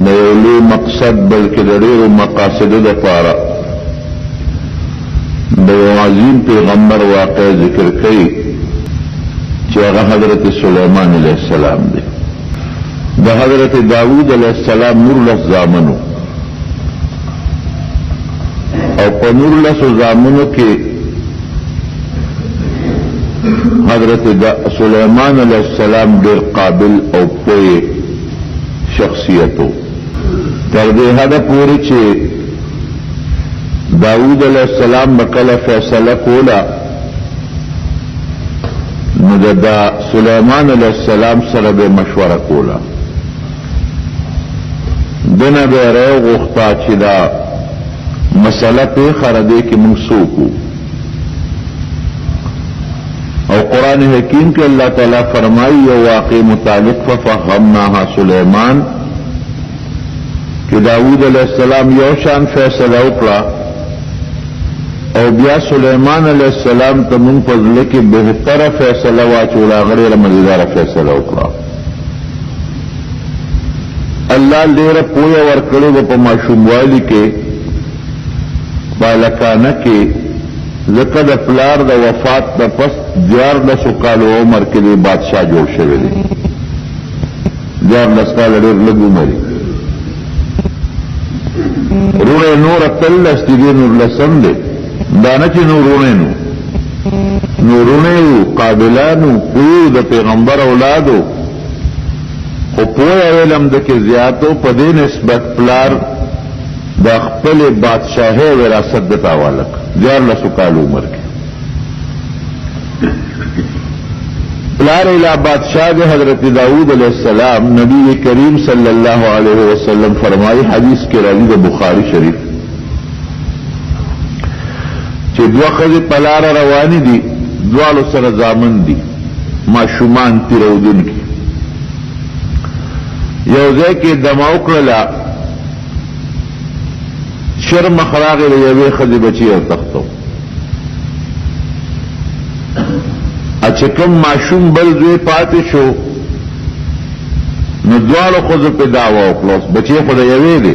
نه یو لوی مقصد بلکې د ډېرو مقاصدو دپاره د یو عظیم پیغمبر واقع ذکر کوي چې هغه حضرت سلیمان علیه السلام دی. د حضرت داود علیه السلام 19 زامنو او په 19 زامنو کې حضرت سلیمان علیه السلام ډېر قابل او پوه شخصیتو تر دې حده پورې چې داود علیہ السلام بکل فیصلہ کولا نو دا سلیمان علیہ السلام سره به مشوره کولا دنه به راو غوښتا چې دا مسله په خردې کې منسوکو او قرآن حکیم کې الله تعالی فرمایي یو واقع متعلق ففهمناها سلیمان کہ داود علیہ السلام یو شان فیصلہ وکړه او بیا سلیمان علیہ السلام ته مونږ په ځل کې بهتره فیصله واچوله هغه ډېره مزیداره فیصله وکړه. الله ډېره پوهه ورکړې ده په ماشوموالي کې بالکانه کې ځکه د پلار د وفات نه پس 14 کالو عمر کې د بادشاه جوړ شوی دی. 14 کاله ډېر لږ عمر رونه نور اتلس دی نور لسم دی دانه چې نورونه قابلانو پویو د پیغمبر اولادو خو پوی علم د کې زیاتو په دې نسبت پلار د خپل بادشاہي وراثت د تاوالک 14 کال عمر کې پلار الہ بادشاہ د حضرت داود علیہ السلام نبی کریم صلی اللہ علیہ وسلم فرمائی حدیث کے راوی د بخاری شریف چې دوه ښځې په لاره روانې دي دواړو سره زامن دي ماشومان تېرودونکي یو ځای کې دمه وکړله شرمخ راغی د یوې ښځې بچي وتښتو چې کوم ماشوم بل زوی پاتې شو نو دواړو ښځو پې دعوه وکړه بچی خو د یوې دی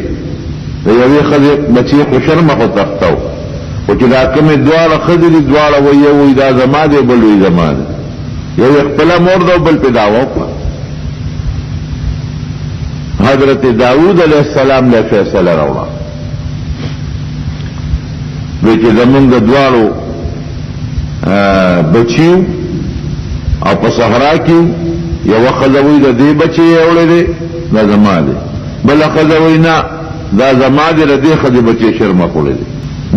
د یوې ښځې بچی خو شرمخ وتښتو خو چې دا کومې دواړه ښځې دي دواړه وایي یو وایي دا زما دی بل وایي زما دی یو یې خپله مور ده بل پې دعوه وکړه حضرت داود علیہ السلام له فیصله راوړه وی چې زمونږ د دواړو بچیو او په صحرا کې یوه ښځه وایي د دې بچی یې وړی دی دا زما دی بله ښځه وایي نه دا زما دی د دې ښځې بچی شرمخ وړی دی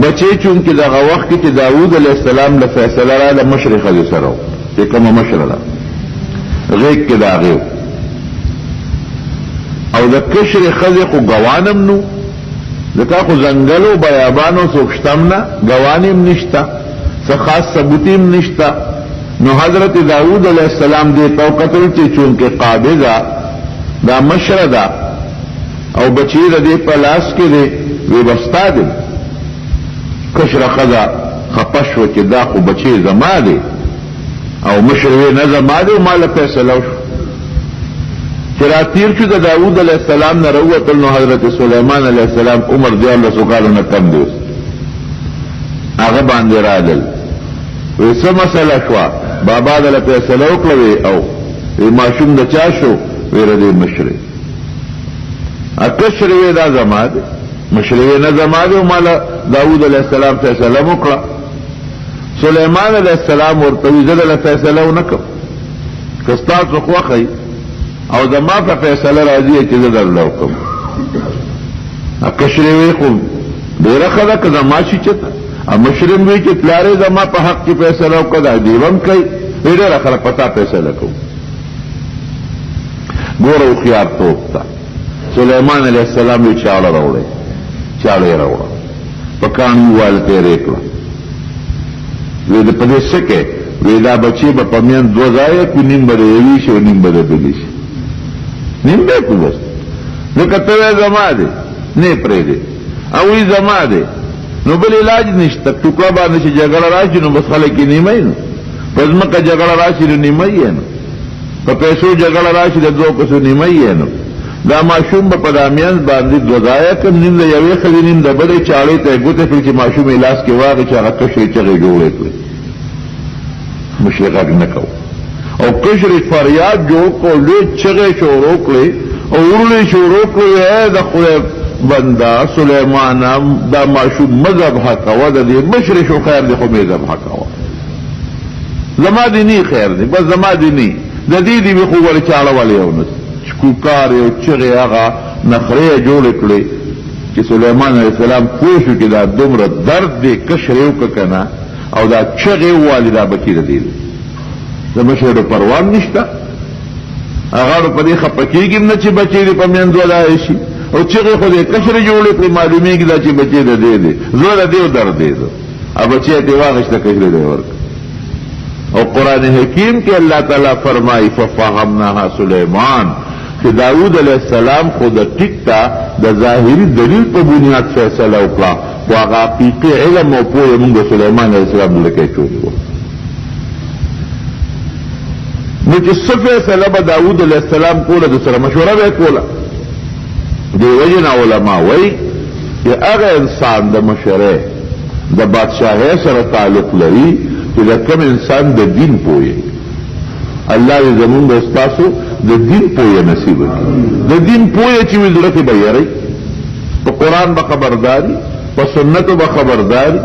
بچی چونکې دغه وخت کې چې داود علیه السلام له فیصله راله مشرې ښځې سره و چې کومه مشره ده غیږ کې د هغې او د کشرې ښځې خو ګوانم نو ځکه خو ځنګلو بیابانو څوک شته هم نه ګوان هم نشته څه خاص ثبوت هم نشته نو حضرت داود علیہ السلام دې ته وکتل چې چونکې قابضه دا مشره ده او بچی د دې په لاس کې دی وی بستا دی کشره ښځه خفه شوه چې دا خو بچی زما دی او مشر وی نه زما دی ما له فیصله وشو چې را تیر شو د داود علیہ السلام نه راووتل نو حضرت سلیمان علیہ السلام عمر 14 کالو نه کم دی هغه باندې رادل وی څه مسله شوه بابا دله فیصله وکړه او وی ماشوم د چا شو وی د دې مشرې کشرې وی دا زما دی مشرې وی نه زما دی او ما له داود علیہ السلام فیصله وکړه سلیمان علیہ السلام ورته وی زه دله فیصله ونه کړم که ستاسو خوښئ او زما په فیصله راځي چې زه درله وکړم کشرې وی خو ډېره ښه ده که زما شي چېته مشرم وی چې پلارې زما په حق کې فیصله وکړه دا دیوم کوي ډېره خلک په تا فیصله کوو ګوره هوښیارتوب ته سلیمان علیه السلام وی چاړه راوړی چاړه یې راوړه په کاڼي ووالته یې رې کړه وی د په دې څه کې وی دا بچی به په میان دوه ځایه کړو نیم به د یوې شي او نیم به د بلې شي نیم به یې کړو بس ځکه ته وی زما دی نه یې پرېږدې او وی زما دی نو بل علاج نشته ټوکړه باندې چې جګړه راشي نو بس خلک یې نیمه نو په ځمکه جګړه راشي نو نیمه یې نو په پیسو جګړه راشي د 2 پیسو نیمه یې نو دا ماشوم به په دامیانس باندې دوځایه کم نیم د یوې ښځې نیم د بلې چاړې ته یې ګوته کړي چې ماشوم یې لاس کې واغې چې هغه کشرې چغې جوړې کړې مشرې غږ نه کو او کشرې فریاد جوړ کړو لوی چغې شروع کړې او ورلې شروع کړې ای د خدای بنده سلیمانه دا ماشوم مه ذبحه کوه د دې مشرې شو خیر دی خو مې ذبحه کوه زما دې نی خیر دی بس زما دې نی د دې دې خو ولې چاړه ولې یو نس شکوکار یو چغې هغه نخرې جوړې کړې چې سلیمان علیه السلام پوه شو چې دا دومره درد دی کشرې وکړه که نه او دا چغې ووالي دا بچي د دې د مشرې پروان نشته هغه په دې خفه کېږي نه چې بچی دې په میندو ولاړی شي او چغې خو دې کشرې جوړې کړې معلومېږي دا چې بچی د دې دی زړه د دې درد دی او بچی یې واغېسته کشرې دی ورکړه او قرآن حکیم کې الله تعالی فرمایي ففهمناها سلیمان چې داود علیه السلام خو د ټیک ته د ظاهري دلیل په بنیاد فیصله وکړه خو هغه حقیقي علم او پوهه موږ د سلیمان علیه السلام له کې چولې وه نو چې څه فیصله به داود علیه السلام کوله د سره مشوره به یې کوله دې وجې نه علما وایي چې هغه انسان د مشرۍ د بادشاهۍ سره تعلق لري چې د کوم انسان د دین پوهه الله دې زمونږ د ستاسو د دین پوهه نصیب کړي د دین پوهه چې وي زړه کې به یری په قرآن به خبرداري په سنتو به خبرداري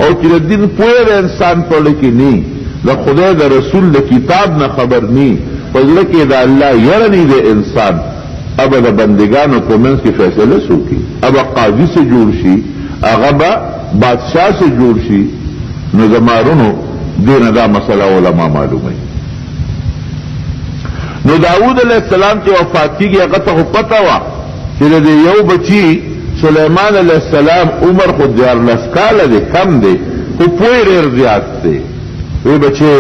او چې د دین پوهه د انسان په زړه کې نی د خدای د رسول د کتاب نه خبر نی په زړه کې د الله یره نی د انسان اب د بندگانو په منځ کې فیصله وکړي اب قاضي سے جوړ شي هغه به بادشاہ سے جوړ شي نو زمارونو دین دا مسله علما معلومه نو داود علیہ السلام چې وفات کیږي هغه ته پته وا چې د یو بچی سلیمان علیہ السلام عمر خو 14 کاله دی کم دی خو پوی ډیر زیات دی وی بچی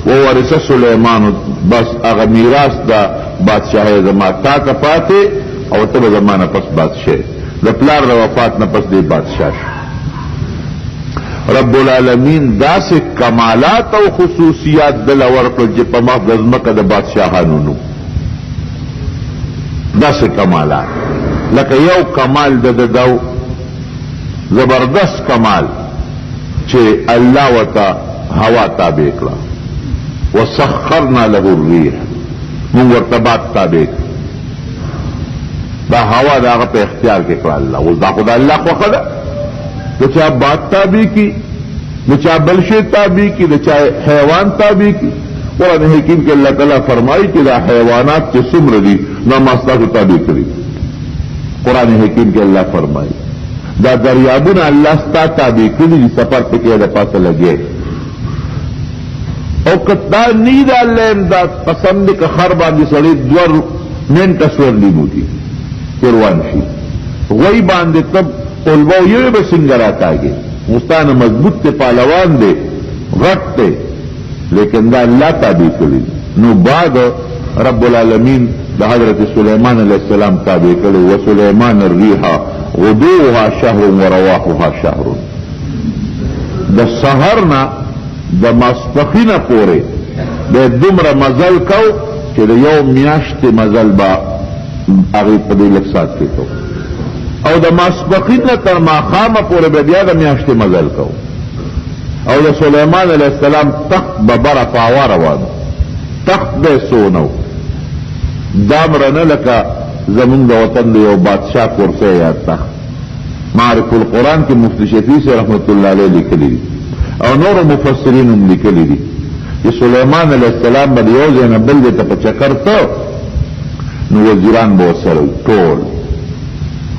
وورثه سلیمان بس هغه میراث دا بادشاہي زما تا ته پاتې او ته زمانه پس بادشاہ د پلار د وفات نه پس دی بادشاہ رب العالمین دا سے کمالات او خصوصیات دل ورکړل چې په مخ د ځمکه د بادشاہانو نو دا سے کمالات لکه یو کمال د دو زبردست کمال چې الله وتا هوا تابع کړه وسخرنا له الريح موږ ورته باد تابع دا هوا دا هغه په اختیار کې کړه الله او دا خدای الله خو خدا نو چا باد تابع کی نو چا بلشی تابع کی نو چا حیوان تابع کی قرآن حکیم کے اللہ تعالیٰ فرمائی کہ دا حیوانات کے سمر دی نو ماستا کو تابع کری قرآن حکیم کے اللہ فرمائی دا دریابون اللہ ستا تابع کری دی سفر پکے دا پاس لگے او کتا نید اللہ امداد پسند کا خربان دی سڑی دور منٹا سور لی موتی قرآن شی غی باندے تب علماء یہ بس سنگر آتا گے مستان مضبوط تے پالوان دے غٹ تے لیکن دا اللہ تابع کری نو بعد رب العالمین دا حضرت سلیمان علیہ السلام تابع کری وسلیمان الریحا غدوها شهر ورواحها شهر دا سحرنا دا ماسپخین پورے دا دمر مزل کو کہ دا یوم میاشت مزل با اغیب پدی لکسات کے تو او د ماسپخین تر ماخامه پورې به بیا د میاشتې مزل کو او د سلیمان علیه السلام تخت به بره پاوا روانو تخت به سونو دامره نه لکه زمونږ د وطن د یو بادشاه کرسی یا تخت معرف القرآن کې مفتی شفیع سے رحمت الله علیه لیکلی دي او نور مفسرین هم لیکلی دي چې سلیمان علیه السلام به د یو ځای نه بل ځای ته په چکر ته نو وزیران به ورسره ټول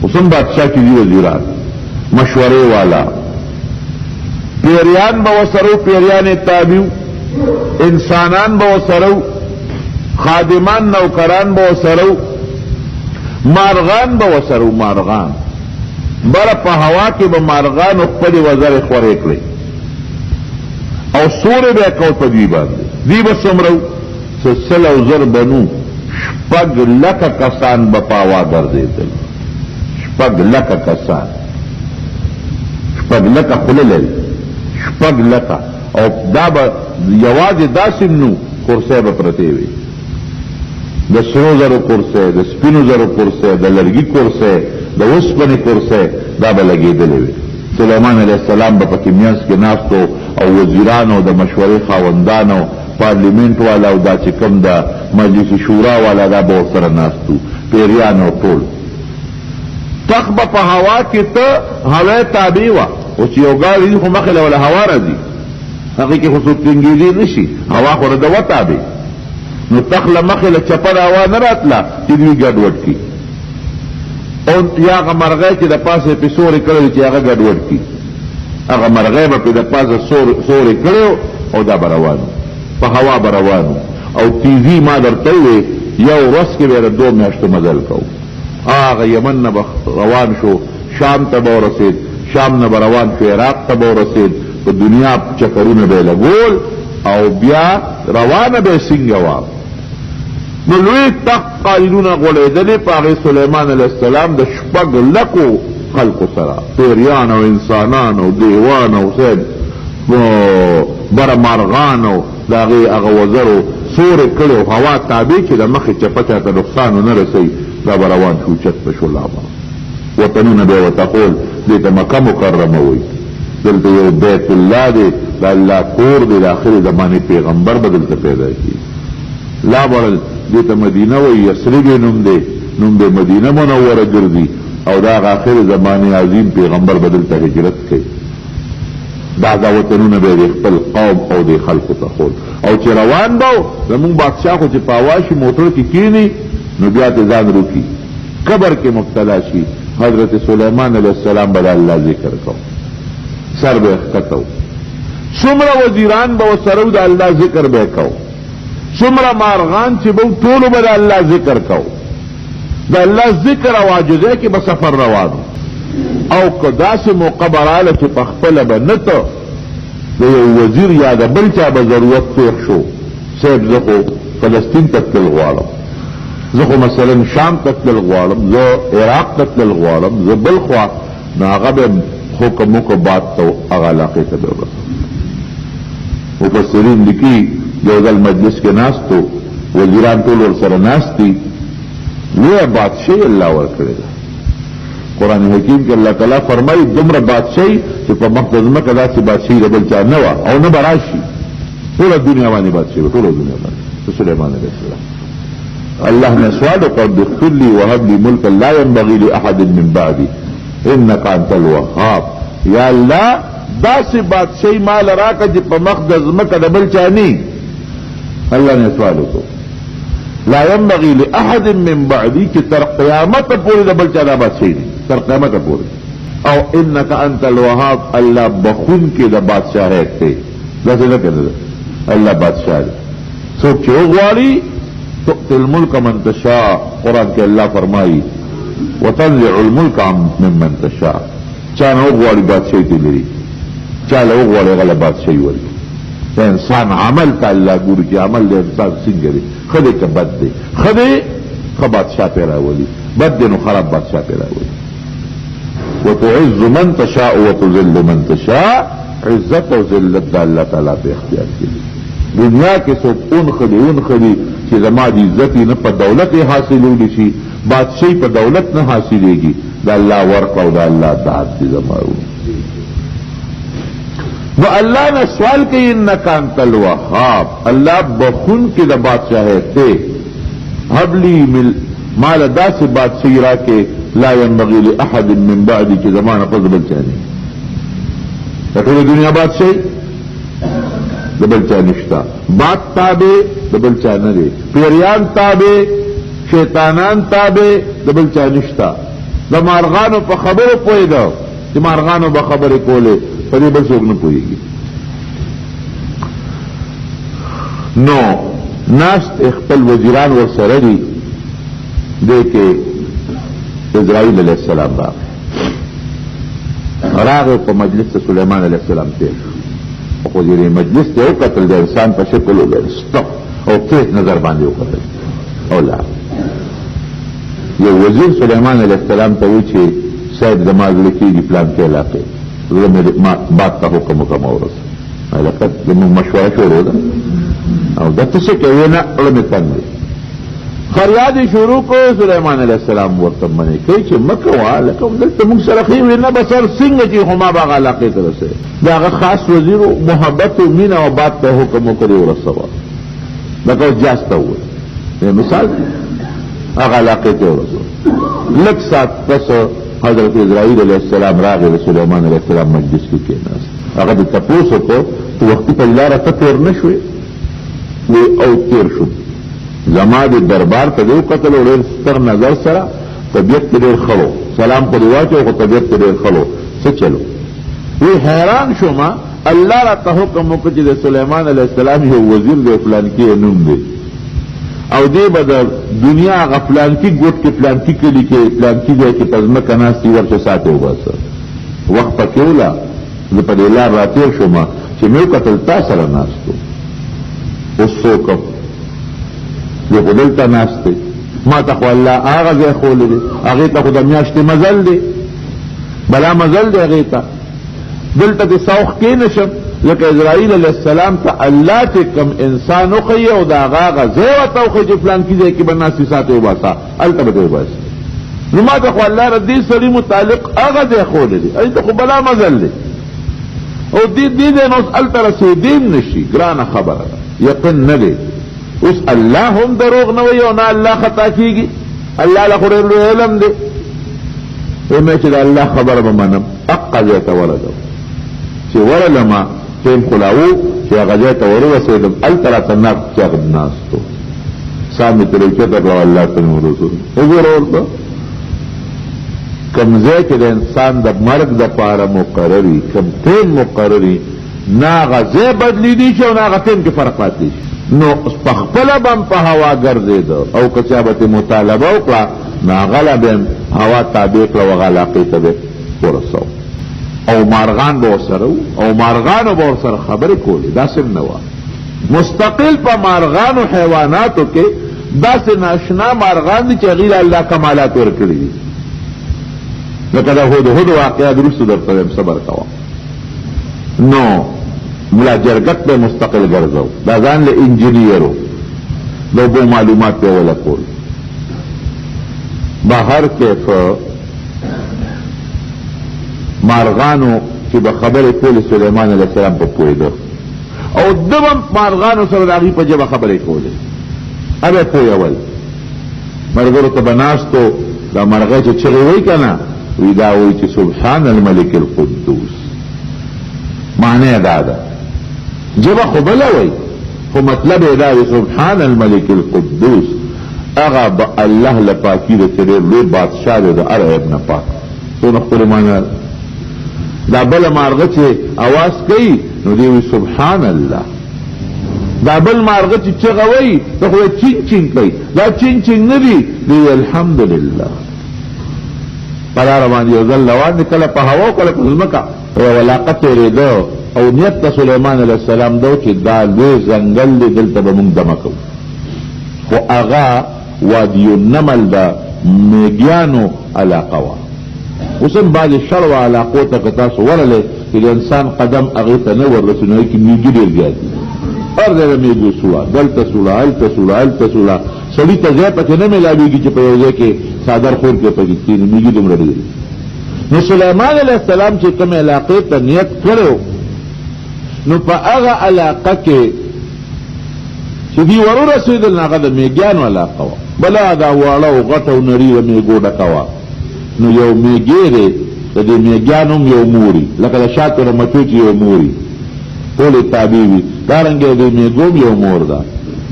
حسن بادشاہ کی دی وزیران مشورے والا پیریان بوسرو پیریان تابیو انسانان بوسرو خادمان نوکران بوسرو مارغان بوسرو مارغان بر په هوا کې به مارغان خپل وزر خورې کړي او سورې به کو په دی باندې دی به سمرو سلسله او زر بنو شپږ لکه کسان به پاوا ګرځېدل شپږ لکه کسان شپږ لکه خوله لري شپږ لکه او دا به یوازې داسې نو کرسی به پرتې وي د سرو زرو کرسه، د سپینو زرو کرسه، د لرګي کرسه، د اوسپنې کرسه دا به لګېدلې وي. سلیمان علیه السلام به پکې میانس کې ناستو او وزیرانو د مشورې خاوندانو، پارلیمنت والا او دا چې کوم د مجلس شورا والا دا به ورسره ناستو، پیریانو ټول. تخ به په هوا کې ته هوا تابع وه. اوس یو ګاډي خو مخې له وله هوا راځي، هغې کې خو څوک ټینګېدی نه شي، هوا خو د ده وتابع. نو تخله مخې له چپه د هوا نه راتله چې دوی ګډوډ کړي، او یا هغه مرغۍ چې د پاسه یې پې سورې کړی چې هغه ګډوډ کړي، هغه مرغۍ به پې د پاسه سورې کړی او دا به روانو، په هوا به روانو. او تیزي ما درته ووې یو ورځ کې به یې د 2 میاشتو مزل کوو. هغه یمن نه به روان شو، شام ته به ورسېد، شام نه به روان شو عراق ته به ورسېد، په دنیا چکرونه به یې لګول او بیا روانه به یې څنګه وه. نو لوی تخت قالینونه غوړېدلې په هغې سلیمان علیه السلام د 6 لکو خلقو سره، پیریان او انسانان او دیوان او صاحب بره مارغان او د هغې هغه وزرو سورې کړې او هوا تابع چې د مخې چپه چاته نقصان ونه رسوي، دا به روان شو چت په شلابه. وطنونه به یې ورته خول، دې ته مکه مکرمه وایي. دلته یو بیت الله دی، د الله کور دی، د آخرې زمانې پیغمبر به دلته پیدا کېږي. لا بړل دې ته مدینه وایي، یثرب یې نوم دی، نوم دی مدینه منوره ګرځي، او دا هغه آخرې زمانې عظیم پیغمبر به دلته هجرت کوي. دا وطنونه به یې خپل قوم او د خلکو ته خول. او چې روان به زمونږ بادشاه خو چې په هوا شي موټر کې کښېني نو بیا ته ځان روکي، قبر کې مبتلا شي. حضرت سلیمان علیه السلام به د الله ذکر کو، سر به یې ښکته و، څومره وزیران به ورسره و د الله ذکر به یې کو، څومره مارغان چې به ټولو به د الله ذکر کو. د الله ذکر او عاجزۍ کې به سفر روانو. او که داسې موقع به راله چې په خپله به نه ته د یو وزیر یا د بل چا به ضرورت پېښ شو، صاحب زه خو فلسطین ته تلل غواړم، زه خو مثلا شام ته تلل غواړم، زه عراق ته تلل غواړم، زه بل خوا، نو هغه به حکم وکړو باد ته هغه علاقې ته به ورسوم. مفسرین لیکي یو ځل مجلس کې ناستو، وزیران ټول ورسره ناست دي، لویه بادشاهي الله ورکړې ده. قرآن حکیم کې الله تعالی فرمایي دومره بادشاهي چې په مخ د ځمکه داسې بادشاهي د بل چا نه وه او نه به راشي، ټوله دنیا باندې بادشاهي وه، ټوله دنیا باندې. سلیمان علیه السلام الله نه سوال وکړ اغفر لي وهب لي ملکا لا ينبغي لاحد من بعدي انك انت الوهاب. یا الله داسې بادشاهي مال راکړه چې په مخ د ځمکه د بل چا نه. الله نه سوال وکړ لا ينبغي لاحد من بعدي چې تر قیامت پورې د بل چا دا بادشاهي نه، تر قیامت پورې. او انك انت الوهاب، الله بخون کې د بادشاهیت دی، داسې نه کنه الله بادشاہ دی. څوک چې وغواړي تؤتي الملك من تشاء، قرآن کې الله فرمایي وتنزع الملك ممن تشاء. چا نه وغواړي بادشاهي ته لري، چا له وغواړي هغه له بادشاهي ورکړي. د انسان عمل ته الله ګوري چې عمل د انسان څنګه دی، ښه دی که بد دی. ښه دی ښه بادشاه پې راولي، بد دی نو خراب بادشاه پې راولي. وتعز من تشاء وتذل من تشاء، عزت او ذلت د الله تعالی په اختیار کې دي. دنیا کې څوک اونخلي چې زما د عزت نه په دولت یې حاصلېږي شي، بادشاهي په دولت نه حاصلېږي، د الله ورکړه او د الله اطاعت دي زما. نو الله نه سوال کوي انک انت الوهاب، الله بخون کې د بادشاهیت دی. هب لي مال داسې بادشاهي راکې لا ينبغي لاحد من بعدي چې زمانه پس بل چا نه، د ټولې دنیا بادشاهي د بل چا نشته، باد تابع د بل چا نه دی، پیریان تابع، شیطانان تابع د بل چا نشته. د مارغانو په خبرو پوهېده چې مارغانو به خبرې کولې، په دې بل څوک نه پوهېږي. نو ناست خپل وزیران ورسره دي، دی کې اسرائیل علیه السلام راغی په مجلس ته سلیمان علیه السلام تیر شو. خو دې مجلس ته وکتل د انسان په شکل ولیدل او تیز نظر باندې وکتل او لاړ. یو وزیر سلیمان علیه السلام ته وایي چې صاحب زما زړه کېږي پلان کې علاقې، زه مې باد ته حکم وکړم ورسه علاقه زموږ مشوره شروع ده او دا ته څه کوې؟ نه زړه مې تنګ دی. فریاد شروع کو سلیمان علیہ السلام ورته منی کوي چې مکه لکه دلته موږ سره خو نه بسر څنګه چې هما باغ علاقه ته رسې دا خاص وزیر محبت او مینا او بات ته حکم وکړي ورسوه دا جاسته و مثال هغه علاقه ته ورسوه لک سات پس حضرت اسرائیل علیہ السلام راغی سلیمان علیہ السلام مجلس کې کېناست هغه د تپوسو کو وختي په لاره ته تور نشوي او تیر شو زما د دربار ته دیو قتل او ډېر ستر نظر سره طبیعت ډېر خلو سلام په دیواچو او طبیعت ډېر خلو څه چلو وی حیران شوم الله را ته حکم وکړ چې د سلیمان علیہ السلام یو وزیر دی فلان کې نوم دی او دی به د دنیا غفلان کې ګوت کې پلان کې کلی کې پلان کې دی چې پزما کناستي ورته ساتي وباسه وخت پکې ولا د په لار راتیر شوم چې مې قتل تاسو سره ناستو اوسو کو یو دلته ناشته ما ته خو الله هغه ځای خولې دی هغه ته خو د میاشتې مزل دی بلا مزل دی هغه ته دلته د سوخ کې نشم لکه اسرائیل علیہ السلام ته الله چې کم انسان وخی او دا هغه ځای ورته وخی چې فلان کې ځای کې بناسي ساتي وباسا الته به وباسي نو ما ته خو الله ردی سړي متعلق هغه ځای خولې دی هغه ته خو بلا مزل دی او دې نو الته رسیدین نشي ګرانه خبره یقین نه دی اوس الله هم دروغ نه وي او نه الله خطا کیږي الله له خوري علم دی مې چې الله خبره به منم اقضى تولد چې ورلما تیم خلاو چې هغه ځای ته ورسېدم الترا تناق چې الناس تو سامي طریقې ته الله تعالی رسول وګورئ کم ځای کې د انسان د مرګ د پاره مقرري کم تیم مقرري ناغه ځای بدلی دي چې ناغه تیم کې فرق پاتې نو پخپل بم په هوا ګرځید او کچابت مطالبه وکړه ناغله بم هوا تابع کړه وغلاقې ته ورسو او مارغان به سره او مارغان به سره خبرې کولې دا څنګه نو مستقل په مارغان او حیواناتو کې داسې ناشنا مارغان دي چې غیر الله کمالات ورکړي دي لکه دا هود واقعا درست درته صبر کوه نو ملا جرګت به مستقل ګرځاو دا ځان له انجینیرو لوګو معلومات په ولا کول بهر کیف مارغانو چې به خبرې کول سليمان عليه السلام په پوهیدو او دغه مارغانو سره دغه په جواب خبرې کولې هغه پوهیول مرګورو ته بناستو دا مرغه چې چغې وای کنه وی دا وای چې سبحان الملك القدوس معنی دا ده جب خبل وی خو مطلب دا سبحان الملك القدوس اغا با اللہ لپاکی دا چرے لوی بادشاہ دا ارعب نپاک تو نخبر مانا دا بل مارغه چې आवाज کوي نو دی سبحان الله دا بل مارغه چې چغوي ته خو چین چین کوي دا چین چین نه دی الحمدلله قرار باندې یو ځل لوان کله په هوا کله په ځمکه او علاقه ریدو او نیت سليمان عليه السلام دو چې دا لوی ځنګل دی دلته به موږ دمکو خو هغه وادي النمل دا میګیانو علاقه وا اوسم بعد شرع علاقو ته تاسو ورله چې انسان قدم هغه ته نه ورسونه کې میګي ډیر زیات ارده میګو سولا دلته سولا الته سولا سړی ته ځای پکې نه ملاويږي چې په یو ځای کې صادر خور کې پکې کېږي میګي دومره دی نو سليمان عليه السلام چې کوم علاقه ته نیت کړو نو په هغه علاقه کې چې دی ورو رسیدل هغه د میګیانو علاقه بلا دا واړه او غټو نری میګو ډکوا نو یو میګيره د دې میګانوم یو موري لکه د شاتو مچوچ یو موري ټول تابعوي دارنګه دې میګوم یو مور ده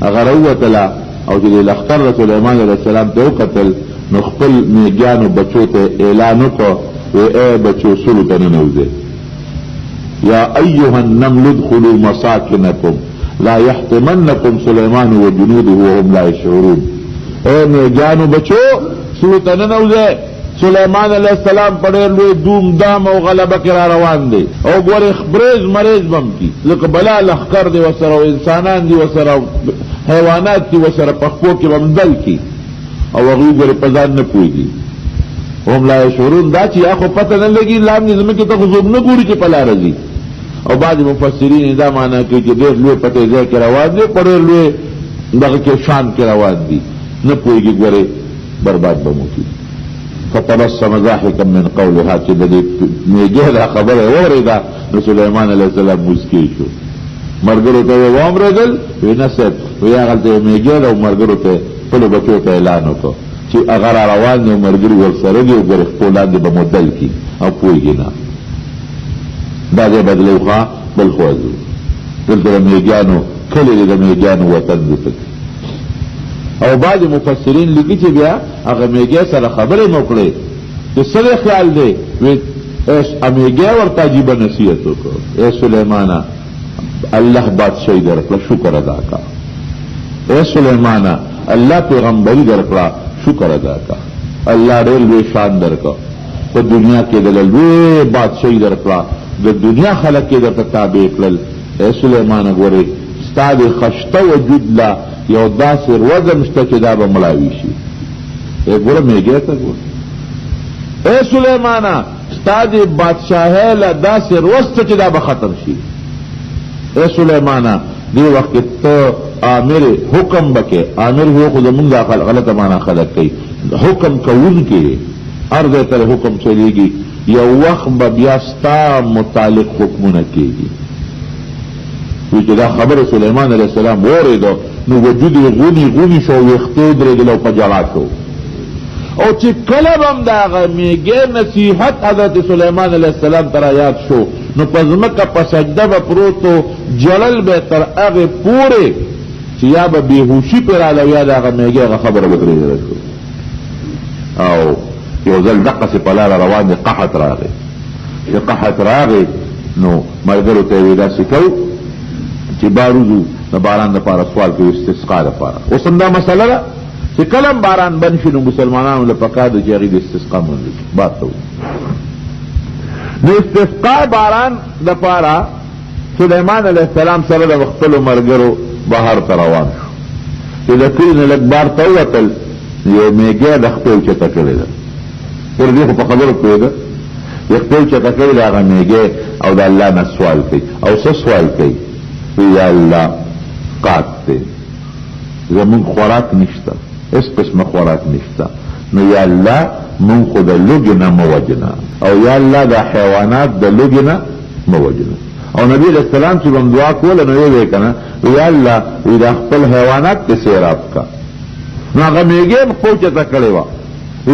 هغه وروتله او چې لختر سليمان عليه السلام ته قتل نو خپل میګانو بچو ته اعلان وکړ و اے بچو سلو ته نوځي یا ایها النمل ادخلوا مساکنکم لا يحطمنكم سليمان وجنوده وهم لا يشعرون اے میګانو بچو سلو ته نوځي سليمان عليه السلام پڑے لوی دوم دام او غلبه کرا روان دي او ګوره خبرز مریض بم کی لکه بلا لخر دي وسره انسانان دي وسره حیوانات دي وسره پخپو کې بمدل کی او هغه ګوره پزان نه پويږي هم لا شعورون دا چې اخو پته نه لګي لام نظم کې ته زوب نه ګوري چې پلا راځي او بعض مفسرین دا معنی کوي چې ډېر لوی پته ځای کې روان دي پړې لوی دغه کې شان کې روان دي نه پوهېږي ګورې برباد به مو کړي. فتبسم ضاحكا من قولها چې د دې میږې دا خبره واورېده نو سلیمان علیه السلام موسکی شو. مرګرو ته یې واورېدل وی نه صاحب وی هغلته یې میږې ده او مرګرو ته خپلو بچو ته اعلان وکړو چې هغه را روان دی او ملګري ورسره دي او ګورې خپل لاندې به مو دل کړي او پوهېږي نه دا ځای بدلی خوا بل خوا ځو دلته د میږیانو کلي دی د میږیانو وطن دی پکې. او بعض مفسرین لیکي چې بیا هغه میږی سره خبرې مو کړې چې څه دی خیال دی وی میږی ورته عجیبه نصیحت وکړو ای سلیمانه الله بادشاهي درکړه شکر ادا کا. اے سلیمانه الله پیغمبري درکړه شکر ادا کا. الله ډېر لوی شان درکړه په دنیا کې د لوی بادشاهي درکړه د دنیا خلک یې درته تابع کړل. اے سلیمانه ګورې ستا د خشته وجود لا یو داسې وزن شته چې دا به مړاوي شي. ای ګوره میږی ته ګوره اے سلیمانه ستا د بادشاهۍ له داسې روسته چې دا به ختم شي. اے سلیمانه دی وقت کې ته آمر حکم بکې آمر هو خو زمونږ دا غلطه معنا خلک کوي حکم کوونکی هر ځای ته حکم چلیږي یو وخت به بیا ستا متعلق حکمونه کېږي. وی چې دا خبره سلیمان علیه السلام واورېده نو وجود یې غوني غوني شو ویښته ودرېدل او په ژړا شو. او چې کله به هم د هغه میږی نصیحت حضرت سلیمان علیه السلام ته رایاد شو نو په ځمکه په سجده به پروت و جلل به تر هغې پورې چې یا به بېهوشي پرې راله او یا د هغه میږی هغه خبره به ترې زده شو. او یو ځل دقسې په لاره روان دی قحط راغی. چې قحط راغی نو ملګرو ته یې وی داسې کوو چې باروزو د باران دپاره سوال کوي استسقا دپاره. اوس هم دا مسله ده چې کله هم باران بند شي نو مسلمانانو له پکار ده چې هغې د استسقا منځ کړي. بات ته نو استسقا باران دپاره سلیمان علیه السلام سره د خپلو ملګرو بهر ته روان شو. چې د کلي نه لږ بار ته ووتل یو میږی د خپې اوچته کړې ده. ور دې خو په خبرو پوهېده د خپې اوچته کړې ده هغه میږی او د الله نه سوال کوي. او څه سوال کوي؟ یا الله قات دی زمونږ خوراک نشته هېڅ قسمه خوراک نشته نو یا الله مونږ خو د لوږې نه مه وجنه او یا الله دا حیوانات د لوږې نه مه وجنه. او نبي علیه السلام چې به هم دعا کوله نو یې وی که نه یا الله وی دا خپل حیوانات دې سیراب که. نو هغه میږی هم پوچته کړې وه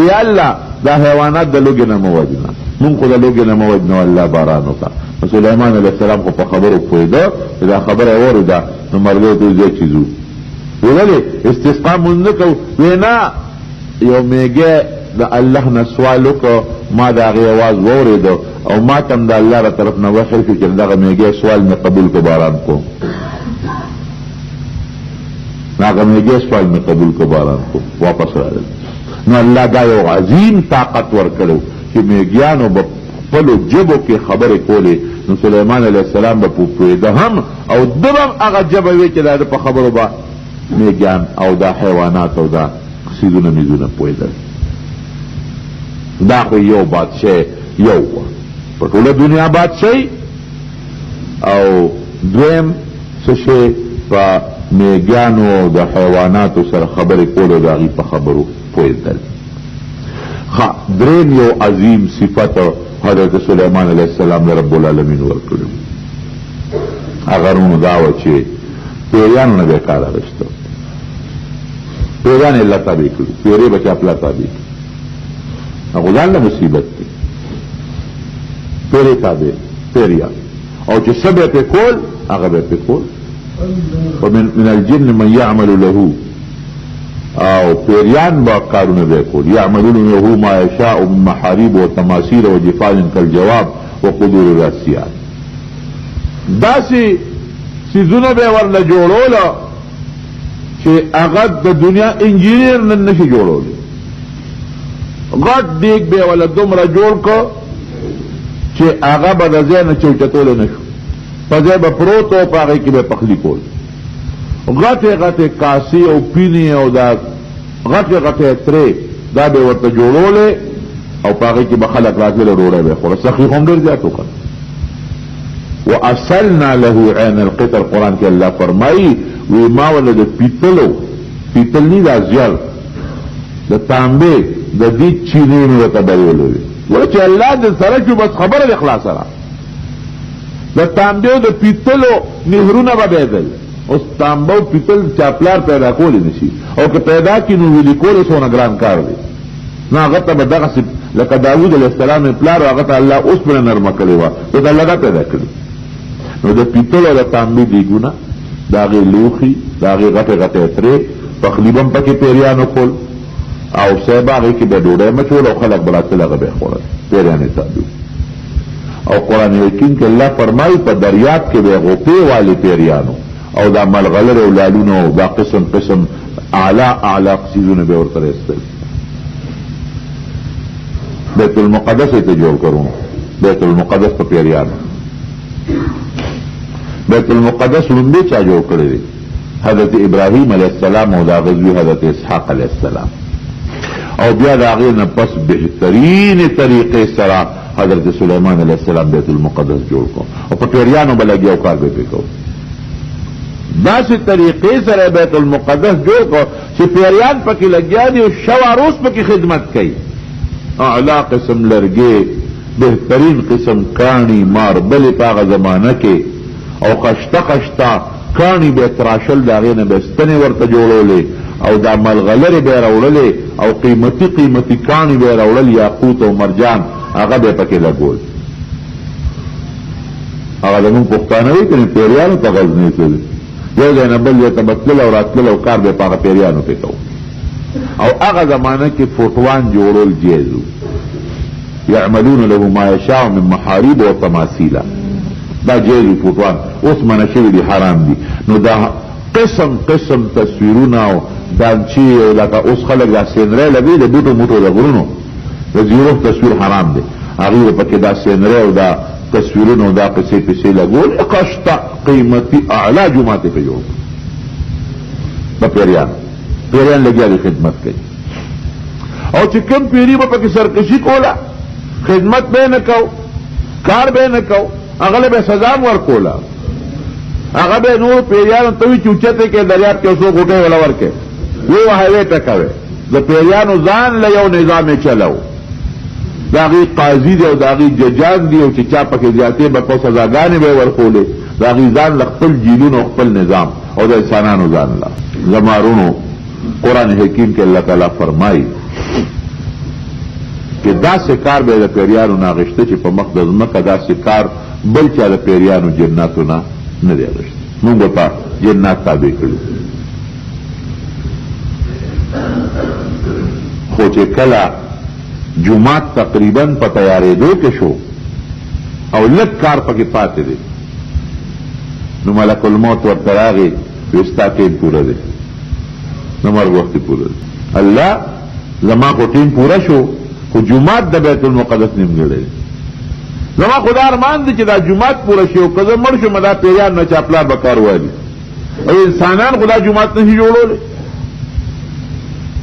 یا الله دا حیوانات د لوږې نه مه وجنه مونږ خو د لوږې نه مه وجنه الله باران وکړه. سلیمان علیه السلام خو په خبرو پوهېده چې دا خبره یې واورېده نو ملګرو ته ځای چې ځو وی ولې استسقا مونځ نه کوو وی نه یو میږی د الله نه سوال وکړو ما د هغې اواز واورېده او ما ته هم د الله را طرف نه وحی شو چې دغه میږی سوال مې قبول کو باران کو هغه میږی سوال مې قبول کو باران کو واپس راغل. نو الله دا یو عظیم طاقت ورکړو چې میږیانو به خپلو جبو کې خبرې کولې نو سلیمان علیه السلام به پوهېده هم او ده به هم هغه جبه وی چې دا د په خبرو به میږیان او دا حیوانات او دا څیزونه میزونه پوهېدل. دا خو یو بادشاه یو وه په ټوله دنیا بادشاهي او دویم څه شی په میږیانو او د حیواناتو سره خبرې کول او د هغې په خبرو پوهېدل. دریم یو عظیم صفت حضرت سلیمان علیه السلام له رب العالمین ورکړو هغه نو دا وه چې پیریانو نه به یې کار اخیسته. پیریان یې الله تابع کړو پیرې به چا پلا تابع کړي هغه ځان له مصیبت دی پیرې تابع پیریان او چې څه به یې پرې کول هغه به یې پرې کول. ومن الجن من يعمل له او پیریان با کارونه به کول یعملون له ما یشاء من محاريب و تماثيل و جفان کالجواب و قدور الراسيات. داسې څیزونه به ورله جوړوله چې هغه د دنیا انجینیر نن نشي جوړولی. غټ دیګ به ولا دومره جوړ کو چې هغه به د ځای نه چوچتولی نه شو په ځای به پروت و په هغې کې به پخلي کول. غټې غټې کاسې او پینې او دا غټې غټې ترې دا به ورته جوړولې او په هغې کې به خلک راتلل ډوډۍ به یې خوړه. سخي هم ډېر زیات وکړ. واصلنا له عین القطر قرآن کې الله فرمایي وی ما ولا د پیتل نی دا زیار د تانبې د دې چینې مې ورته بریولې وي وایي چې الله دې سره شو بس خبره د اخلاص سره د تانبې د پیتلو نهرونه به بهدل اوس تانبه او پیتل چاپلار پیدا کولی نشي او که پیدا کړي نو ویلي کول یې څونه ګران کار دی نه هغه ته به دغسې لکه داود علیه السلام یې پلار هغه ته الله اوسپنه نرمه کړې وه نو د الله دا پیدا کړي نو د پیتل او د تانبې دیګونه د هغې لوښي د هغې غټې غټې ترې پخلی به هم پکې پیریانو کول او صاحب هغې کې به ډوډۍ مچول او خلک به راتل هغه به یې خوړل پیریان یې ساتلو او قرآن حکیم کې الله فرمایي په دریاب کې به غوپې والې پیریانو او دا ملغلر او لالونه او دا قسم قسم اعلی څیزونه به ورته ایستل بیت المقدس ته جوړ کړو بیت المقدس په پیریانو بیت المقدس لومبي چا جوړ کړی دی حضرت ابراهیم علیه السلام او دا غزوی حضرت اسحاق علیه السلام او بیا د هغې نه پس بهترین طریقې سره حضرت سلیمان علیه السلام بیت المقدس جوړ کړو او په پیریانو به لګیا او کار به پې کوو داسې طریقې سره بیت المقدس جوړ کړو چې پیریان پکې لګیا دي او شوه روز پکې خدمت کوي اعلی قسم لرګې بهترین قسم کاڼي ماربلې په هغه زمانه کې او خشته کاڼي به تراشل د هغې نه به ستنې ورته جوړولې او دا ملغلرې به یې راوړلې او قیمتي کاڼي به یې راوړل یاقوت او مرجان هغه به یې پکې لګول هغه زمونږ پښتانه وایي که نه پیریانو ته غزني تللي یو ځای نه بل ځای ته به تلل او راتلل او کار به یې په هغه پیریانو پې کوو او هغه زمانه کې فوټوان جوړول جایز و یعملون له ما یشاء من محارب و تماثیلا دا جایز و فوټوان اوس منع شوي دي حرام دي نو دا قسم تصویرونه او دانچې او لکه اوس خلک دا سینری لګوي د بوټو موټو د غرونو د زیروف تصویر حرام دی هغوی به پکې دا سینری او دا تصویرونه او دا پیسې لګول قشته قیمتي اعلی جومات یې پې جوړ د پیریان لګیا دی خدمت کوي او چې کوم پیري به پکې سرکشي کوله خدمت به یې نه کو کار به یې نه کو هغه له به سزا هم ورکوله هغه به نور پیریانو ته وي چې اوچتې کې دریاب کې څو غوټۍ وله ورکې وی وهوې ټکوې د پیریانو ځان له یو نظام یې چلو د هغې قاضي دی او د هغې ججان دي او چې چا پکې زیاتې به کو سزاګانې به یې ورکولې د هغې ځان له خپل جیلونو خپل نظام او د انسانانو ځان له زمارونو قرآن حکیم کې الله تعالی فرمایي چې داسې کار به د پیریانو نه اخیسته چې په مخ د ځمکه داسې کار بل چا د پیریانو جناتو نه دی اخیسته موږ به په جنات تابع کړو خو چې کله جومات تقریبا په تیارېدو کې شو او لږ کار پکې پاتې دی نو ملک الموت ورته راغی وی ستا ټیم پوره دی نو مرګ وخت پوره دی الله زما خو ټیم پوره شو خو جومات د بیت المقدس نیمګړی دی زما خو دا ارمان دی چې دا جومات پوره شي او که زه مړ شم دا پیریان نه چاپلار به کار والي او انسانان خو دا جومات نشي جوړولی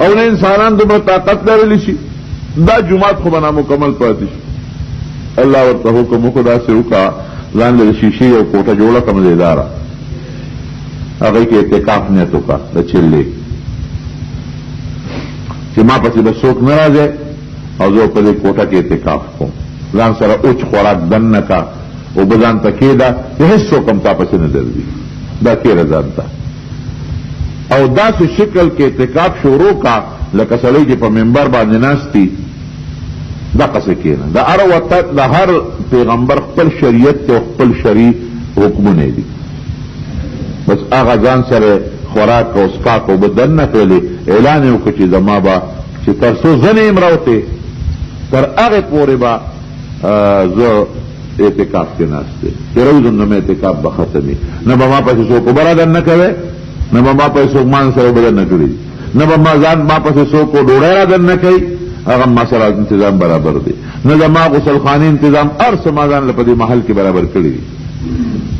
او نه انسانان دومره طاقت لرلی شي دا جومات خو به نامکمل پاتې شي الله ورته حکم وکړو داسې وکړه ځان له شیشې یو کوټه جوړه کړه مزیداره هغې کې اعتکاف نیت وکړه د چلې چې ما پسې به څوک نه راځي او زه په دې کوټه کې اعتکاف کوم ځان سره اوچ خوراک دننه کا او به ځان ته کېده چې هېڅ څوک هم تا پسې نه درځي دا کېره ځان ته او داسې شکل کې اعتکاف شروع کا لکه سړی چې په منبر باندې ناستي دقسې کېنه د هر پیغمبر خپل شریعت او خپل شرعي حکمونه دي بس هغه ځان سره خوراک او څښاک او به دننه کړلې اعلان یې وکړو چې زما به چې تر څو زنې یم راوتې تر هغې پورې به زه اعتکاف کې ناست دی چې روزم نه مې اعتکاف به ختمي نه به ما پسې څوک اوبه را دننه کوی نه به ما پسې څوک مان سره اوبه دننه کړي نه به ما پسې څوک ډوډۍ را دننه کوي هغه ما سره انتظام برابر دی نه زما غسل خانې انتظام هر څه ما ځان له په دې محل کې برابر کړي دي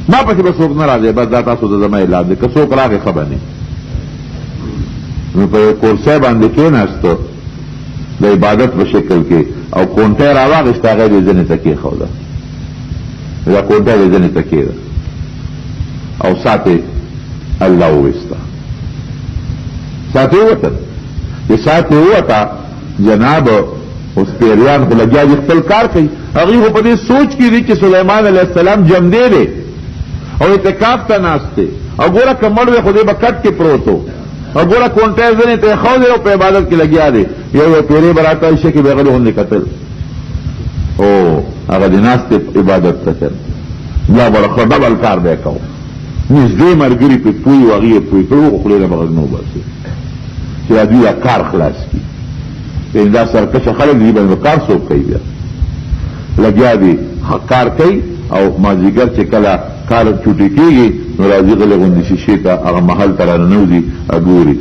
ما پسې به څوک نه راځي بس دا تاسو د زما اعلان دی که څوک راغی ښه به نه نو په یو کورسۍ باندې کېناستو د عبادت په شکل کې او کونټۍ راواغېسته هغه یې ځینې ته کېښوده دا کونټۍ یې ځینې ته کېده او ساتې الله وویسته ساتې ووتل چې ساعت ووتا جناب اوس پیریان خو لګیا دي خپل کار کوي. هغوی خو په دې سوچ کې دي چې سلیمان علیه السلام جمدی دی او اعتکاف ته ناست دی او ګوره که مړ وی خو دې به کټ کې پروت و او ګوره کونټی ځنې ته یې ښو دی او په عبادت کې لګیا دی. یو پیری به راته ایشه کې به هغه غوندې کتل او هغه د ناستې عبادت ته چل بیا به ښه ډبل کار به یې کو. نږدې ملګري پې پوي و هغې یې پوي کړو خو خولې نه به غږ نه وباسي چې دا دوی دا کار خلاص کړي. دا سرکشه خلک دي باندې کار څوک کوي بیا لګیا دي کار کوي او مازدیګر چې کله کار چوټي کېږي نو راځي غلې غوندې شیشې ته هغه محل ته راننوځي ګوري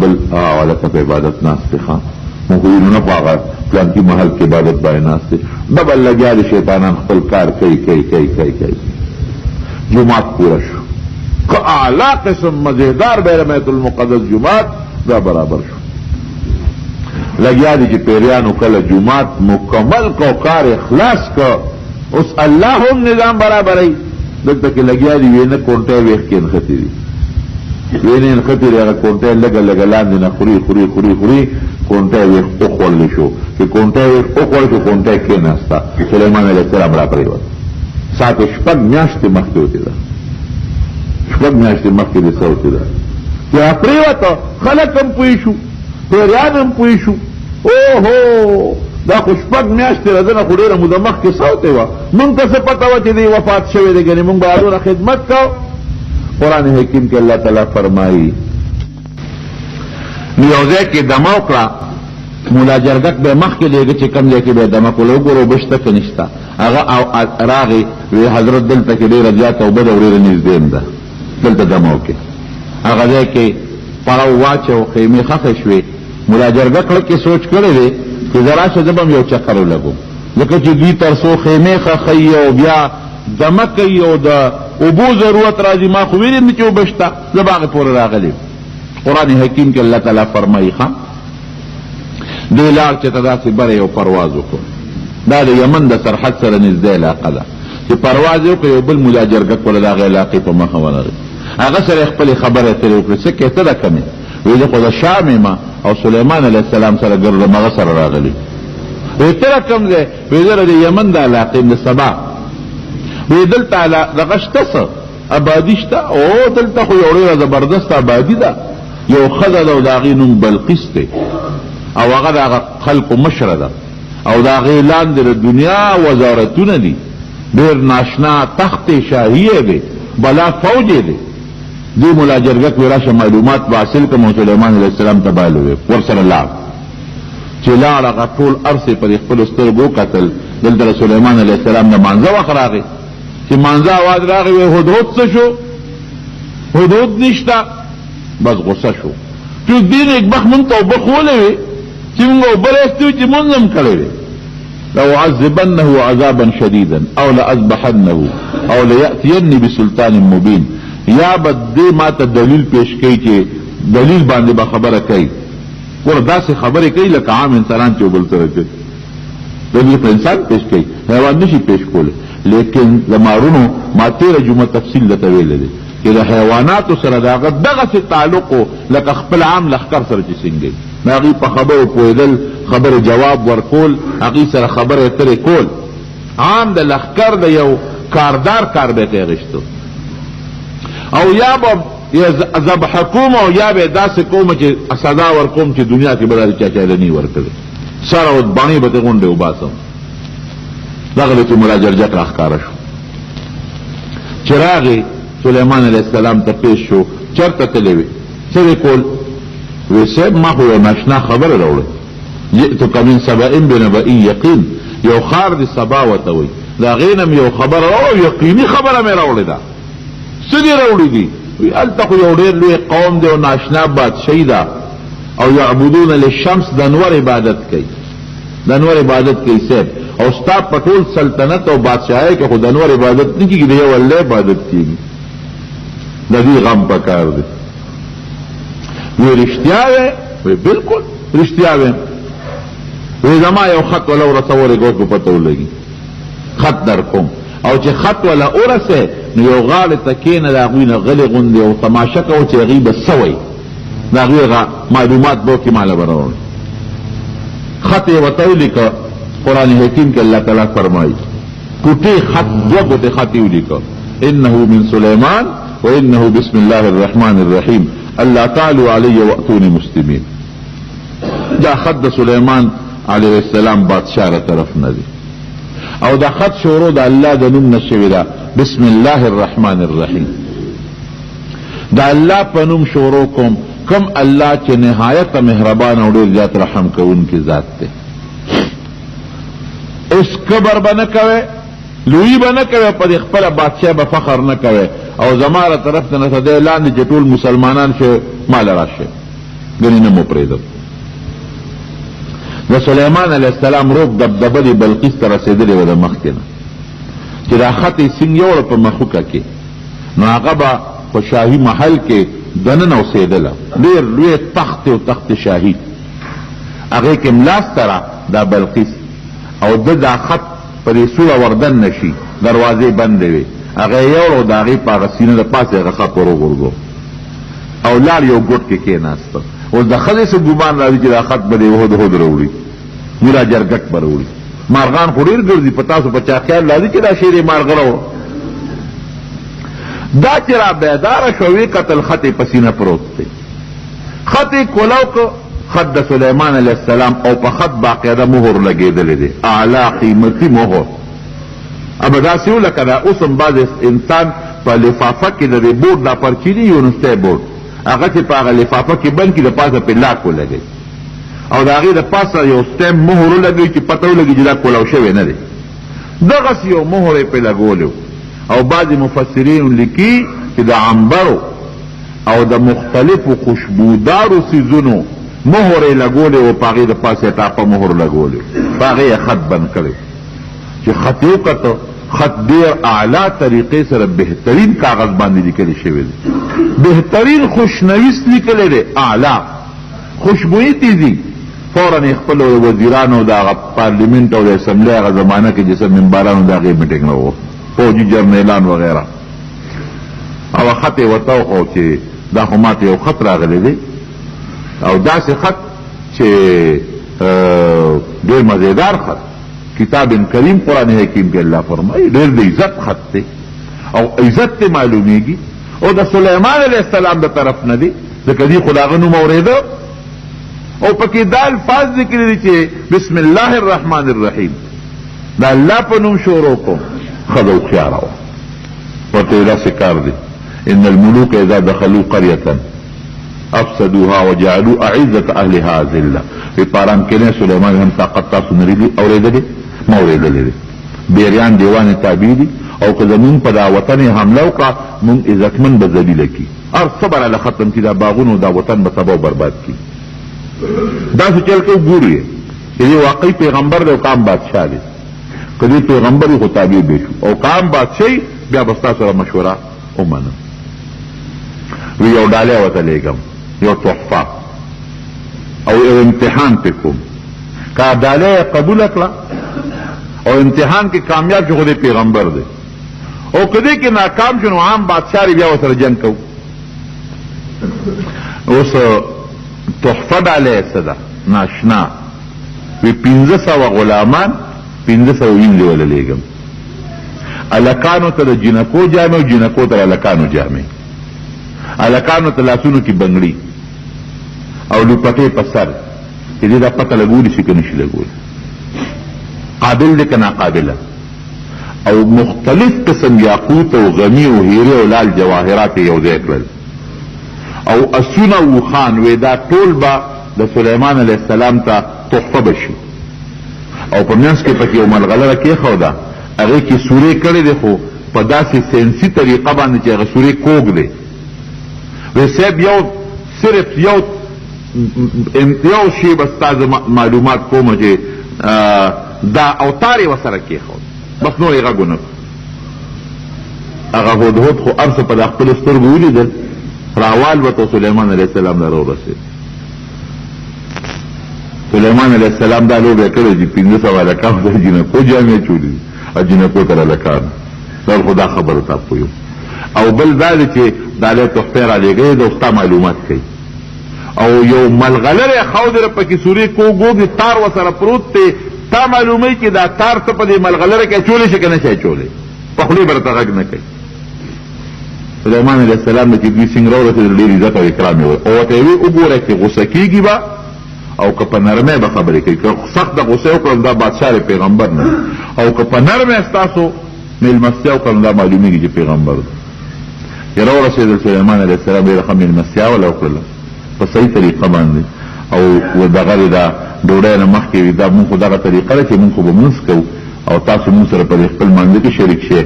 بل هلکه په عبادت ناست دی ښه موږ نه په هغه پلانکي محل کې عبادت باندې ناست دی ډبل لګیا دي شیطانان خپل کار کوي. جمعات پوره شو که اعلی قسم مزیدار بیره بیت المقدس جمعات دا برابر شو. لګیا دي چې پیریانو کله جمعات مکمل کو کار اخلاص کو اوس الله هم نظام برابرای. دلته کې لګیا دي وینه کونټه ویخ کې نختی دي وینه نختی دي هغه کونټه لګا لاندې نه خوري کونټه ویخ اوخول شو چې کونټه ویخ اوخول شو کونټه کې ناستا سليمان عليه السلام را پریوت سات شپږ میاشتې مخکې وتی ده شپږ میاشتې مخکې د څه وتی ده چې پریوت خلک هم پوه شو پیریان هم پوه شو اوهو دا خو شپږ میاشتې راځنه خو ډېره موده مخکې څه وه مونږ ته څه پته وه چې دی وفات شوی دی ګنې مونږ به هغونه خدمت کو. قرآن حکیم کې الله تعالی فرمایي نو یو ځای کې دمه وکړه مولا جرګک به مخکې لېږه چې کوم ځای کې به دمه کول وګورو اوبه شته که نشته هغه راغې وی حضرت دلته کې ډېره زیاته اوبه ده او ډېره نږدې هم ده دلته دمه وکړې هغه ځای کې پړاو واچو خیمې خښې شوې مولا جرګک لږ کې سوچ کړی دی چې ذرا شه زه به هم یو چکر ولګو ځکه چې دوی تر څو خیمې خښوي او بیا دمه کوي او د اوبو ضرورت راځي ما خو ویلې نه چې اوبه شته زه به هغې پورې راغلی. قرآن حکیم کې الله تعالی فرمایي ښه دې لار چې ته داسې بره یو پرواز وکړو دا د یمن د سرحد سره نږدې علاقه ده چې پرواز یې وکړو یو بل مولا جرګک ول د هغې علاقې په مخه ونغی هغه سره یې خپلې خبرې ترې وکړې څه کې ته ده کمې وی زه خو د شام یم او سلیمان علیه السلام سره ګرځم هغه سره راغلی. وی ته کوم ځای وی زه د یمن د علاقې د سبا وی دلته دغه شته څه آبادي شته او دلته خو یو ډېره زبردست آبادي ده یو ښځه ده او د هغې نوم بلقیس دی او هغه د هغه خلقو مشره ده او د هغې لاندې د دنیا وزارتونه دي ډېر ناشنا تخت شاهي دی بلا فوج دی. دی مولا جرګک وی راشه معلومات به حاصل کړم او سلیمان علیه السلام ته بایلو ورسره لاړ چې لاړ هغه ټول ارسې په خپلو سترګو وکتل دلته د سلیمان علیه السلام د مانځه وخت راغی چې مانځه اواز راغی وی هدهد څه شو هدهد نشته بس غصه شو چې دې نیکبخت مونږ ته اوبه ښوولې وې چې مونږ اوبه راستي وي چې مونږ هم کړی وې لأعذبنه عذابا شديدا او لأذبحنه او ليأتيني بسلطان مبين یا به دې ما ته دلیل پیش کوي چې دلیل باندې به خبره کوي ور داسې خبرې کوي لکه عام انسانان چې بل سره کوي دلیل په انسان پیش کوي حیوان نشي پیش کولی. لیکن زمارونو ما تیره جمعه تفصیل درته ویلی دی چې د حیواناتو سره د هغه دغسې تعلق لکه خپل عام لښکر سره چې څنګه د هغې په خبرو پوهېدل خبرې جواب ورکول هغې سره خبرې اترې کول عام د لښکر د یو کاردار کار به یې اخیستو او یا به ذبح کوم او یا به داسې کوم چې سزا ورکوم چې دنیا کې به داسې چا چایلني ورکړي سر او باڼې به ترې غونډې وباسم. دغه چې مولا جرګک راښکاره شو چې راغې سلیمان علیه السلام ته پیش شو چېرته تللی وې څه دې کول وی صاحب ما خو یو ناشنا خبره راوړې جئتک من سبأ بنبأ یقین یو ښار د سبا ورته وایي د هغې نه مې یو خبره راوړه یقیني خبره مې راوړې ده څه دې راوړي دي وی هلته خو یو ډېر لوی قوم دی او ناشنا بادشاهي ده او یعبدون للشمس د انور عبادت کوي د انور عبادت کوي صاحب او ستا په ټول سلطنت او بادشاهۍ کې خو د انور عبادت نه کېږي د یو الله عبادت کېږي د دې غم په کار دی. وی رښتیا وی وی بلکل رښتیا وی وی زما یو خط ولا ورسولی که اوس به پته ولګي خط در کوم او چې خط ولا ورسې نو یو غاړې ته کښېنه د هغوی نه غلې غوندې او تماشه کوه چې هغوی به څه وایي دا غیر معلومات بو کی مالا براؤں خط وطولی کا قرآن حکیم کے اللہ تعالیٰ فرمائی کٹے خط دو کٹے خط اولی کا انہو من سلیمان و انہو بسم اللہ الرحمن الرحیم اللہ تعالی علی واتونی مسلمین دا خط دا سلیمان علیہ السلام بادشاہ را طرف ندی او دا خط شورو دا اللہ دا نم نشوی دا بسم اللہ الرحمن الرحیم دا اللہ پا نم شورو کم اللہ چے نہایت مہربان اور دیر جات رحم کو ان کی ذات تے اس کبر بنا کوئے لوی بنا کوئے پا اخپل بادشاہ بفخر نہ کوئے او زمارہ طرف نہ دے اعلان دی چطول مسلمانان شے مال راشے گنی نمو پریدم دا سلیمان علیہ السلام روک دبدبلی بلقیس تر رسیدلی و دا مخینا چی دا خط سنگیور پا مخوکا کی نو آقا با پا شاہی محل کے دنن او سیدلا دیر لوی تخت و تخت شاہی اگه که ملاس ترا دا بلقیس او دا خط پر سور وردن نشی دروازه بنده وی اگه یورو دا غی پا غسینه دا پاس اگه خط پرو گردو او لار یو گوٹ که که ناستا او دا خلی سے گمان راوی چی دا خط بده وحد حد روڑی میرا جرگت بروڑی مارغان خوریر گردی پتاسو پچا خیال لازی چی دا شیر مارغرو دا چرا بیدار شوی قتل خط پسینہ پروت تے خط کولو کو خط دا سلیمان علیہ السلام او پا خط باقیدہ مہر لگے دلے دے اعلی قیمتی مہر اب دا سیو لکا دا اسم باز انسان پا لفافہ کی دا دے بورد دا پرچینی یونستے بورد اگر چی پا اگر لفافہ کی بن کی دا پاسا پی لاکو لگے او دا غیر دا پاسا یو سٹیم مہر لگے چی پتو لگی جدا کولو شوی ندے دا غس یو مہر پی لگو لیو او بعض مفسرین لکی کہ دا عنبرو او دا مختلف خوشبودارو سیزونو مہر لگولے و پاغی دا پاس اٹاپا مہر لگولے پاغی خط بن کرے چی خطیو کتا خط دیر اعلی طریقے سر بہترین کاغذ باندی لکلے شوئے دے بہترین خوشنویس لکلے دے اعلی خوشبوئی تیزی فوراً اخفل وزیرانو دا پارلیمنٹ او دا اسمبلی اغا زمانہ کے جیسا منبارانو دا غیر میٹنگ رہو فوجی جرنیلان وغیرہ او خط وطاو او چه دا خمات یو خط راغلی دی او دا سی خط چه دیر مزیدار خط کتاب کریم قرآن حکیم کے اللہ فرمائی دیر دی عزت خط تے او عزت تے معلومی گی او دا سلیمان علیہ السلام دا طرف ندی دا کدی خداغنو موردو او پکی دا الفاظ ذکر دی چه بسم اللہ الرحمن الرحیم دا اللہ پا نم شورو کو خذو خیارو وطیلا سکار دی ان الملوک اذا دخلوا قریتا افسدوها وجعلوا اعزت اهلها ذلہ فی پاران کنے سلیمان ہم طاقت تاسو نریدی اوریده دی موریده دی بیریان دیوان تابی دی او کزمون پدا وطن حملو کا من عزتمن بزلیل کی اور صبر علی ختم کی دا باغون دا وطن بتباو برباد کی دا سو چل کے گوری ہے کہ یہ واقعی پیغمبر دے کام بادشاہ دی کدی پیغمبری خو تابع بیشو او کام بادشاہی بیا بستا سره مشورہ امنم وی یو ڈالے وتا لیگم یو تحفہ او امتحان پہ کوم کا ڈالے قبول اکلا او امتحان کی کامیاب جو خود پیغمبر دے او کدی کی ناکام شنو عام بادشاہ ری بیا وسر جنگ کو اس تحفہ ڈالے صدا ناشنا وی 1500 غلامان 1500 وین دی ولا لیگم الکانو ته جنکو جامع او جنکو ته الکانو جامع الکانو ته لاسونو کی بنگړي او لپټه پسر دې دا پته لګولې شي کنه شي لګول قابل دې کنا قابله او مختلف قسم یاقوت او غمی او هیره او لال جواهرات یو ځای کړل او اسونه او خان ودا ټول با د سليمان عليه السلام ته تحفه بشي او په منځ کې پکې یو ملغلره کې خو دا هغه کې سورې کړې ده خو په داسې سینسي طریقه باندې چې هغه سورې کوږ دی وسب یو صرف یو شی بس تاسو معلومات کوم چې دا اوتاري وسره کې خو بس نو یې غوونه هغه هود خو ارس په خپل سترګو ولیدل راوال وته سليمان عليه السلام له ورسېد سلیمان علیہ السلام دا لوگ اکڑے جی 1500 والا کام دا جنکو جامع چولی جنکو تر لکان دا خدا خبر تا پویو او بل دا چه دا لے تحفیر آلے گئے دا استا معلومات کئی او یو ملغلره خودره پکې سوري کوګو تار وسره پروت ته تا معلومه کې دا تار ته په دې ملغلره کې چولې شي کنه شي چولې په خلی برته غږ نه کوي. سليمان عليه السلام چې دوی څنګه راوړل ډېر عزت او اکرام یې او ته وی وګوره چې غوسه کیږي با او که په نرمه به خبرې کوي که سخت د غوسه وکړم دا بادشاہ پیغمبر نه او که په نرمه استاسو میلمستیا وکړم دا معلومیږي چې پیغمبر دی. یې راورسېدل سليمان عليه السلام ډېره ښه میلمستیا وله وکړله په صحیح طریقه باندې او دغه دا ډوډۍ نه مخکې دا مونږ خو دغه طریقه ده چې مونږ خو به مونځ کوو او تاسو مونږ سره په خپل مانځه کې شریک شئ.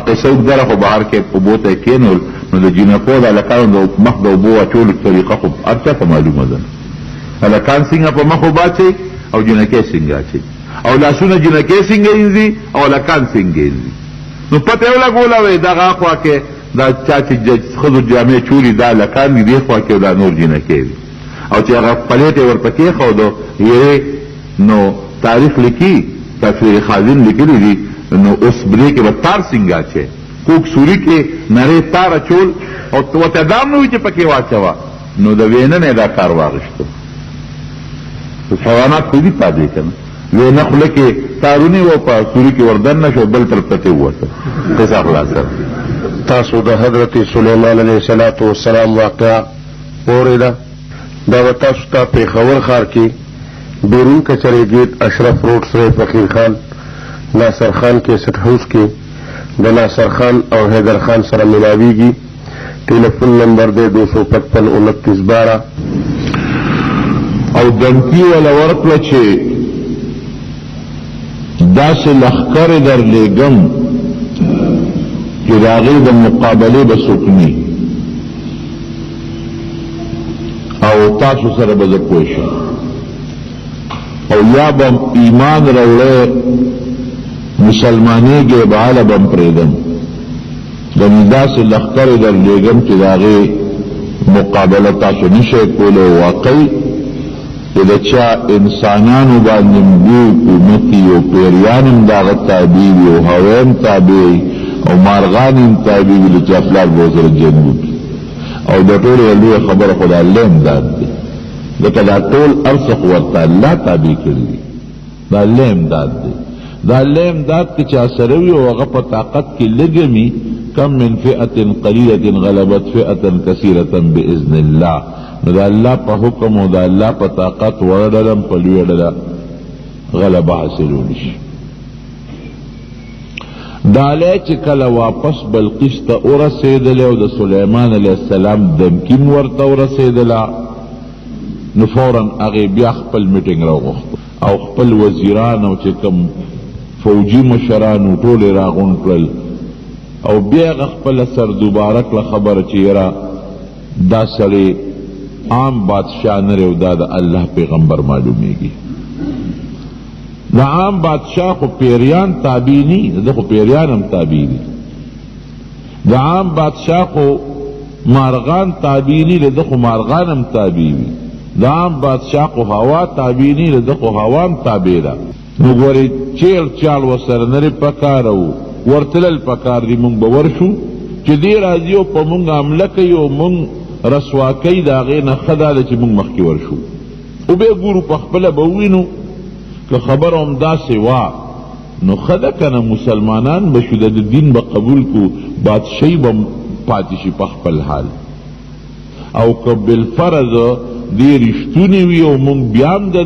قصه اوږده خو بهر کې اوبو ته یې کېنول نو د جینکو د هلکانو د مخ د اوبو اچولو طریقه خو هر چا ته معلومه ده. هلکان څنګه په مخ اوبه اچوي او جینکې څنګه اچوي او لاسونه جینکې څنګه اینځي او هلکان څنګه اینځي. نو پته یې ولګوله وی دغه خوا کې دا چا چې ښځو جامې چولي دا هلکان دي دې خوا کې دا نور جینکې دي او چې هغه پلیټ یې ورپه کېښودو یې نو تاریخ لیکي تفسیر خازن لیکلی دي نو اوس برې کې به تار څنګه اچوي کوک سوري کې نرې تار اچول او ورته دام نه وي چې پکې واچوه نو د وینه نه دا کار واغېشتو. حیوانات خو دي پاتې که نه وینه خوله کې تارونې و په سوري کې وردن نه شو بل طرف ته ووته قصه خلاصه. تاسو د حضرت سلیمان علیه السلام واقعه واورېده. دا به تاسو ته پېښور ښار کې بیرون کچرې ګیټ اشرف روډ سره فقیر خان ناصر خان کیسټ هاوس کې د ناصر خان او حیدر خان سره ملاویږي. ټلیفون نمبر دی 255 29 12 او دمکی ولا ورکړه چې داسې لښکرې درلېږم چې د هغې د مقابلې به څوک نه او تاسو سره به زه پوه شم او یا به ایمان راوړی مسلمانېږې به هله به م پرېږدم یعنې داسې لښکرې درلېږم چې د هغې مقابله تاسو نشئ کولی. واقعي چې د چا انسانانو باندې ملي حکومتي او پیریان هم د هغه تابع وي او هوی هم تابع وي او مارغان هم تابع وي د چا پلار به ورسره جنګ وکړي او د ټولو یوه لویه خبره خو د الله امداد دی ځکه دا ټول هر څه خو ورته الله تابع کړي دي. د الله امداد دی. د الله امداد که چا سره وي او هغه په طاقت کې لږه وي کم من فئة قلیلة غلبت فئة کثیرة بإذن الله نو د الله په حکم او د الله په طاقت وړه ډله په لویه ډله غلبه حاصلولی شي. دالی چې کله واپس بلقیس ته ورسېدلی او د سلیمان علیه السلام دمکین ورته ورسېدله نو فوراً هغې بیا خپل میټینګ راوغوښت او خپل وزیران او چې کوم فوجي مشرانو ټول یې راغونډ کړل او بیا هغه خپله سر دوباره کړه خبره چې یاره دا سړی عام بادشاہ نه او دا د الله پیغمبر معلومیږي. د عام بادشاہ خو پیریان تابع ني د خو پیریان هم تابع دي. د عام بادشاہ خو مارغان تابع ني د خو مارغان هم تابع وي. د عام بادشاہ خو هوا تابع ني د خو هوا هم تابع ده. نو ګورې چیل چال ورسره نه پکار او ورتلل پکار دي مونږ به ورشو چې دې راځي او په مونږ حمله کوي او مونږ رسواکۍ د هغې نه ښه دا ده چې مونږ مخکې ورشو او بیا ګورو په خپله به ووینو که خبره همداسې وه نو ښه ده که نه مسلمانان به شو د دین به قبول کو بادشاهي به پاتې شي په خپل حال او که بالفرض دې رښتونې وي او مونږ بیا هم د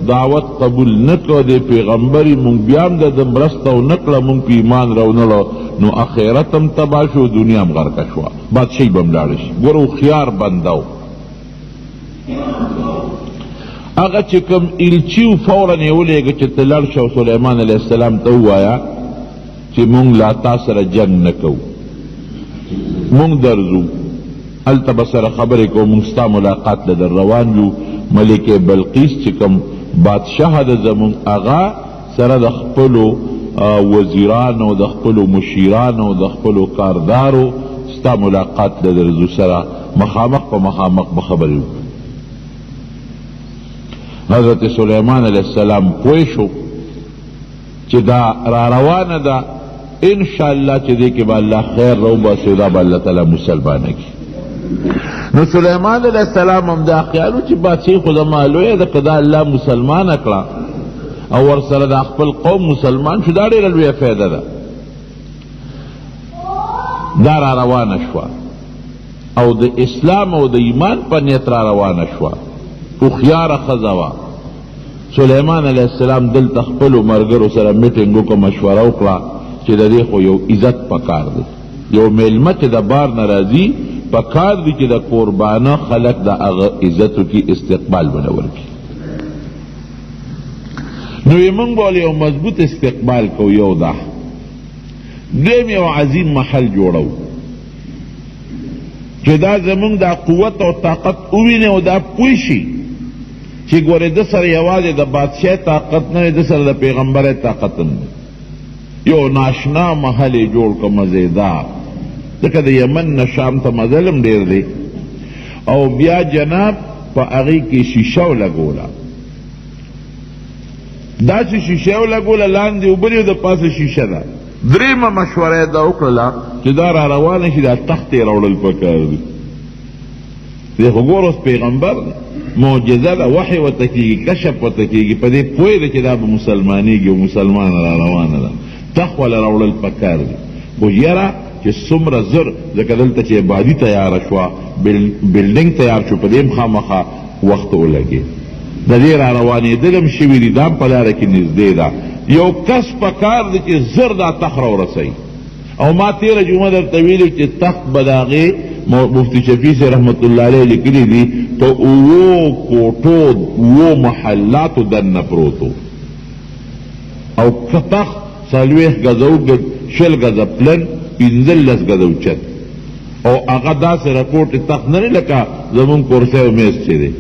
دعوت قبول نکړه د پیغمبري مونږ بیا هم د مرسته او نکړه مونږ په ایمان راونړه نو اخرت هم تباه شو دنیا هم غرقه شوه بادشاهي به هم لاړه شي. ګوره هوښیار بنده و هغه چې کوم الچي و فوراً یې ولېږه چې ته لاړ شه او سلیمان علیه السلام ته ووایه چې مونږ لا تا سره جنګ نه کوو مونږ درځو هلته به سره خبرې کوو مونږ ستا ملاقات له در روان یو. ملکې بلقیس چې کوم بادشاه ده زمونږ هغه سره د خپلو وزیرانو د خپلو مشیرانو د خپلو کاردارو ستا ملاقات له درځو سره مخامخ په مخامخ به خبرې وکړو. حضرت سلیمان علیه السلام پوه شو چې دا را روانه ده انشاءالله چې دې کې به الله خیر رو باسي دا به الله تعالی مسلمانه کړي. نو سلیمان علیہ السلام هم دا خیالو چې بادشاہي خو زما لویه ده که دا الله مسلمانه کړه او ورسره دا خپل قوم مسلمان شو دا ډېره لویه فایده ده. دا را روانه شوه او د اسلام او د ایمان په نیت را روانه شوه. هوښیاره ښځه وه. سلیمان علیہ السلام دلته خپلو ملګرو سره میټینګ وکړه، مشوره وکړه چې د دې خو یو عزت پکار دی، یو میلمه چې د بار نه راځي پکار دی چې د قربانه خلق د هغه عزتو کې استقبال ونه ورکړي. نو یې موږ به یو مضبوط استقبال کو. یو دا دویم یو عظیم محل جوړو چې دا زمونږ دا قوت او طاقت وویني او دا پوه شي چې ګورې د سره یوازې د بادشاه طاقت نه د سره د پیغمبر طاقت هم یو ناشنا محل یې جوړ که مزیدار، ځکه د یمن نه شام ته مزل هم ډېر دی. او بیا جناب په هغې کې شیشه ولګوله، داسې شیشه ولګوله لاندې اوبه دي او د پاسه شیشه ده. درېیمه مشوره یې دا وکړله چې دا را روانه شي دا تخت یې راوړل پکار دي. دی خو ګوره اوس پیغمبر معجزه ده، وحی ورته کېږي، کشف ورته کېږي، په دې پوه ده چې دا به مسلمانېږي او مسلمانه را روانه ده. تخت والا راوړل پکار دي. خو یاره چې څومره زر ځکه دلته چې عبادي تیاره شوه، بلډینګ تیار شو، په دې هم خامخا وخت ولګېد. د دې را روانېدل هم شوي دي، دا هم په لاره کې نږدې ده. یو کس پکار دی چې زر دا تخت راورسوي. او ما تیره جمعه درته ویلي چې تخت به د هغې مفتی شفیع صاحب رحمت الله علیه لیکلي دي په 7 کوټو 7 محلاتو دننه پروت و. او که تخت 40 غزه اوږد، 20 غزه پلن، 15 غزه اوچت. او هغه داسې راپورټ تخت نه دی لکه زمونږ کرسی او میز چې دی،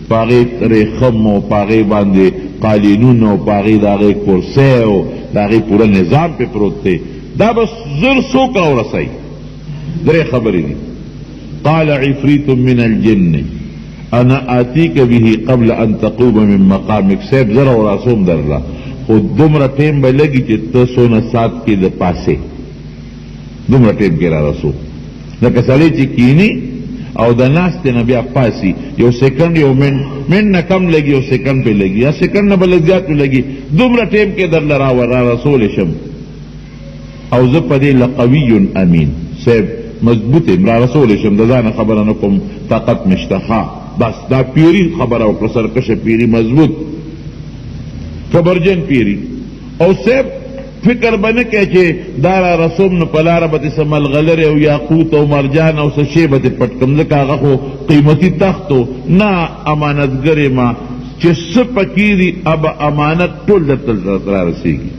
په هغې ریخم او په هغې باندې قالینونه او په هغې د هغې کرسی او د هغې پوره نظام پې پروت دی. دا به زر څوک راورسوي. 3 خبرې دي. قال عفریت من الجن انا آتیک به قبل ان تقوم من مقامک. صاحب زر او راسوم درله، خو دومره ټیم به لګي چې ته څونه سات کې د پاسې دومره ټیم کې را رسو. لکه سړی چې کینی او د ناستې نه بیا پاسي، یو سیکنډ یو منټ نه کم لګي، یو سیکنډ پې لګي، یا سیکنډ نه به لږ زیات لګي، دومره ټیم کې درله را رسولی شم. او زه په دې لقوي امین صاحب مضبوط یم، را رسولی شم، د ځانه خبره نه کوم، طاقت مې شته. بس دا پیري خبره وکړه، سرکشه پیري، مضبوط کبرجن پیري. او صاحب فکر به نه کوي چې دا را رسوم نو په لاره به دې څه ملغلرې او یاقوت او مرجان او څه شی به دې پټ کړم، ځکه هغه خو قیمتي تخت و. نه، امانتګر یم چې څه پکې دي اب امانت ټول درته را رسېږي.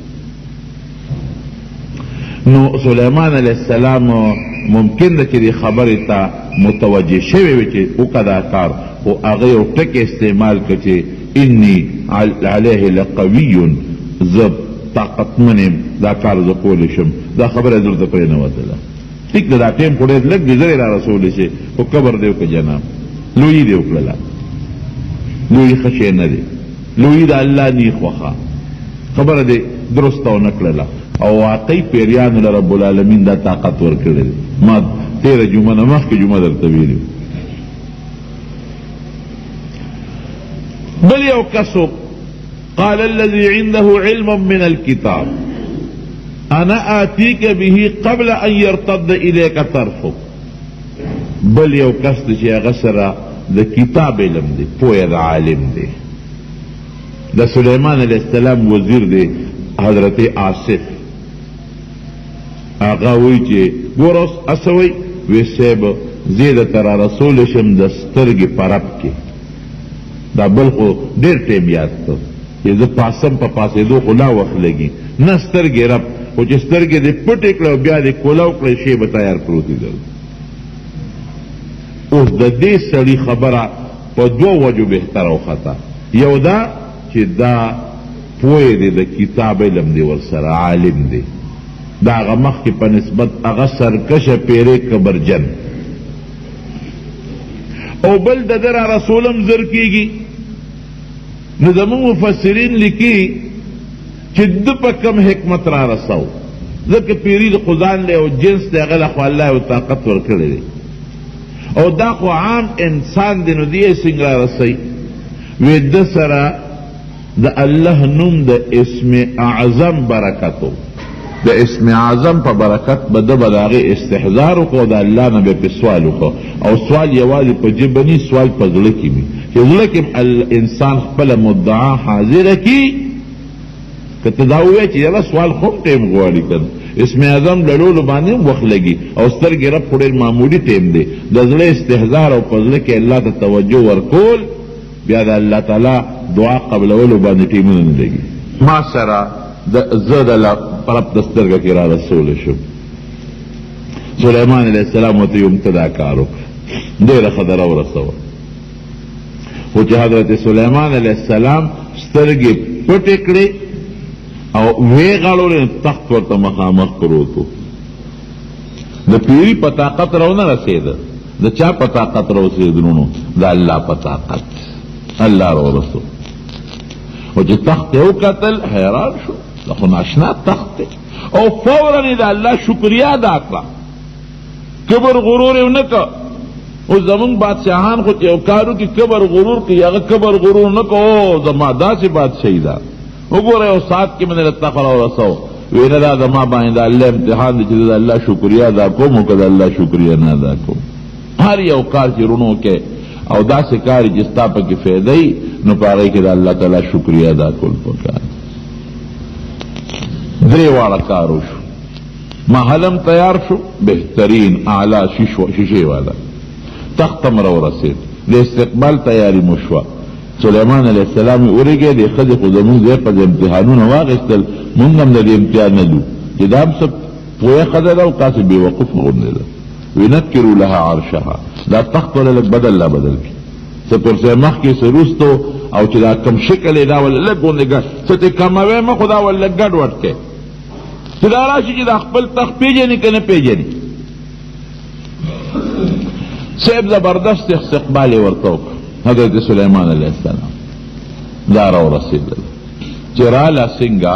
نو سلیمان علیہ السلام ممکن ده چې دې خبرې ته متوجه شوی وي چې وکړه دا کار، خو هغه یو ټکي استعمال کړه چې انی علیه لقوي، زه طاقتمن یم، دا کار زه کولی شم. دا خبره درته پرې نه وتله. ټیک ده، دا ټیم خو ډېر لږ دی، زر یې را رسولی شي، خو قبر دی وکړه جناب، لویي دې وکړله. لویي ښه شی نه دی، لویي د الله نی خوښه خبره دې درسته ونه کړله. او واقعي پیریانو له رب العالمین دا طاقت ورکړی دی. ما تیره جمعه نه مخکې جمعه درته ویلي. بل یو کسو قال الذي عنده علم من الكتاب انا آتيك به قبل ان يرتد اليك طرفك. بل یو کس چې هغه سره د کتاب علم دی، پوهه د عالم دی. د سلیمان علیہ السلام وزیر دی حضرت آصف. هغه وایي چې ګوره اوس هسه وایي وی صاحب زه درته را رسولی شم د سترګې په رب کې. دا بل خو ډېر ټیم یاد کړ چې زه پاسم په پاسېدو خو لا وخت لګي، نه سترګې رب، خو چې سترګې دې پټې کړه او بیا دې کولاو کړی شی به تیار پروتې در. اوس د دې سړي خبره په 2 وجو بهتره وخته. یو دا چې دا پوه دی، د کتاب علم دی، ورسره عالم دی، دا هغه مخکې په نسبت هغه سرکشه پیری کبرجن. او بل د ده را رسولم زر کېږي. نو زموږ مفسرین لیکي چې ده په کم حکمت را رسو، ځکه پیری د خدان دی او جنس دی، هغه له خو الله یو طاقت ورکړی دی. او دا خو عام انسان دی نو دی څنګه را رسوي وی د سره د الله نوم د اسم اعظم برکتو د اسم اعظم په برکت به د بلاغه استحضار وکړو د الله نه به سوال وکړو او سوال یوازې په جبني سوال په زړه کې وي چې زړه کې انسان خپل مدعا حاضر کی کته دا وایي چې یلا سوال خو ټیم غواړي کنه اسم اعظم لړولو باندې وخت لګي او سترګې رب خوري معمولی ټیم دی د زړه استحضار او په زړه کې الله ته توجه ورکول بیا د الله تعالی دعا قبلولو باندې ټیمونه نه لګي ما سره د زړه رب د سترګه کې را رسول شو سلیمان علیہ السلام ته یو ابتدا کارو ډېره خبره ورسوه خو چې حضرت سلیمان علیہ السلام سترګې پټې کړې او وی غړولې تخت ورته مخامخ پروت و د پیری په طاقت راونه رسېده د چا په طاقت راوسېدلونو د الله په طاقت الله راورسو او چې تخت یې وکتل حیران شو دا خو ناشنا تخت دی او فوراً یې د الله شکریا ادا کړه کبر غرور یې ونه کړه اوس زمونږ بادشاهان خو چې یو کار وکړي کبر غرور کوي هغه کبر غرور نه کړه او زما داسې بادشاهي ده وګوره یو ساعت کې مې درته تخت راورسو وی نه دا زما باندې د الله امتحان دی چې د الله شکریا ادا کوم او که د الله شکریا نه ادا کوم هر یو کار چې رونو کې او داسې کار چې ستا پکې فایده وي نو په هغې کې د الله تعالی شکریا ادا کول پکار درې واړه کار وشو محلم تیار شو بهترین اعلی شیشې والا تخت هم راورسېد د استقبال تیاری مو شوه سلیمان علیہ السلام ورګه د ښځې خو زمونږ ځای په امتحانونه واخیستل مونږ هم د دې امتحان نه لو چې دا هم څه پوهه ښځه ده او تاسې بېوقوف غوندې ده وینکرو لها عرشها دا تخت ولا لږ بدل لا بدل کړي څه پرسې مخکې څه وروستو او چې دا کم شکل یې دا ولا لږ غوندې ګډ څه ته کموی مه خو دا ولا لږ ګډ وډ کړې چې دا راشي چې دا خپل تخت پېژني که نه پېژني صاحب زبردست استقبال یې ورته وکړ حضرت سلیمان علیہ السلام دا راورسېدل چې راله څنګه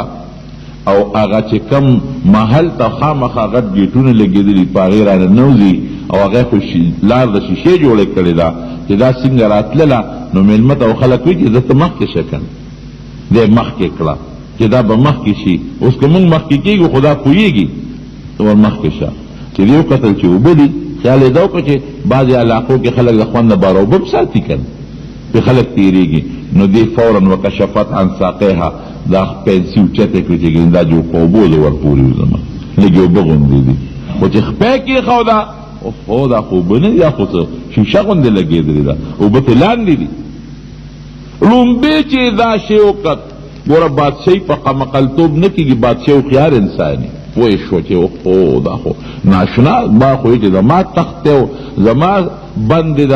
او هغه چې کم محل ته خامخا غټ ګیټونه لګېدلي په هغې رانه نوځي او هغه خو لار د شیشې جوړه کړې ده چې دا څنګه راتلله نو مېلمه ته خلک وایي چې زه ته مخکې شه که دی مخکې کړه چې دا به مخکې شي اوس که مونږ مخکې کېږو خو دا پوهېږي ور مخکې شه چې دې وکتل چې اوبه دي خیال یې دا وکړه چې بعضې علاقو کې خلک د خوند لپاره اوبه هم ساتي که پې خلک تېرېږي نو دې فورا وکشفت عن ساقیها دا پنسي اوچتې کړې چې دا جو په اوبو زه ورپورې وځم لږې اوبه غوندې دي خو چې خپی کېښوده اوهو دا خو اوبه نه دي دا خو څه شیشه غوندې لګېدلې ده اوبه ترې لاندې دي لومبې چې دا شی وکت ګوره بادشاهي په قمقلتوب نه کېږي بادشاهي هوښیار انسان وي پوه شو چې اوهو دا خو ناشنا ما خو چې زما تخت دی او زما بند د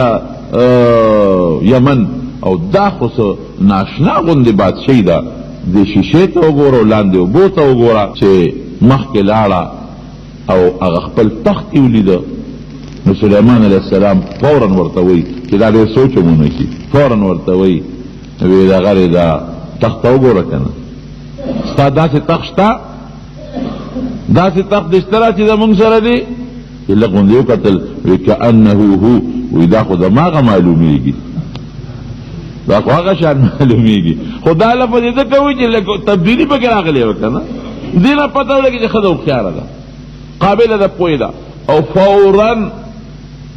یمن او دا خو څه ناشنا غوندې بادشاهي ده د شیشې ته وګوره او لاندې اوبو ته وګوره چې مخکې لاړه او هغه خپل تخت یې ولیده نو سلیمان علیہ السلام فورا ورته وایي چې دا ډېر سوچ هم ونه کړي فورا ورته وایي وی دغه دا تخت ته وګوره که نه ستا داسې تخت شته داسې تخت دې شته چې زمونږ سره دی چې لږ غوندې وکتل وی کانه هو وی دا خو دماغه معلومېږي دا خو هغه شان معلومېږي خو دا لفظ یې ځکه وایي چې لږ تبدیلي پکې راغلی وه که نه دې نه پته ولګي چې ښځه هوښیاره ده قابله ده پوه ده او فورا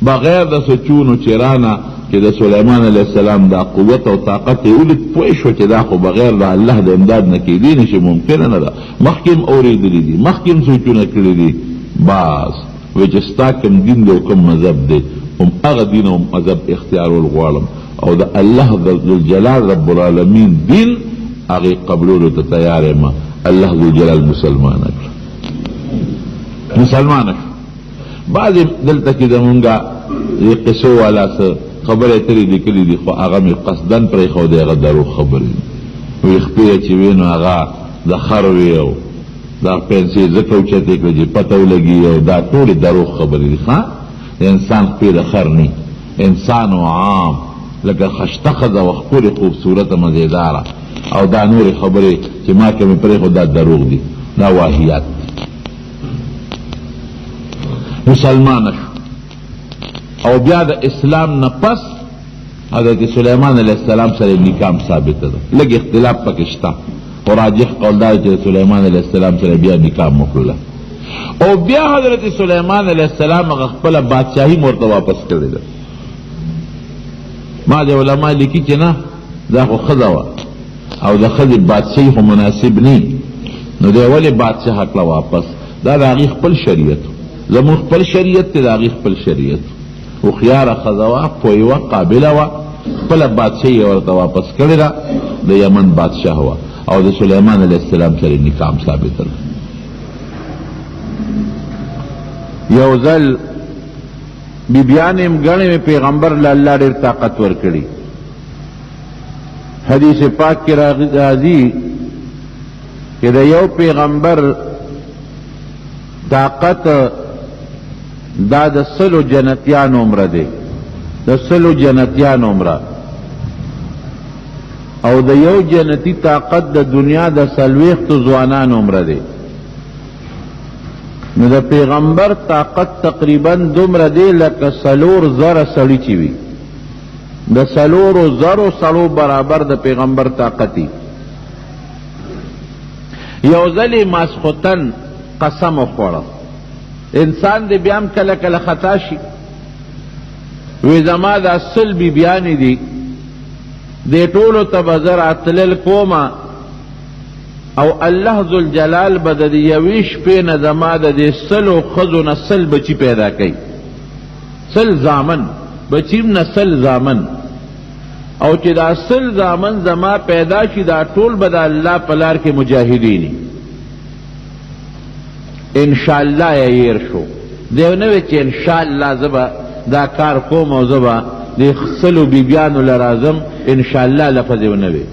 بغیر د سچونو چې رانه چې د سلیمان علیہ السلام دا قوت او طاقت یې ولید پوه شو چې دا خو بغیر د الله د امداد نه کېدی نشي ممکنه نه ده مخکې هم اورېدلي دي مخکې هم سوچونه کړي دي باس وایي چې ستا کوم دین دی او کوم مذهب دی هم هغه دین او مذهب اختیارول غواړم او د الله ذوالجلال رب العالمین دین هغې قبلولو ته تیار یم الله ذوالجلال مسلمانه کړه مسلمانه کړه بعضې دلته کې زمونږه قصو والا څه خبرې ترې لیکلي دي خو هغه مې قصدن پرېښودی هغه دروغ خبرې وي خپې چې وي نو هغه د خر وي او دا پنسې ځکه اوچتې کړه چې پته ولګي او دا ټولې دروغ خبرې دي ښه د انسان خپې د خر نه انسان و عام لکه خشته ښځه و ښکلې خوبصورته مزېداره او دا نورې خبرې چې ما که مې پرېښود دا دروغ دي دا واهیات مسلمانه شو او بیا د اسلام نه پس حضرت سلیمان علیہ السلام سره نکام ثابت ده. لږ اختلاف پکې شته او راجح قول دا چې سلیمان علیہ السلام سره بیا نکام وکړله او بیا حضرت سلیمان علیہ السلام خپل بادشاہی مرته واپس کړی ده. ما د علماء لیکي چې نه دا خو ښځه وه او د ښځې بادشاهي خو مناسب نه نو دی ولې بادشاه کړه واپس؟ دا د هغې خپل شریعت زموږ خپل شریعت دی، د هغې خپل شریعت. هوښیاره ښځه وه، پوهې وه، قابله وه، خپله بادشاهي یې ورته واپس کړې ده. د یمن بادشاه وه او د سلیمان علیه السلام سره نکام ثابته ده. یو ځل بیبیانې م ګڼې پیغمبر له الله ډېر طاقت ورکړي. حدیث پاک کې راځي کہ دا یو پیغمبر طاقت دا د سلو جنتیان عمره دی، د سلو جنتیان عمره، او د یو جنتی طاقت د دنیا د سلویختو ځوانان عمره دی. نو د پیغمبر طاقت تقریبا دومره دی لکه 4,000 سړي چې وي، د 4,000 سړو برابر د پیغمبر طاقتی. یو ځلې ماسخوتن قسم وخوړه، انسان دې بیا هم کله کله خطا شي، وی زما دا 100 بیبیانې دي، دې ټولو ته به زه راتلل کومه او الله ذوالجلال به د یوې شپې نه زما د دې 100 ښځو نه 100 بچي پیدا کوي، 100 زامن، بچیم نه 100 زامن، او چې دا 100 زامن زما پیدا شي دا ټول به د الله په لار کې مجاهدینی. انشاءاللہ یا ير شو دیو نوی چې انشاءاللہ زبا دا کار کوم او زبا دی 100 بیبیانو لرازم، انشاءاللہ لفظ دیو نوی.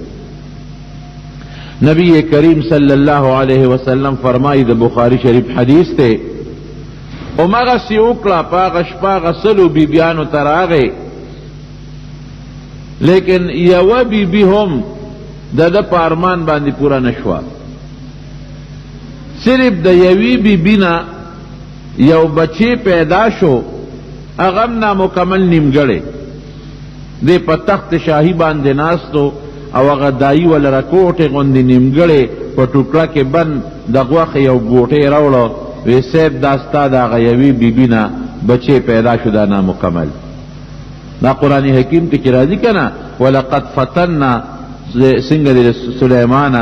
نبی کریم صلی اللہ علیہ وسلم فرمائی دا بخاری شریف حدیث تے او مغا سی اکلا پاغ شپاغ 100 بیبیانو تر آگئے، لیکن یو بی بی هم د پارمان باندې پورا نشوا. صرف د یوی بی بینا یو بچی پیدا شو، اغم نامکمل نیمګړی دی په تخت شاهی باندې ناستو او هغه دایي ولره کوټې غوندې نیمګړی په ټوکړه کې بند د غوښې یو ګوټې راوړه، وی صاحب دا ستا د هغه یوې بیبي نه بچی پیدا شو دا نامکمل. دا قرآن حکیم کې چې راځي که نه ولقد فتنا څنګه د سلیمان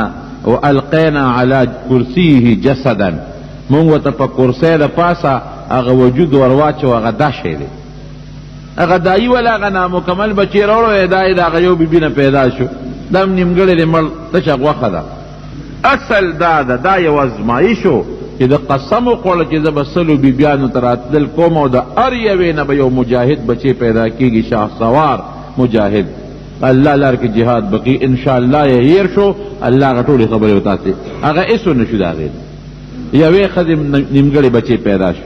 و القینا علی کرسیه جسدا، مونږ ورته په کرسی د پاسه هغه وجود ورواچو، هغه دا شی دی. هغه دایي ولا هغه نامکمل بچی راوړو، دا یې د هغه یو بیبي نه پیدا شو، دا هم نیمګړی دی، مړ تشه غوښه ده. اصل دا ده، دا یو ازمایشو چې د قسم وخوړه چې زه به 100 بیبیانو ته راتلل کوم او د هر یوې نه به یو مجاهد بچی پیدا کېږي، شاه سوار مجاهد، الله لار کې جهاد بقي. انشاءالله یې هیر شو، الله هغه ټولې خبرې وتاسې هغه هېڅ نه شو د هغې یوې ښځې نیمګړی بچی پیدا شو.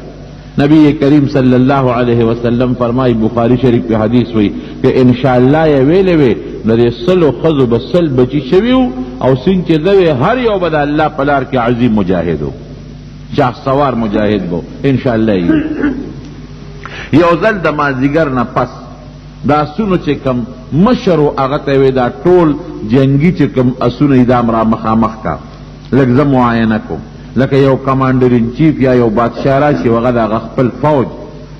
نبی کریم صلی اللہ علیہ وسلم فرمائی بخاری شریف پہ حدیث ہوئی کہ انشاءاللہ یہ ویلے وے لدے 100 خذو بس 100 بچی شویو او سنچ دوے ہر یو بدا اللہ پلار کے عظیم مجاہد ہو، شاہ سوار مجاہد ہو انشاءاللہ. یو ځل د مازدیګر نه پس دا اسونو چې کم مشرو هغه ته وی دا ټول جنگی چې کم اسونه دا مرا مخامخ کا لږ زه معاینه کوم، لکه یو کمانډر ان چیف یا یو بادشاه راشي هغه د هغه خپل فوج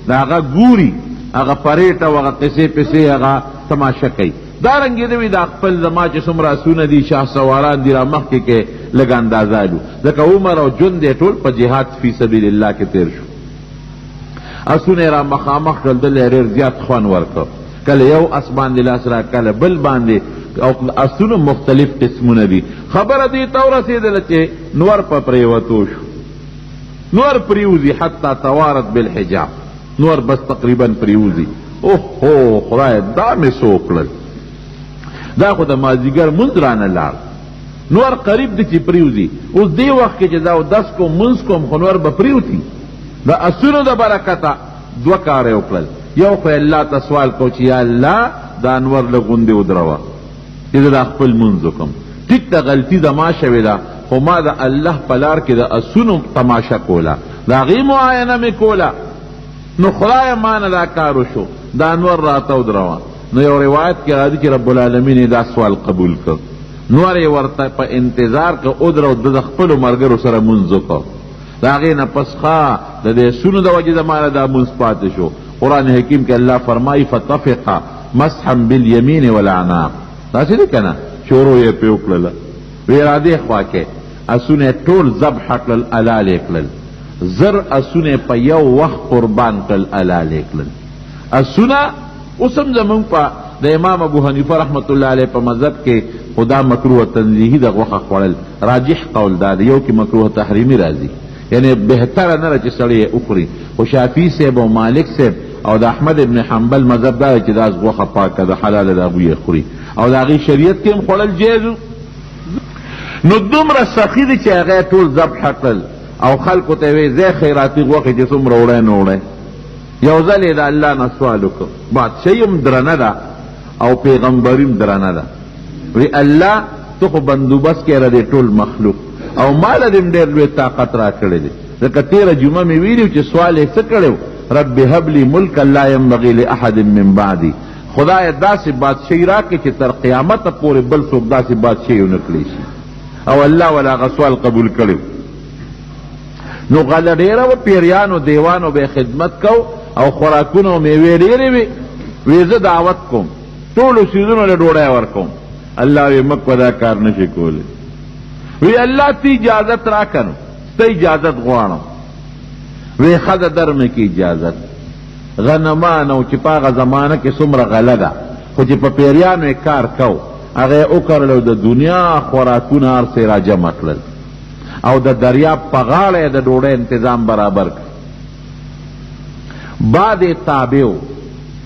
د هغه ګوري، هغه پریټ او هغه قصې پسې هغه تماشه کوي. دارنګې دوی دا خپل زما چې څومره اسونه دي شاه سواران دي را مخکې کې لږ اندازه لو، ځکه عمر او ژوند یې ټول په جهاد فی سبیل الله کې تیر شو. اسونه را مخامخ کړل، دل یې ډېر زیات خوند ورکړ، کله یو اس باندې لاس را کله بل باندې، او اسونه مختلف قسمونه دي. خبره دې ته ورسېدله چې نور په پریوتو شو، نور پریوزي حتی توارت بالحجاب، نور بس تقریبا پریوزي. اوهو خدای دا مې څه وکړل، دا خو د مازدیګر مونځ رانه لاړ، نور قریب دی چې پریوزي. اوس دې وخت کې چې دا اودس کوم مونځ کوم خو نور به پریوتي. د اسونو د برکته 2 کاره وکړل. یو خو الله ته سوال کو چې یا الله دا انور له غوندې ودروه چې زه دا خپل مونځ وکړم. ټیک ته غلطي زما شوې ده، خو ما د الله په لار کې د اسونو تماشه کوله، د هغې معاینه مې کوله، نو خدای ما نه دا کار وشو. دا نور راتاو دروا. نو یو روایت کې راځي چې رب العالمین دا سوال قبول کړ. نور یې ورته په انتظار که ادرو د خپلو ملګرو سره مونځ وکړ. د هغې نه پس ښه د دې سونو د وجې زمانه دا مونځ پاتې شو. قرآن حکیم کې الله فرمایي فطفقا مسحا بالیمین والاعناق. داسې دی که نه شروع یې پرې وکړله وی را دې خوا کې اسونه ټول ذبح کړل حلال یې کړل. زر اسونه په یو وخت قربان کړل حلال یې کړل. اسونه اوس هم زمونږ په د امام ابو حنیفه رحمت الله علیه په مذهب کې خدا مکروه تنزیهي د غوښه خوړل راجح قول دا دی. یو کې مکروه تحریمي راځي یعنی بهتره نه ده چې سړی یې وخوري. خو شافعي صاحب او مالک صاحب او د احمد ابن حنبل مذهب دا دی چې دا غوښه پاکه ده حلاله ده هغوی یې خوري او د هغې شریعت کې هم خوړل جایز. نو دومره سخي دي چې هغه ټول ذبح کړل او خلکو ته وی زه خیراتي غوښې چې څومره وړی نه وړی. یو ځل یې د الله نه سوال وکړ. بادشاهي هم درنه ده او پیغمبري هم درنه ده. وی الله ته خو بندوبست کې را دی ټول مخلوق او ما له دې ډېر لوی طاقت را کړی دی. ځکه تېره جمعه مې ویلي چې سوال یې څه کړی و رب هب لی ملکا لا ینبغي لاحد من بعدي. خدای داسې بادشاهي راکړي چې تر قیامته پورې بل څوک داسې بادشاهي ونه کړی شي. او الله ولا هغه سوال قبول کړی. نو غله ډېره وه پیریانو دیوانو به خدمت کو او خوراکونه او میوې ډېرې وې. وی زه دعوت کوم ټولو څیزونو له ډوډۍ ورکوم. الله وی مک دا کار نشي کولی. وی الله تی اجازت را کنو ته اجازت غواړم. وی ښه در مې کې اجازت. غنمان او چې په هغه زمانه کې څومره غله ده خو چې په پیریانو یې کار کو هغه یې وکړل او د دنیا خوراکونه هر څه یې را جمع کړل او د دریاب په غاړه یې د ډوډۍ انتظام برابر کړ. باد یې تابع و.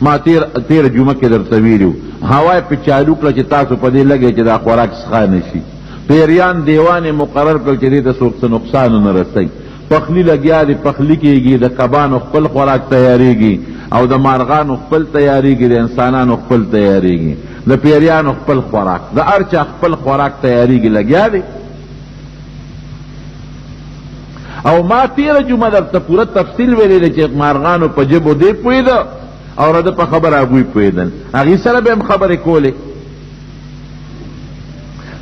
ما تېره جمعه کې درته ویلي و هوا یې پې چالو کړه چې تاسو په دې لګئ چې دا خوراک څښا نه شي. پیریان دیوان یې مقرر کړل چې دې ته څوک څه نقصان ونه رسوي. پخلی لګیا دی پخلی کېږي د کبانو خپل خوراک تیاریږي او د مارغانو خپل تیاریږي د انسانانو خپل تیاریږي د پیریانو خپل خوراک د هر چا خپل خوراک تیاریږي لګیا دی. او ما تېره جمعه درته پوره تفصیل ویلی دی چې مارغانو په ژبو دی پوهېده او رده په خبره هغوی پوهېدل. هغې سره به هم خبرې کولې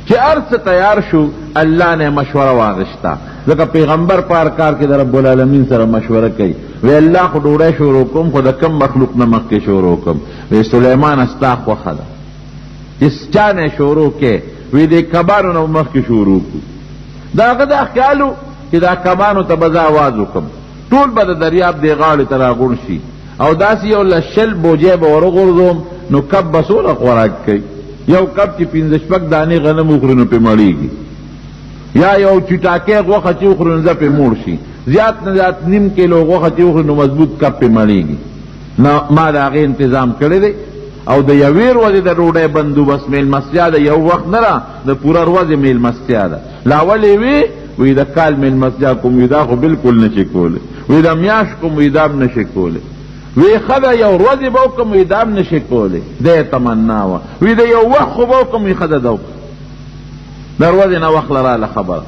چې هر څه تیار شو الله نه مشوره واغشته. ځکه پیغمبر په هر کار کې د رب العالمین سره مشوره کوي. وی الله خو ډوډۍ شروع کوم خو د کم مخلوق نه مخکې شروع کوم. وی سلیمان ستا خوښه ده چې چا نه شروع کې وی د کبانو نه مخکې شروع کړو. د هغه دا خیال و چې دا کبانو ته به زه اواز وکړم ټول به د دریاب دې غاړې ته راغونډ شي او داسې یو لشل بوجۍ به ورغورځوم نو کب به څومره خوراک کوي. یو کب چې 5-6 دانې غنم وخوري نو پې مړېږي یا یو چټاکی غوښه چې وخوري نو زه پې موړ شي. زیات نه زیات 1/2 کیلو غوښه چې وخوري نو مضبوط کب پې مړېږي. ما د هغې انتظام کړی دی او د یوې ورځې د ډوډۍ بندوبست میلمستیا د یو وخت نه ده د پوره ورځې میلمستیا ده. لا ولې وی وی د کال میلمستیا کوم وی دا خو بالکل نشي کولی. وی د میاشت کوم وی دا هم نشي کولی. وی خدا یو ورځې به وکړم وی دا هم نشي کولی. دی تمنا وه. وی د یو وخت خو به وکړم وی ښه ده ده وکړم د ورځې نه وخت لراله خبره.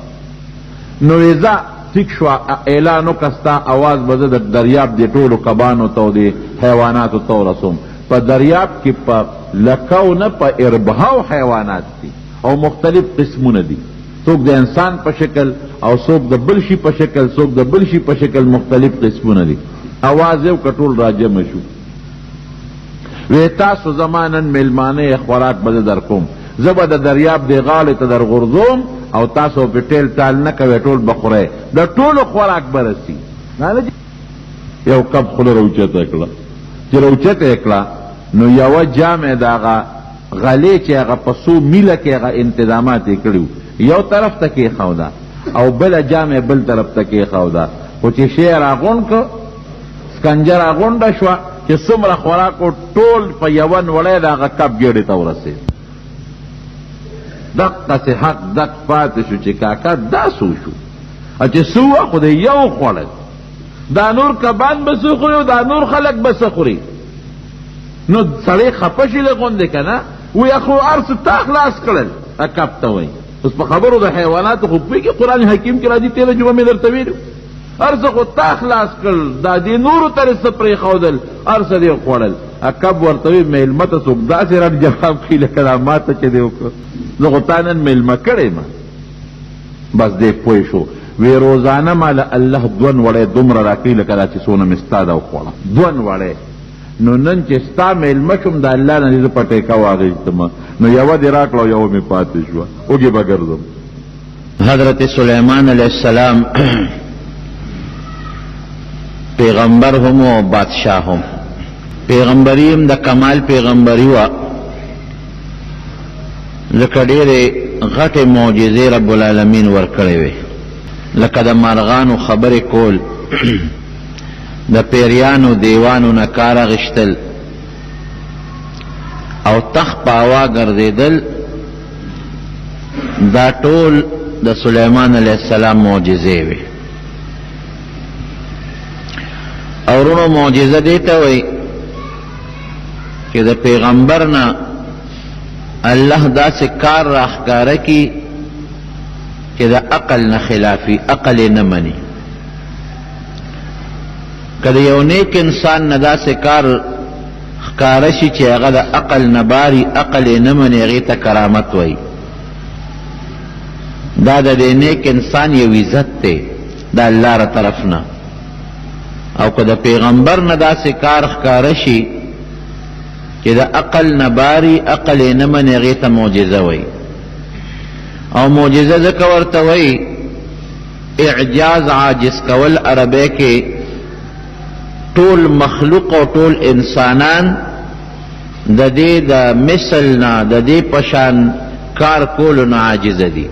نو وی ځه ټیک شوه اعلان وکړه ستا اواز به زه د دریاب د ټولو کبانو ته او د حیواناتو ته ورسوم. په دریاب کې په لکو نه په اربهاو حیوانات دي او مختلف قسمونه دي. څوک د انسان په شکل او څوک د بل شي په شکل څوک د بل شي په شکل مختلف قسمونه دي. اواز یې وکړه ټول راجمع شو. وی تاسو زما نن میلمانه خوراک به زه در کوم. زه به د دریاب دې غاړې ته در غورځوم او تاسو پې ټیل ټال نه کوئ ټول به خورئ د ټولو خوراک به رسي. یو کب خوله راوچته کړه. چې راوچته یې کړه نو یوه جامع د هغه غلې چې هغه په 100 میله کې هغه انتظامات یې کړي یو طرف ته کېښوده او بله جامع بل طرف ته کېښوده. خو چې شی یې راغونډ کړ سکنجه راغونډه شوه چې څومره خوراک و ټول په یوه نوړی د هغه کب ګېډې ته ورسېد. دقسې حق دق پاتې شو چې کاکا دا څو شو چې څه وه خو د یو خوړل. دا نور کبان به څه خوري او دا نور خلک به څه خوري. نو سړی خفه شي له غوندې که نه وی خو هر څه تا خلاص کړل کب ته وایي. اوس په خبرو د حیواناتو خو پوهېږي قرآن حکیم کې راځي 13 جمعه مې درته ویلي هر څه خو تا خلاص کړل دا دې نورو ته یې څه پرېښودل هر څه دې خوړل اکب ورتوی میلمه ته څوک داسې رد جواب کړي لکه دا ما ته چې دی وکړه زه خو تا نن میلمه کړی ما بس دی پوه شو وی روزانه ماله الله دون وړی دومره راکوي لکه دا چې څونه مې ستا ده وخوړه دون وړی نو نن چې ستا میلمه شوم د الله نه دې زه پټېکه واخیستم نو یوه دې راکړه او یوه مې پاتې شوه اوږې به ګرځم حضرت سلیمان علیہ السلام پیغمبر هم و بادشاہ هم پیغمبری هم د کمال پیغمبری و لکه ډېرې غټې معجزې رب العالمین ورکړې وې لکه د مارغانو خبرې کول د پیریانو دیوانو نه کار اخیستل او تخ په هوا ګرځېدل دا ټول د سلیمان علیہ السلام معجزې وې او ورونو معجزه دې ته وایي چې د پیغمبر نه الله داسې کار راښکاره کي چې د عقل نه خلافي عقل یې نه مني که د یو نیک انسان نه داسې کار ښکاره شي چې هغه د عقل نه باري عقل یې نه مني هغې ته کرامت وایي دا د دې نیک انسان یو عزت دی د الله را طرف نه او که د پیغمبر نه داسې کار ښکاره شي چې د عقل نه باري عقل یې نه مني هغې ته معجزه وایي او معجزه ځکه ورته وایي اعجاز عاجز کول عربی کې ټول مخلوق او ټول انسانان د دې د مثل نه د دې پشان کار کولو نه عاجزه دي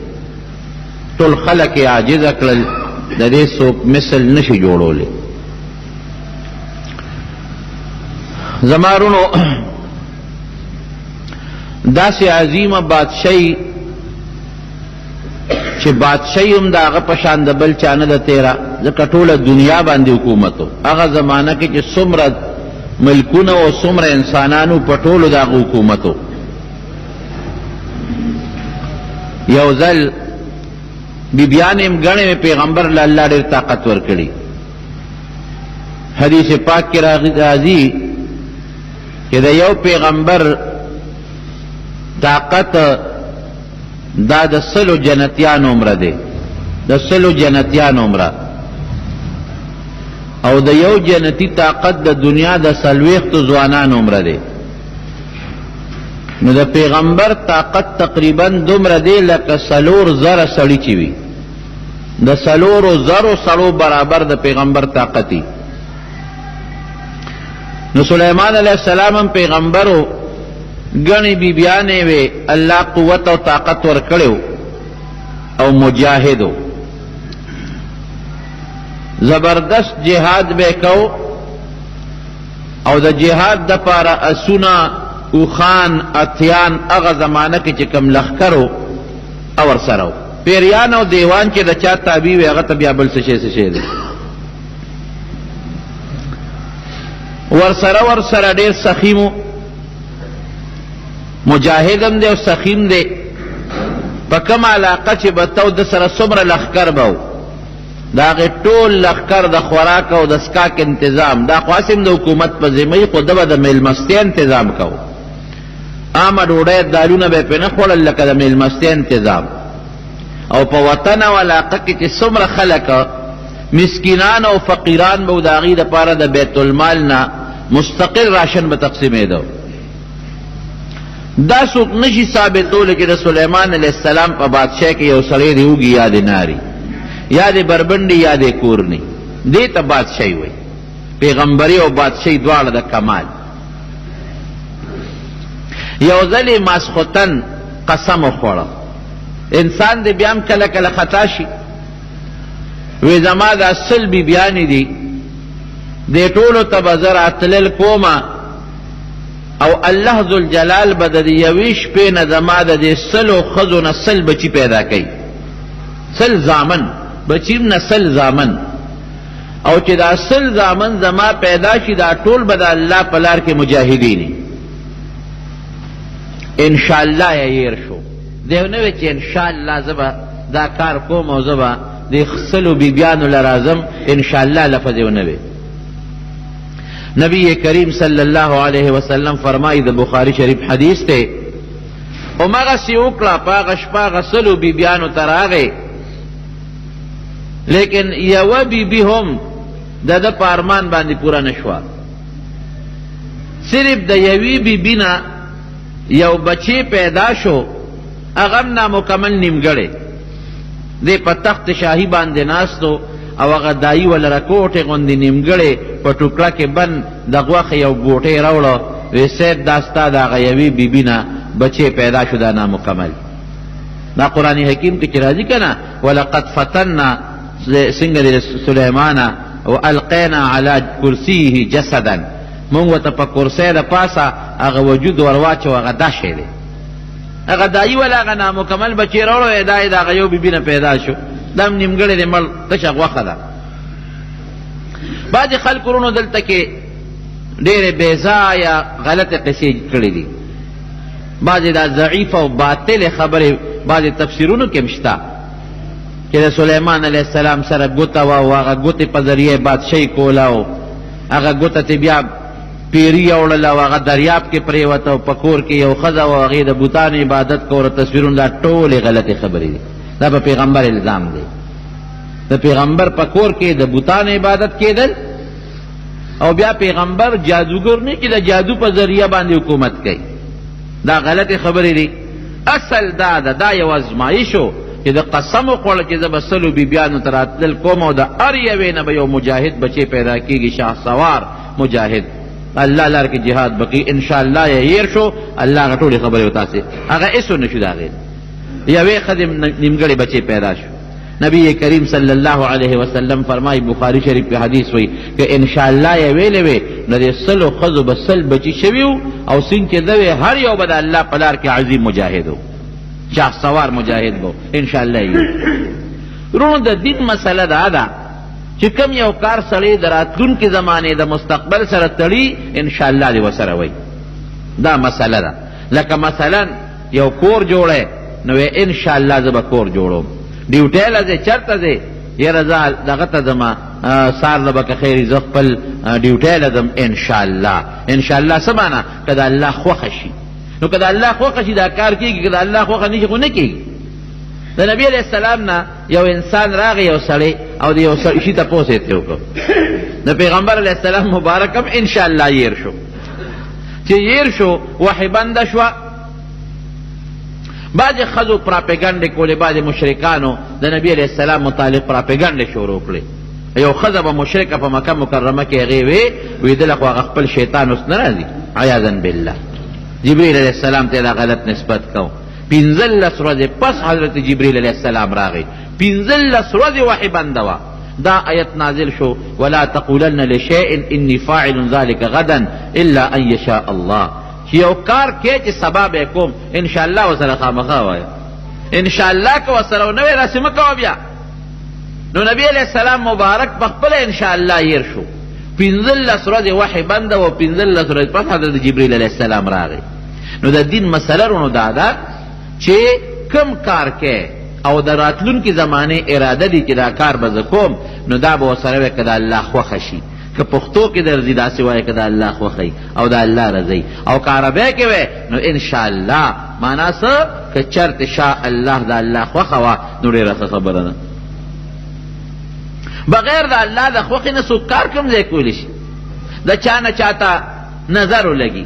ټول خلق یې عاجزه کړل د دې څوک مثل نشي جوړولی زما رونو داسې عظیمه بادشاهي چې بادشاهي هم د هغه په شان د بل چا نه ده تېره ځکه ټوله دنیا باندې حکومت و هغه زمانه کې چې څومره ملکونه و څومره انسانانو په ټولو د هغه حکومت و یو ځل بیبیانې هم ګڼې پیغمبر له الله ډېر طاقت ورکړي حدیث پاک کې راځي چې د یو پیغمبر طاقت دا د سلو جنتیان عمره دی د سلو جنتیان عمره او د یو جنتی طاقت د دنیا د څلوېښتو ځوانان عمره دی نو د پیغمبر طاقت تقریبا دومره دی لکه 4,000 سړي چې وي د 4,000 سړو برابر د پیغمبر طاقتي نو سلیمان علیہ السلام هم پیغمبرو گنی بیبیانے وے اللہ قوت و طاقت ورکڑیو او مجاہدو زبردست جہاد بے کو او دا جہاد دا پارا اسونا اوخان اتیان اغا زمانہ کی چکم لخکرو اور سرو پیریان او دیوان چی دا چا تابی وے اغا تبیا بل سشے دے ورسره ډېر سخیمو مجاهدم دی او سخیم دی په کومه علاقه چې به ته د سره څومره لښکر به و د هغې ټول لښکر د خوراک او د څکاک انتظام دا خو هسې د حکومت په ذمه خو ده به د میلمستیا انتظام کو عامه ډوډۍ دالونه به یې پرې نه خوړل لکه د میلمستیا انتظام او په وطن او علاقه کې چې څومره خلک مسکینان او فقیران به د هغې دپاره د بیت المال نه مستقل راشن به تقسیمېده دا څوک نشي ثابتولی چې د سلیمان علیہ السلام په بادشاہ کې یو سړی دی اوږي یا د ناري یا د بربنډي یا د کورني دې ته بادشاهي وایي پیغمبري او بادشاهي دواړه د کمال یو ځل یې ماسخوتن قسم وخوړه انسان دی بیا هم کله کله خطا شي وی زما دا 100 بیبیانې دي دې ټولو ته به زه راتلل کومه او الله ذوالجلال به د یوې شپې نه زما د دې 100 ښځو نه 100 بچي پیدا کوي 100 زامن بچي نه 100 زامن او چې دا 100 زامن زما پیدا شي دا ټول به د الله په لار کې مجاهدین انشاءالله یې هیر شو دی نه وی چې انشاءالله زه به دا کار کوم او زه به د 100 بیبیانو له راځم انشاءالله لفظ یې ونه وی نبی کریم صلی اللہ علیہ وسلم فرمائی د بخاری شریف حدیث تے امغسی اکلا پاغ شپاغ سلو بی بیانو تراغے لیکن یو بی بی هم د پارمان باندې پورا نشوا صرف د یوی بی بینا یو بچی پیدا شو اغم نامکمل نیمګړی دی په تخت شاهی باندې ناستو او هغه دایي ول رکوټې غوندې نیمګړی په ټوکړه کې بند د غوښې یو بوټی راوړه وی سید دا ستا د هغه یوې بیبي نه بچی پیدا شو دا نامکمل دا قرآن حکیم کې چې راځي که نه ولقد فتنا څنګه د سلیمانه والقینا علی کرسیه جسدا مونږ ورته په کرسۍ د پاسه هغه وجود ورواچو هغه دا شی دی هغه دایي ول هغه نامکمل بچی راوړو دا یې د هغه یو بیبي نه پیدا شو دا هم نیمګړی دی مړ تشه غوښه ده بعضې خلک ورونو دلته کې ډېرې بېځایه غلطې قصې کړې دي بعضې دا ضعیفه او باطلې خبرې بعضې تفسیرونو کې هم شته چې د سلیمان علیه السلام سره ګوته وه او هغه ګوتې په ذریعه بادشاهي کوله او هغه ګوته ته بیا پیری اوړله او هغه دریاب کې پرېوته او په کور کې یو ښځه وه هغې د بوتانو عبادت کوله تصویرونه دا ټولې غلطې خبرې دي دا په پیغمبر الزام دی د پیغمبر په کور کې د بوتانو عبادت کېدل او بیا پیغمبر جادوګر نه چې د جادو په ذریعه باندې حکومت کوي دا غلطې خبرې دي اصل دا ده دا یو ازمایش و چې د قسم وخوړه چې زه به سلو بیبیانو ته راتلل کوم او د هر یوې نه به یو مجاهد بچی پیدا کېږي شاه سوار مجاهد الله لار کې جهاد بقي انشاءالله یې هیر شو الله هغه ټولې خبرې و تاسې هغه هېڅ ونه شو د هغې یوې ښځې نیمګړی بچی پیدا شو نبی کریم صلی اللہ علیہ وسلم فرمائی بخاری شریف کی حدیث ہوئی کہ انشاءاللہ یہ ویلے وے ندے سلو خزو بسل بچی شویو او سن کے دوے ہر یو بدا اللہ پلار کے عظیم مجاہد ہو شاہ سوار مجاہد ہو انشاءاللہ یہ رون دا دین مسئلہ دا دا چی کم یو کار سڑی دراتون کی زمانے دا مستقبل سر تڑی انشاءاللہ دی وسر ہوئی دا مسئلہ دا لکہ مثلا یو کور جوڑے نوے انشاءاللہ زبا کور جوڑو ډیوټی لځې چرته ځې یاره زه دغه ته ځمه سار له به که خیر زه خپل ډیوټی لځم انشاءالله انشاءالله څه معنی که د الله خوښه شي نو که د الله خوښه شي دا کار کېږي که د الله خوښه نه شي خو نه کېږي د نبي علیه السلام نه یو انسان راغی یو سړی او د یو شي تپوس یې ترې وکړ د پیغمبر علیه السلام مبارک هم انشاءالله یېر شو چې یېر شو وحی بنده شوه بعض خزو پراپیگنڈ کولی بعض مشرکانو د نبی علیہ السلام متعلق پراپیگنڈ شروع کړي یو خزه به مشرکه په مکه مکرمه کې هغې وی دله خو هغه خپل شیطان اوس نه راځي عیاذا بالله جبریل علیہ السلام ته دا غلط نسبت کو 15 ورځې پس حضرت جبریل علیہ السلام راغی 15 ورځې وحی بنده وه دا آیت نازل شو ولا تقولن لشیء انی فاعل ذلك غدا الا ان یشاء الله چې یو کار کې چې سبا به کوم انشاءالله ورسره خامخا وایه انشاءالله که ورسره ونه وایې داسې مه کوه بیا نو نبی علیه السلام مبارک په خپله انشاءالله یېر شو 15 ورځې وحی بنده و 15 ورځې پس حضرت جبریل علیه السلام راغی نو د دین مسله رونو دا ده چې کم کار کې او د راتلونکي زمانې اراده دي چې دا کار به زه کوم نو دا به ورسره وایې که د الله خوښه شي که پښتو کې درځي داسې وایي که د الله خوښوي او د الله رضی او که عربی کې وی نو انشاءالله معنا څه که چرته شاء الله د الله خوښه وه نو ډېره ښه خبره ده بغیر د الله د خوښې نه څوک کار کوم ځای کولی شي د چا نه چاته نظر ولګي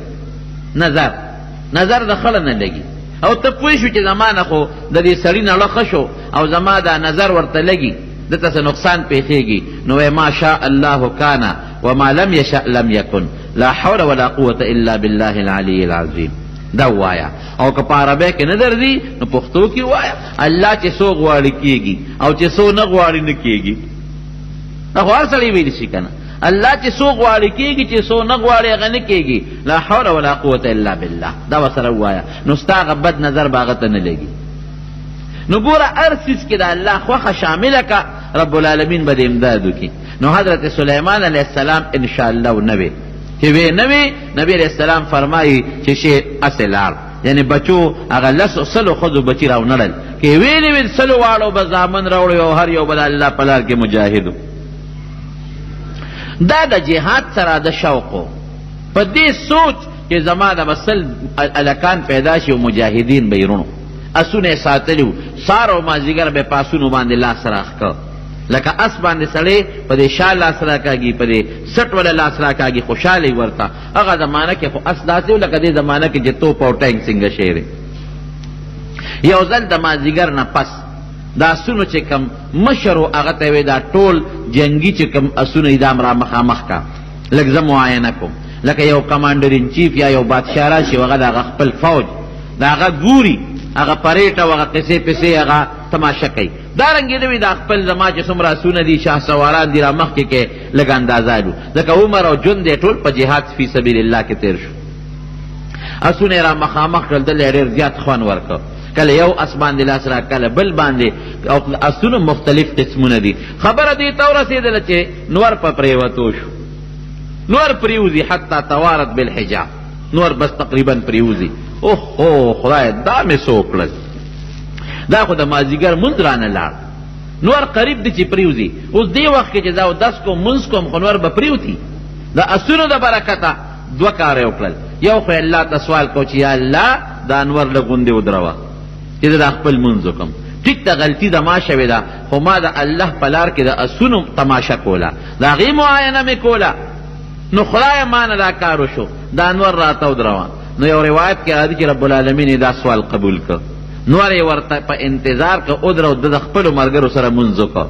نظر د خله نه لګي او ته پوه شو چې زما نه خو د دې سړي نه ښه شو او زما دا نظر ورته لګي دته څه نقصان پیښیږي نو ما شاء الله کان وما لم یشاء لم یکن لا حول ولا قوة الا بالله العلی العظیم دا وایا او که په عربی کې نه درځي نو پښتو کې وایا الله چې څو غواړي کېږي او چې څو نه غواړي نه کېږي دا خو هر سړی ویلی شي که نه الله چې څو غواړي کېږي چې څو نه غواړي هغه نه کېږي لا حول ولا قوة الا بالله دا ورسره ووایا نو ستا هغه بد نظر به هغه ته نه لګي نو ګوره هر څیز کې د الله خوښه شامله که رب العالمین به د امداد وکړي نو حضرت سلیمان علیه السلام انشاءالله نه وی چې وی نه وی نبی علیه السلام فرمایي چې شی هسې لاړ یعنی بچو هغه سلو ښځو بچي راونړل که ویلې وي سلو واړو به زامن راوړی او هر یو به د الله په لار کې مجاهد دا د جهاد سره د شوقو په دې سوچ چې زما د مسل الکان پیدا شي او مجاهدین به یې رونو اسونه ساتلیو سارو مازدیګر به پاسونو باندې لاس راښکه لکه اس باندې سړی په دې شال لاس راکاږي په دې سټ ولا لاس راکاږي خوشحالي ورته هغه زمانه کې خو اس داسې و لکه دې زمانه کې چې توپ او ټینک څنګه شی دی یو ځل د مازدیګر نه پس دا اسونو چې کم مشر و هغه ته وی دا ټول جنگي چې کم اسونه یې دا را مخامخ کا لږ زه معاینه کوم لکه یو کمانډر ان چیف یا یو بادشاه راشي هغه د هغه خپل فوج د هغه ګوري هغه پریټ او هغه قصې پسې هغه تماشه کوي دارنګې دوی د خپل زما چې څومره اسونه دي شاه سواران دي را مخکې کې لږ اندازه دو ځکه عمر او ژوند یې ټول په جهاد فی سبیل الله کې تیر شو اسونه یې را مخامخ کړل دل یې ډېر زیات خوند ورکړ کله یو اس باندې لاس را کله بل باندې او اسونه مختلف قسمونه دي خبره دې ته ورسېدله چې نور په پریوتو شو نور پریوزي حتی توارت بالحجاب نور بس تقریبا پریوزي اوه خدای دا مې څه وکړل دا خو د مازدیګر مونځ رانه لاړ نور قریب دی چې پریوزي اوس دې وخت کې چې دا اودس کوم مونځ کوم خو نور به پریوتي د اسونو د برکته دوه کار یې وکړل یو خو الله ته سوال کو چې یا الله دا انور له غوندې ودروه چې زه دا خپل مونځ وکړم ټیک ته غلطي د ما شوې ده خو ما د الله په لار کې د اسونو تماشه کوله د هغې معاینه مې کوله نو خدای ما نه دا کار وشو دا انور راته ودروه نو یو روایت کې راځي چې رب العالمین یې دا سوال قبول کړ نور یې ورته په انتظار که ادرو د خپلو ملګرو سره مونځ وکړ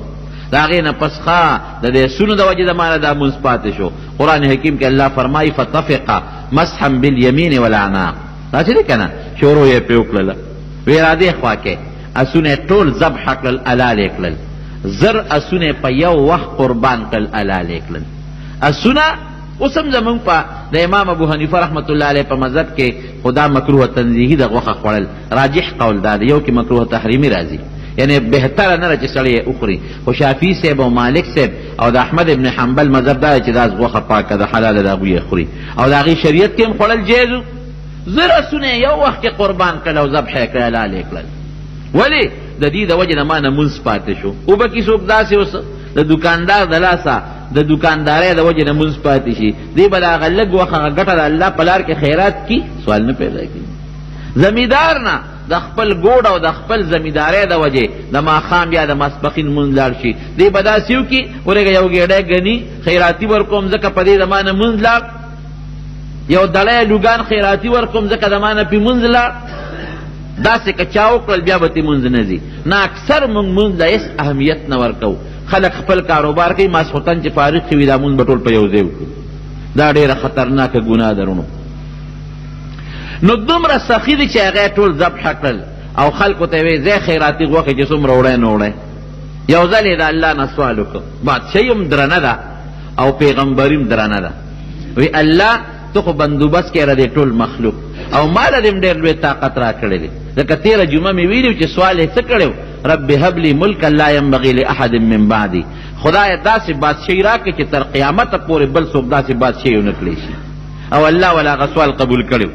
د هغې نه پس ښه د دې سونو د وجې د مانه دا مونځ پاتې شو قرآن حکیم کې الله فرمایي فتفقه مسحا بالیمین والاعناق داسې دی که نه شروع یې پرې وکړله وی را دې خوا کې اسونه ټول ذبح کړل حلال یې کړل زر اسونه په یو وخت قربان کړل حلال یې کړل اسونه اوس هم زمونږ په د امام ابو حنیفه رحمت الله علیه په مذهب کې خدا مکروه تنزیهي د غوښه خوړل راجح قول دا دی یو کې مکروه تحریمي راځي یعنی بهتره نه ده چې سړی یې وخوري خو شافعي صاحب او مالک صاحب او د احمد ابن حنبل مذهب دا دی چې دا غوښه پاکه ده حلاله ده هغوی یې خوري او د هغې شریعت کې هم خوړل جایز زر اسونه یو وخت کې قربان کړل او ذبح یې کړل حلال یې کړل ولې د دې د وجې نه ما نه مونځ پاتې شو او به کې څوک داسې اوس د دوکاندار د لاسه د دکاندارۍ د وجې نه مونځ پاتې شي دی به د هغه لږ وخت هغه ګټه د الله په لار کې خیرات کي سوال نه پیدا کېږي زمیندار نه د خپل ګوډ او د خپل زمیندارۍ د وجې د ماښام یا د ماسپښین مونځ لاړ شي دی به داسې وکړي ورېږه یو ګېډی ګني خیراتي ورکوم ځکه په دې د ما نه مونځ لاړ یو دړی لوګان خیراتي ورکوم ځکه د ما نه پې مونځ لاړ داسې که چا وکړل بیا به تې مونځ نه ځي نه اکثر مونږ مونځ ته هېڅ اهمیت نه ورکوو خلق خپل کاروبار کوي ماسخوتن چې فارغ شوي دا مونځ به ټول په یو ځای وکړو دا ډېره خطرناکه ګناه ده رونو نو دومره سخي دي چې هغه ټول ذبح کړل او خلکو ته یې ویې ځای خیراتي غوښې چې څومره وړی نه وړی یو ځل یې د الله نه سوال وکړ بادشاهي هم درنه ده او پیغمبري هم درنه ده وی الله ته خو بندوبست کې را دی ټول مخلوق او ما له دې ډېر لوی طاقت را کړی دی ځکه تېره جمعه مې ویلي چې سوال یې څه کړی رب هب لي ملکا لا ينبغي لاحد من بعدي خدای داسې بادشاهي راکړي چې تر قیامته پورې بل څوک داسې بادشاهي ونه کړی شي او الله ولا هغه سوال قبول کړی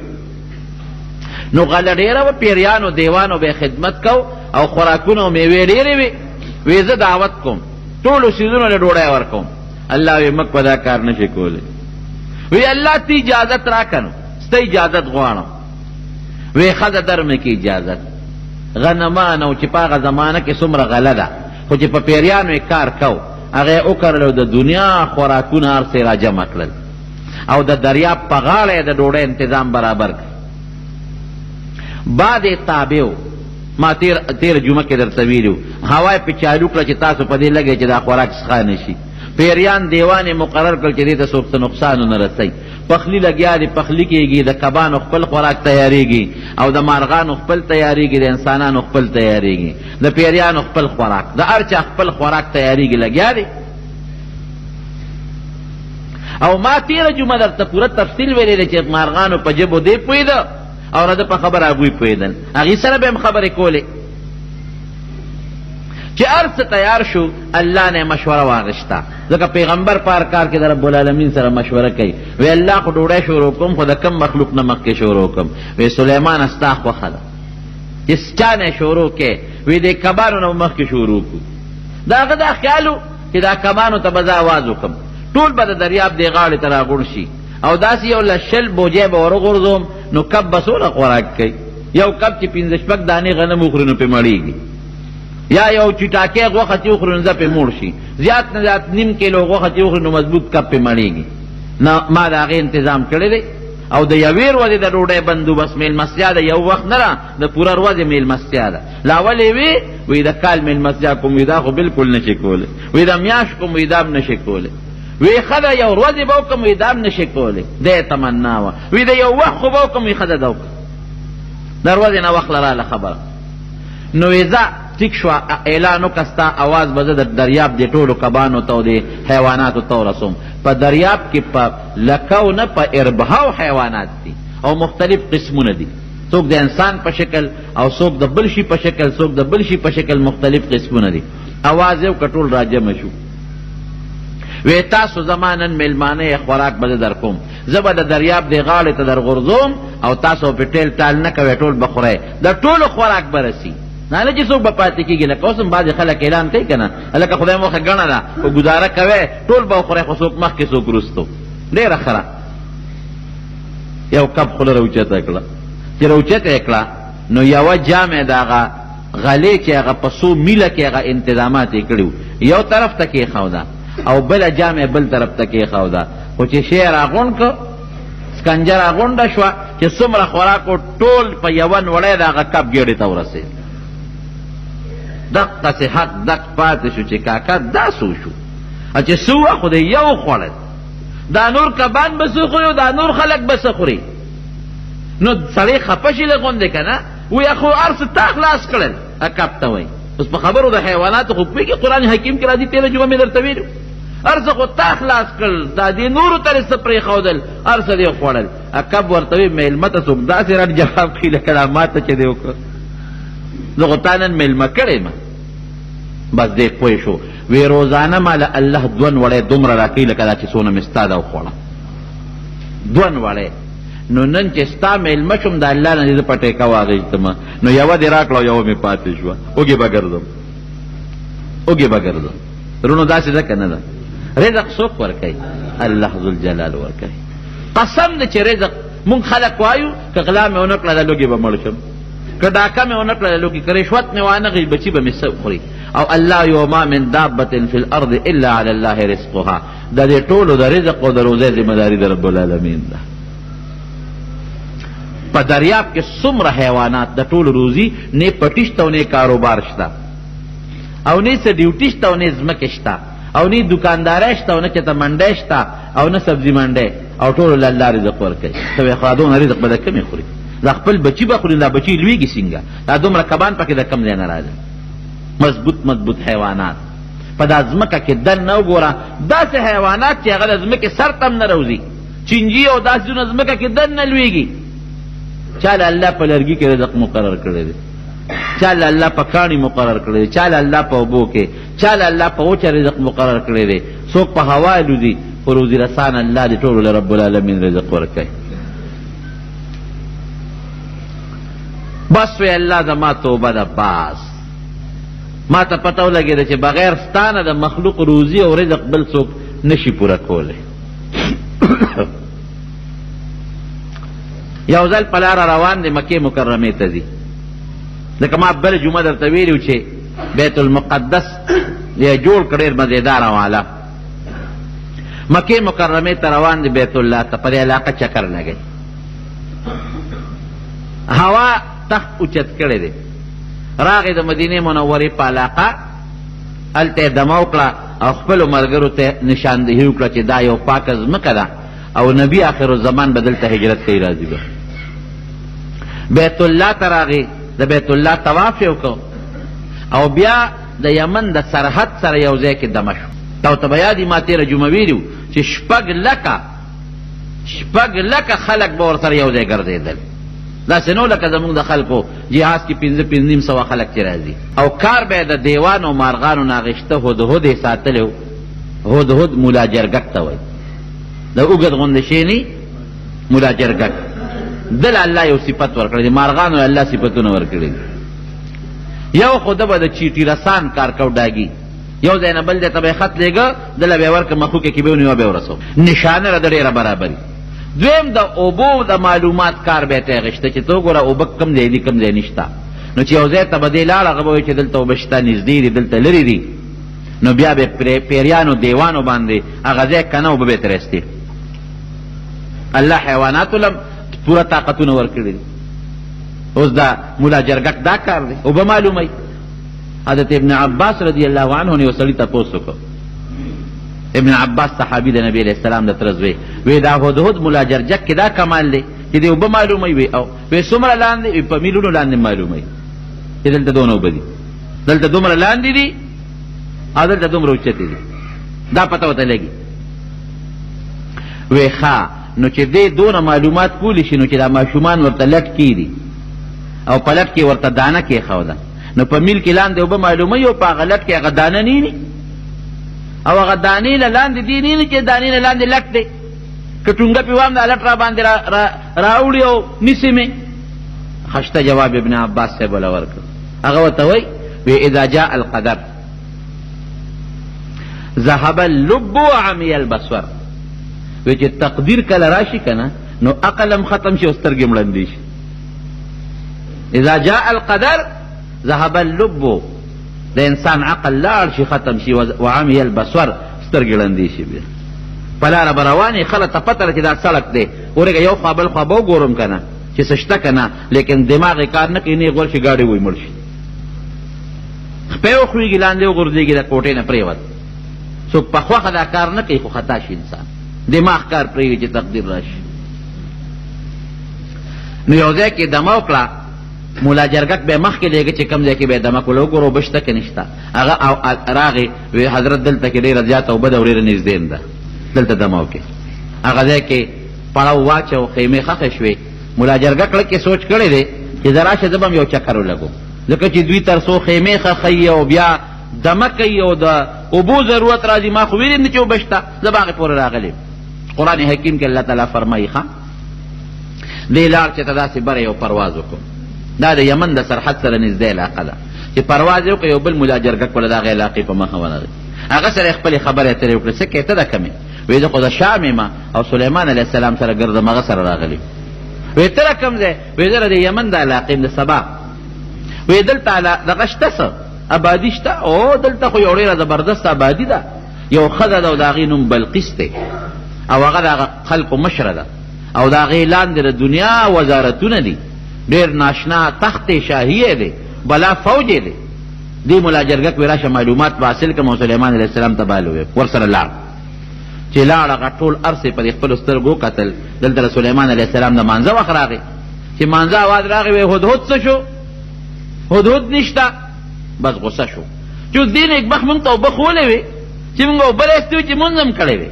نو غله ډېره وه پیریانو دیوانو به خدمت کو او خوراکونه او میوې ډېرې وې وی زه دعوت کوم ټولو څیزونو له ډوډۍ ورکوم الله وی مک په دا کار نه شي کولی وی الله ته اجازت راکړه نو ستا اجازت غواړم وی ښځه در مې کې اجازت غنمان او چې په هغه زمانه کې څومره غله ده خو چې په پیریانو یې کار کو هغه یې وکرل او د دنیا خوراکونه هر څه را جمع کړل او د دریاب په غاړه یې د ډوډۍ انتظام برابر کړ بعد یې تابع و ما تېره جمعه کې درته ویلي هوا یې پې چالو کړه چې تاسو په دې لګئ چې دا خوراک څښا نه شي پیریان دیوان یې مقرر کړ چې دې ته څوک څه نقصان ونه رسوي پخلی لګیا دی پخلی کېږي د کبانو خپل خوراک تیاریږي او د مارغانو خپل تیاریږي د انسانانو خپل تیاریږي د پیریانو خپل خوراک د هر چا خپل خوراک تیاریږي لګیا دی او ما تېره جمعه درته پوره تفصیل ویلی دی چې مارغانو په ژبو دی پوهېده او نه د په خبره هغوی پوهېدل هغې سره به هم خبرې کولې چې هر څه تیار شو الله نه مشوره واغشته ځکه پیغمبر په هر کار کې د رب العالمین سره مشوره کوي وی الله خو ډوډۍ شروع کوم خو د کم مخلوق نه مخکې شروع کوم وی سلیمان ستا خوښه ده چې چا نه شروع کې وی د کبانو نه مخکې شروع کړو د هغه دا خیال و چې دا کبانو ته به زه اواز وکړم ټول به د دریاب دې غاړې ته راغونډ شي او داسې یو لشل بوجۍ به ورغورځوم نو کب به څومره خوراک کوي؟ یو کب چې 5-6 دانې غنم وخوري نو پې مړېږي، یا یو چټاکی غوښه چې وخوري نو زه پې موړ شي، زیات نه زیات 1/2 کیلو غوښه چې وخوري نو مضبوط کب پې مړېږي. نه ما د هغې انتظام کړی دی او د یوې ورځې د ډوډۍ بندوبست میلمستیا ده، یو وخت نه ده، د پوره ورځې میلمستیا ده. لا ولې وی د کال میلمستیا کوم وي دا خو بلکل نشي کولی، وی د میاشت کوم وي دا هم نشي کولی، وی ښه ده یو ورځې به وکړم وی دا هم نشي کولی، دی تمنا وه، وی د یو وخت خو به وکړم وی ښه ده ده وکړه، د ورځې نه وخت لراله خبره. نو وی ځه ټیک شوه اعلان وکړه ستا اواز به زه د دریاب د ټولو کبانو ته او د حیواناتو ته ورسوم. په دریاب کې په لکو نه په اربهاو حیوانات دي او مختلف قسمونه دي، څوک د انسان په شکل او څوک د بل شي په شکل، څوک د بل شي په شکل، مختلف قسمونه دي. اواز یې وکړه ټول راجمع شو، وی تاسو زما نن میلمانه خوراک به در کوم، زه به د دریاب د غاړې ته در غورځوم او تاسو پې ټیل ټال نه کوئ، ټول به خورئ، د ټولو خوراک به رسي، نه چې څوک به پاتې کېږي. لکه اوس هم بعضې خلک اعلان کوي که نه، لکه خدای موخه ګڼه ده خو ګزاره کوئ، ټول به وخورئ خو څوک مخکې څوک وروستو. ډېره ښه یو کب خوله راوچته کړه، چې راوچته یې کړه نو یوه جامې د هغه غلې چې هغه په 100 میله کې هغه انتظامات یې کړي وو، یو طرف ته کېښوده او بله جامې بل طرف ته کېښوده، خو چې شی راغونډ کړ سکنجه راغونډه شوه چې څومره خوراک و ټول په یوه نوړی د هغه کب ګېډې ته ورسېد. دقسې حق دق پاتې شو چې کاکا دا څه شو، چې څه وه خو د یو خوړل، دا نور کبان به څه خوري او دا نور خلک به څه خوري. نو سړی خفه شي د غوندې که نه، وی خو هر څه تا خلاص کړل، کب ته وایي. اوس په خبرو د حیواناتو خو پوهېږي قرآن حکیم کې راځي 13 جمعه مې درته ویلي، هر څه خو تا خلاص کړل، دا دې نورو ته دې څه پرېښودل، هر څه دې خوړل. کب ورته وایي میلمه ته څوک داسې رد جواب کړي لکه دا ما ته چې دې وکړه، زه خو تا نن میلمه کړی یم. بس دی پوه شو، وی روزانه ماله الله 2 وړی دومره راکوي لکه دا چې څونه مې ستا ده وخوړه، 2 وړی. نو نن چې ستا میلمه شوم د الله نه دې زه په ټیکه واغېستمه، نو یوه دې راکړه او یوه مې پاتې شوه، اوږې به ګرځم اوږې به ګرځم. رونو داسې ده که نه ده؟ رزق څوک ورکوي؟ الله ذوالجلال ورکوي. قسم ده چې رزق مونږ خلک وایو که غلا مې ونه کړه د لوږې به مړ شم، که ډاکه مې ونه کړه د لوږې، که رشوت مې وانه غي بچي به مې څه خوري. او الله یو ما من دابة فی الارض الا علی الله رزقها، د دې ټولو د رزق او د روزۍ ذمهداري د رب العالمین ده. په دریاب کې څومره حیوانات د ټولو روزي نه پټی شته او نه کاروبار شته او نه څه ډیوټي شته او نه ځمکې شته او نه دوکاندارۍ شته او نه چېرته منډۍ شته او نه سبزي منډۍ، او ټولو له الله رزق ورکوي. ته وایې خو دونه رزق به د کمې خوري؟ دا خپل بچي به خوري، دا بچي لویږي څنګه؟ دا دومره کبان پکې د کم ځای نه راځي. مضبوط مضبوط حیوانات په دا ځمکه کې دن نه وګوره، داسې حیوانات چې هغه د ځمکې سر ته هم نه روځي، چینجي او داسې ځونه ځمکه کې دن نه لویږي. چاله الله په لرګي کې رزق مقرر کړی دی، چاله الله په کاڼي مقرر کړی دی، چاله الله په اوبو کې، چاله الله په وچه رزق مقرر کړی دی، څوک په هوا لوځي، خو روزي رسان الله دې ټولو له رب العالمین رزق ورکوي. بس وی الله زما توبه ده، بس ما ته پته ولګېده چې بغیر ستانه د مخلوق روزي او رزق بل څوک نشي پوره کولی. یو ځل په لاره روان دی مکې مکرمې ته ځي، لکه ما بله جمعه درته ویلي و چې بیت المقدس یې جوړ کړی ډېر مزېداره والا. مکې مکرمې ته روان دی بیت الله ته، په دې علاقه چکر لګی، هوا تخت اوچت کړی دی، راغی د مدینې منورې په علاقه، هلته یې دمه وکړه او خپلو ملګرو ته نشاندهي وکړه چې دا یو پاکه ځمکه ده او نبی آخر الزمان به دلته هجرت کوي راځي به. بیت الله ته راغی، د بیت الله طواف یې وکړ او بیا د یمن د سرحد سره یو ځای کې دمه شو. او ته به یاد ما تېره جمعه ویلي وو چې 6 لکه خلک به ورسره یو ځای ګرځېدل، داسې نو لکه زمونږ د خلکو جهاز کې 5-5.5 خلک چې راځي. او کار به یې د دیوان او مارغانو نه اخېسته، هدهد یې ساتلی و، هدهد مولا جرګک ته وایي، د اوږد غوندې شیني مولا جرګک. دل الله یو صفت ورکړی دی، مارغانو الله صفتونه ورکړي دي. یو خو ده به د چیټي رسان کارکو ډاګي، یو ځای نه بل ځای ته به یې خط لېږه دله به یې ورکړه مخوکې کې به ونیوه به یې ورسو نشانه راته ډېره برابري. دویم د اوبو د معلومات کار به یې ته اخېسته چې ته وګوره اوبه کوم ځای دي کوم ځای نشته. نو چې یو ځای ته به دې لاړ هغه به وایي چې دلته اوبه شته نږدې دي دلته لرې دي. نو بیا به پیریانو دیوانو باندې هغه ځای کنه اوبه به یې ترې ایستې. الله حیواناتو لم پوره طاقتونه ورکړي دي. اوس دا ملا جرګک دا کار دی اوبه معلوموي. حضرت ابن عباس رضی الله عنه نه یو سړي تپوس وکړ. ابن عباس صحابي د نبی علیہ السلام د تره زوی وی دا هدهد ملا جرجک کې دا کمال دی چې دی اوبه معلوموي. وی او وی څومره لاندې وی په میلونو لاندې معلوموي چې دلته دونه اوبه دي دلته دومره لاندې دي او دلته دومره اوچتې دي دا پته ورته لګي. وی ښه نو چې دې دونه معلومات کولی شي نو چې دا ماشومان ورته لټ کېدي او په لټ کې ورته دانه کېښوده نو په میل کې لاندې اوبه معلوموي او په هغه لټ کې هغه دانه نیني او هغه دانې له لاندې دي نیني چې دانې له لاندې لټ دی. که ټونګه پې وام دا لټ را باندې راوړي او نیسي مې. خشته جواب ابن عباس صاحب وله ورکړ. هغه ورته وایي وی اذا جاء القدر ذهب اللب وعمي البصر. وی چې تقدیر کله راشي که نه نو عقل هم ختم شي او سترګې مړندې شي. اذا جاء القدر ذهب اللب د انسان عقل لاړ شي ختم شي وعمي البصر سترګې ړندې شي. بیا په لاره به روانې خلک ته پته ده چې دا سړک دی ورېږه یو خوا بل خوا به وګورم که نه چې څه شته که نه لیکن دماغ یې کار نه کوي نه یې غول شي ګاډۍ وایي مړ شي. خپې وخوېږي لاندې وغورځېږي د کوټې نه پرېوت. څوک په خوښه دا کار نه کوي خو خطا شي انسان دماغ کار پرېږدي چې تقدیر راشي. نو یو ځای کې دمه وکړه مولا جرګک به مخکې لېږه چې کوم ځای کې به یې دمه کړله وګوره اوبه شته که نشته. هغه راغې وی حضرت دلته کې ډېره زیاته اوبه ده او ډېره نږدې ده دلته دمه وکړې. هغه ځای کې پړاو واچو خیمې خښې شوې. مولا جرګک لږ کې سوچ کړی دی چې زه راشه زه به هم یو چکر ولګو ځکه چې دوی تر څو خیمې خښوي او بیا دمه کوي او د اوبو ضرورت راځي ما خو ویلې نه چې اوبه شته زه به هغې پورې راغلی. قرآن حکیم کې الله تعالی فرمایي ښه دې لاړ چې ته داسې بره یو پرواز وکړو. دا د یمن د سرحد سره نږدې علاقه ده چې پرواز یې وکړه یو بل مولا جرګک وله د هغې علاقې په مخه ونغی. هغه سره یې خپلې خبرې اترې وکړې څه کوې ته ده کمې وی زه خو د شام یم او سلیمان علیه السلام سره ګرځم هغه سره راغلی. وی ته کوم ځای وی زه د یمن د علاقې یم د سبا. وی دلته دغه شته څه ابادي شته او دلته خو یو ډېره زبردست ابادي ده یو ښځه ده او د هغې نوم بلقیس دی او هغه د هغه خلکو مشره ده او د هغې لاندې د دنیا وزارتونه دي ډېر ناشنا تخت شاهیه دی بلا فوج دی. دې مولا جرګک وی راشه معلومات به حاصل کړم او سلیمان علیه السلام ته باله ورسره لاړ. چې لاړ هغه ټول ارسې په دې خپلو سترګو وکتل. دلته د سلیمان علیه السلام د مانځه وخت راغی چې مانځه اواز راغی وی هدهد څه شو هدهد نشته. بس غصه شو چې اوس دې نېکبخت مونږ ته اوبه ښولې وې چې مونږ اوبه رایستې وې چې مونځ هم کړی وې.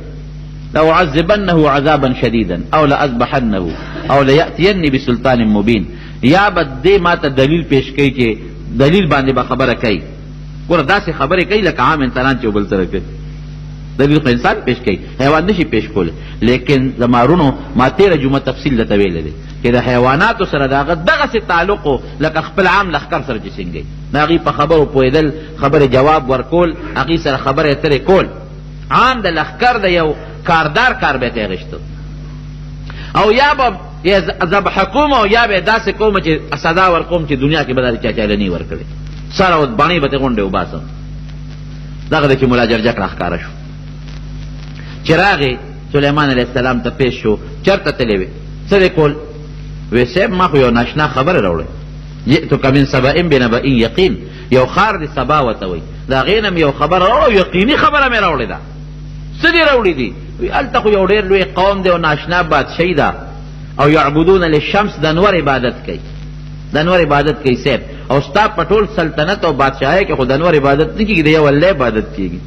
لأعذبنه عذابا شديدا او لأذبحنه او ليأتيني بسلطان مبين. یا به دې ما ته دلیل پیش کوي چې دلیل باندې به خبره کوي. ګوره داسې خبرې کوي لکه عام انسانان چې یو بل سره کوي. دلیل خو انسان پیش کوي حیوان نشي پیش کولی. لیکن زمارونو ما تېره جمعه تفصیل درته ویلی دی چې د حیواناتو سره د هغه دغسې تعلق و لکه خپل عام لښکر سره چې څنګه د هغې په خبرو پوهېدل خبرې جواب ورکول هغې سره خبرې اترې کول. عام د لښکر د یو کاردار کار به یې ته اخېشته او یا به ذبح کوم او یا به داسې کوم چې سزا ورکوم چې دنیا کې به داسې چا چاله نه ورکړې سره او باڼې به ترې غونډې وباسم. دغه دی چې ملا جرجک راښکاره شو. چې راغې سلیمان علیه السلام ته پیش شو چېرته تللی وې څه دې کول؟ وی صاحب ما خو یو ناشنا خبره راوړی جئتک من سبأ بنبأ یقین. یو ښار د سبا ورته وایي د هغې نه مې یو خبره راوړه یقیني خبره مې راوړې ده. څه دې راوړي دي؟ وی هلته خو یو ډېر لوی قوم دی او ناشنا بادشاهي ده او یعبدون للشمس د انور عبادت کوي د انور عبادت کوي صاحب او ستا په ټول سلطنت او بادشاهۍ کې خو د انور عبادت نه کېږي د یو الله عبادت کېږي.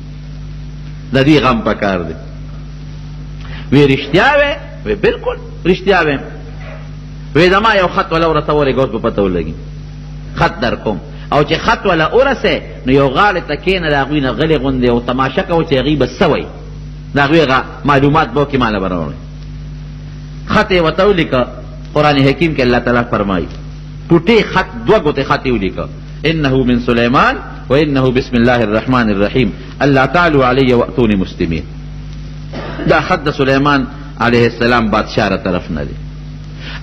د دې غم په کار دی. وی رښتیا وې؟ وی بلکل رښتیا ویم. وی زما یو خط وله ورته ورېږه اوس به پته ولګي خط در کوم او چې خط وله ورسې نو یو غاړې ته کښېنه د هغوی نه غلې غوندې او تماشه کوه چې هغوی به څه وایي د هغوی هغه معلومات به وکړي ماله به راوړئ. خط یې ورته ولیکه. قرآن حکیم کې الله تعالی فرمایي ټوټې خط دوه ګوتې خط یې ولیکه انه من سلیمان وانه بسم الله الرحمن الرحیم الله تعالی علی واتونی مسلمین. دا خط د سلیمان علیه السلام بادشاہ را طرف نه دی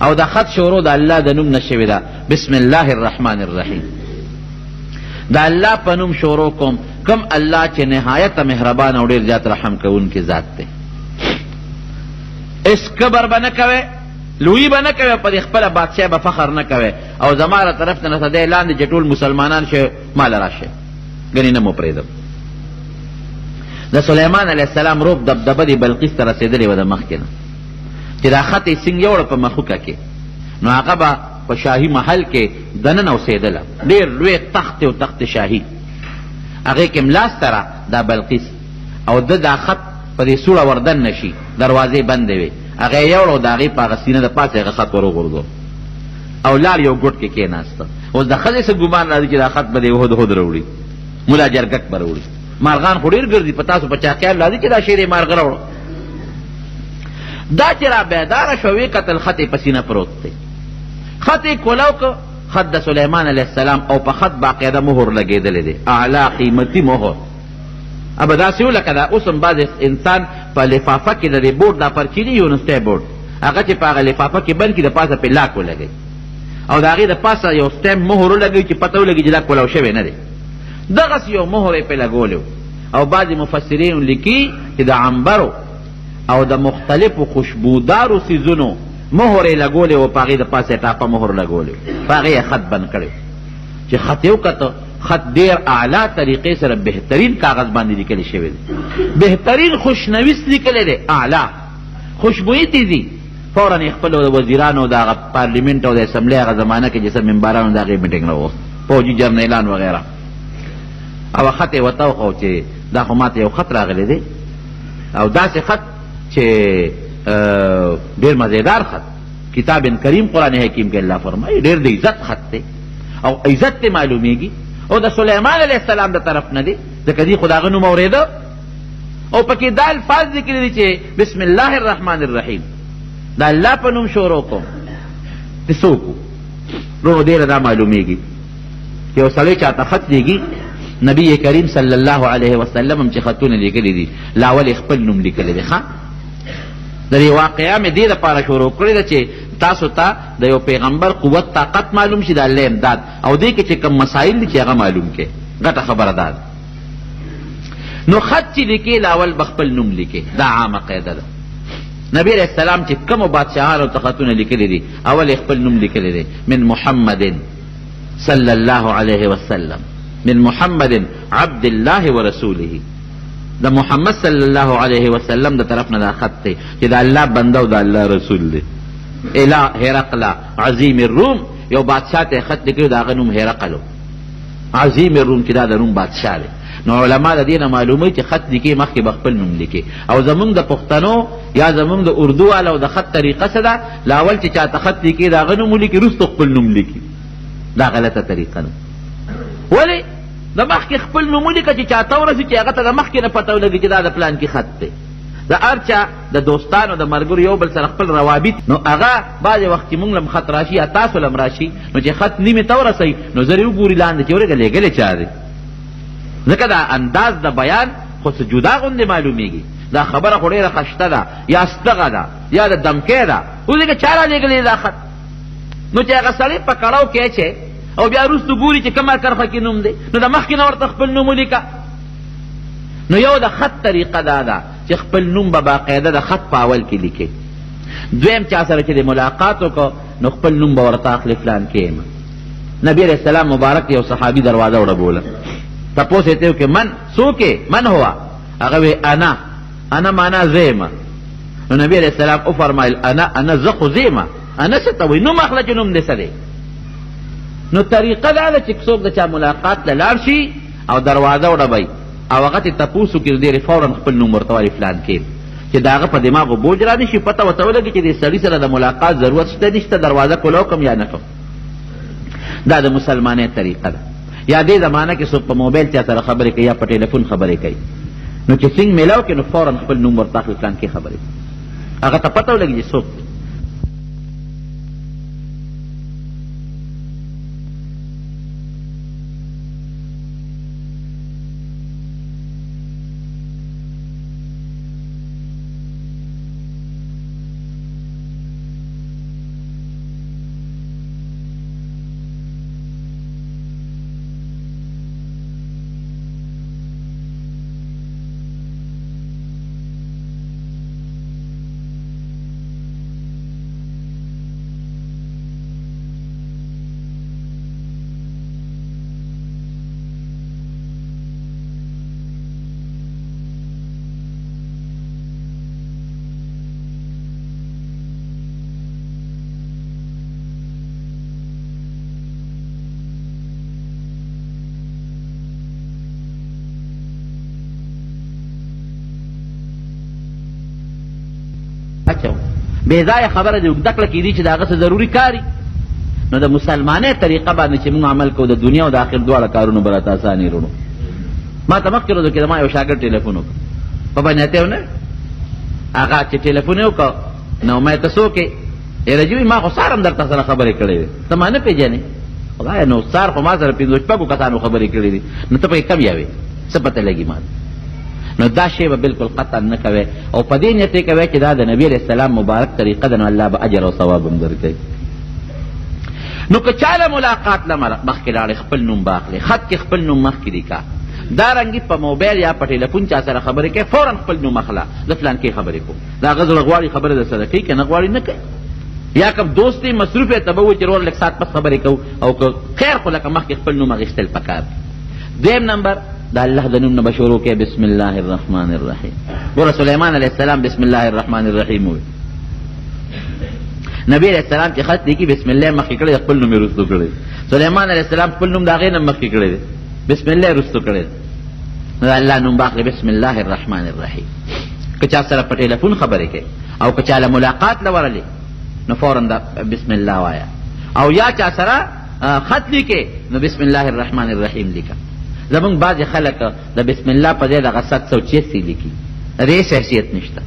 او دا خط شروع د الله د نوم نه شوی دا بسم الله الرحمن الرحیم. دا الله په نوم شروع کوم کم الله چې نهایت مهربان او ډیر زیات رحم کوونکی ذات دی. اس کبر به نه کوئ، لوی به نه کوئ، په خپله بادشاه به فخر نه کوئ او زما له طرف نه نه دی لاندې چې ټول مسلمانان شي ما له راشئ، ګنې نه مو پرېږدم. د سلیمان علیه السلام روب دبدبه د بلقیس ته رسېدلې وه د مخکې نه چې دا خط یې څنګ یوړه په مخوکه کې، نو هغه به په شاهي محل کې دننه اوسېدله، ډېر لوی تخت او تخت شاهي، هغې کې ملاس سره دا بلقیس او ده دا خط په دې سوړه وردن نه شي، دروازې بندې وې، هغه یې یوړه او د هغې په هغه سینه د پاسه هغه خط ور وغورځو او لار یو ګوټ کې کېناسته. اوس د ښځې څه ګمان راځي چې دا خط به دې هد هد راوړي، ملا جرګک به راوړي. مارغان خو ډېر ګرځي، په تاسو په چا خیال راځي چې دا شی دې مارغه راوړو. دا چې را بیداره شوه ویې کتل خط یې په سینه پروت دی، خط یې کولاو که خط د سلیمان علیه السلام او په خط باقاعده مهر لګېدلی دی، اعلی قیمتي مهر. ابه داسې و لکه دا اوس هم بعض انسان په لفافه کې د دې بورډ دا پرچیني یونسټی بورډ هغه چې په هغه لفافه کې بند کړي د پاسه پې لاک ولګوي او د هغې د پاسه یو سټیمپ مهر ولګوي چې پته ولګي چې دا کولاو شوی نه دی. دغسې یو مهر یې پې لګولی او بعضې مفسرین لیکي چې د عنبرو او د مختلفو خوشبودارو څیزونو مهر یې لګولی و، په هغې د پاسه یې ټاپه مهر لګولی و، په هغې یې خط بند کړی. چې خط یې وکته، خط ډېر اعلی طریقې سره بهترین کاغذ باندې لیکلی شوی دی، بهترین خوشنویس لیکلی دی، اعلی خوشبویي تیزي. فورا یې خپلو د وزیرانو د هغه پارلیمنټ او د اسمبلۍ هغه زمانه کې چې څه ممبرانو د هغې میټینګ راووست، فوجي جرنیلان وغیره، او خط یې ورته وښو چې دا خو ماته یو خط راغلی دی او داسې خط چې ډېر مزیدار خط، کتاب کریم قرآن حکیم کې الله فرمایي ډېر د عزت خط دی او عزت ته معلومیږي او د سلیمان علیه السلام د طرف نه دی، ځکه دې خو د هغه نوم اورېده او پکې دا الفاظ ذکر دي چې بسم الله الرحمن الرحیم، د الله په نوم شروع کوم. د څوک ورونو ډېره دا معلومیږي چې یو سړی چاته خط لیږي، نبی کریم صلی الله علیه وسلم هم چې خطونه لیکلي دي لاول خپل نوم لیکلی دی. ښه د دې واقعه مې دې دپاره شروع کړې ده چې تاسو ته د یو پیغمبر قوت طاقت معلوم شي، د الله امداد او دې کې چې کوم مسایل دي چې هغه معلوم کړي. ګټه خبره ده. نو خط چې لیکي لاول به خپل نوم لیکي، دا عامه قاعده ده. نبی علیہ السلام چې کومو بادشاهانو ته خطونه لیکلي دي اول خپل نوم لیکلی دی، من محمد صلی الله علیه وسلم، من محمد عبد الله ورسوله. د محمد صلی الله علیه وسلم د طرف نه دا خط دی چې د الله بنده او د الله رسول دی. الی هرقل عظیم الروم، یو بادشاه ته خط لیکلو، د هغه نوم هرقل، عظیم الروم چې دا د روم بادشاه دی. نو علما د دې نه معلوموي چې خط لیکي مخکې به خپل نوم لیکي. او زمونږ د پښتنو یا زمونږ د اردو والو د خط طریقه څه ده، لاول چې چاته خط لیکي د هغه نوم ولیکي، وروسته خپل نوم لیکي. دا غلطه طریقه ده. ولې د مخکې خپل نوم ولیکه چې چاته ورسي چې هغه ته د مخکې نه پته ولګي چې دا د پلان کې خط دی. د هر چا د دوستانو د ملګرو یو بل سره خپل روابط، نو هغه بعضې وخت چې مونږ لم خط راشي یا تاسو لم راشي، نو چې خط نیمې ته ورسوي نو زر یې وګوري لاندې چې ورېږه لېږلی چا دی. ځکه دا انداز د بیان خو څه جدا غوندې معلومیږي. دا خبره خو ډېره خشته ده یا ستغه ده یا د دمکۍ ده. اوس دې چا را لېږلی دا خط؟ نو چې هغه سړی په کړاو کې اچي او بیا وروسته ګوري چې کومه کرښه کې نوم دی، نو د مخکې نه ورته خپل نوم ولیکه. نو یو د خط طریقه دا ده چې خپل نوم به باقاعده د خط په اول کې لیکي. دویم چا سره چې د ملاقات وکړو نو خپل نوم به ورته اخلي، فلان کې یم. نبی علیہ السلام مبارک یو صحابي دروازه وډبوله، تپوس یې ته وکړې من څوک یې، من هو؟ هغه وی انا معنا زه یم. نو نبی علیہ السلام وفرمایل انا زه خو زه یم. انا څه ته وایي؟ نوم اخله چې نوم دې څه دی. نو طریقه دا ده چې څوک د چا ملاقات ته لاړ شي او دروازه وډبوي او هغه ته تپوس وکړي، ډېرې فورا خپل نوم ورته وایي فلان کې، چې د هغه په دماغو بوج را نه شي، پته ورته ولګي چې دې سړي سره د ملاقات ضرورت شته نشته، دروازه کولاو کم یا نه کم. دا د مسلمانۍ طریقه ده. یا دې زمانه کې څوک په موبایل چا سره خبرې کوي یا په ټلیفون خبرې کوي، نو چې څنګ میلاو کې نو فورا خپل نوم ورته اخلي، فلان کې خبرې هغه ته پته ولګي چې څوک دی. واچو بې ځایه خبره دې اوږده کړه کېدي چې د هغه څه ضروري کاري نو د مسلمانۍ طریقه باندې چې موږ عمل کوو د دنیا او د آخر دواړه کارونه به راته اسانې وروڼو ما ته مخکې ورځو کې د ما یو شاګرد ټلیفون وکړ په باندې ونه هغه چې ټلیفون یې وکړ نو ما ته څه وکړې رجوي ما خو سار هم درته سره خبرې کړې وې ته ما نه پېژنې خدایه نو سار خو ما سره پنځه شپږو کسانو خبرې کړې دي نو ته پکې کم یاوې څه پته لګي ما نو دا شی به بالکل قطعا نه کوئ او په دې نیت یې کوئ چې دا د نبي علیه السلام مبارک طریقه ده نو الله به اجر او ثواب هم درکوي نو که چاله ملاقات له مخکې لاړې خپل نوم باخلې خط کې خپل نوم مخکې لیکه دارنګې په موبایل یا په ټلیفون چا سره خبرې کوي فورا خپل نوم اخله د فلان کې خبرې کوم د هغه زړه غواړي خبره در سره کوي که نه غواړي نه کوي یا که دوست یې مصروف یې ته به وایي چې ورور لږ ساعت پس خبرې کوو او که خیر خو لکه مخکې خپل نوم اخیستل پکار دویم نمبر د الله د نوم نه به شروع کوي بسم الله الرحمن الرحیم ګوره سلیمان علیه السلام بسم الله الرحمن الرحیم وویل نبی علیہ السلام چې خط لیکي بسم الله مخکې کړی د خپل نوم یې رستو کړی سلیمان علیه السلام خپل نوم د هغې نه مخکې کړی دی بسم الله یې رستو کړی نو د الله نوم باخلې بسم الله الرحمن الرحیم که چا سره په ټلیفون خبرې کوي او که چا له ملاقات له ورلې نو فورا د بسم الله وایه او یا چا سره خط لیکې نو بسم الله الرحمن الرحیم لیکه زمونږ بعضې خلک د بسم الله په ځای دغه 786 لیکي د دې حیثیت نشته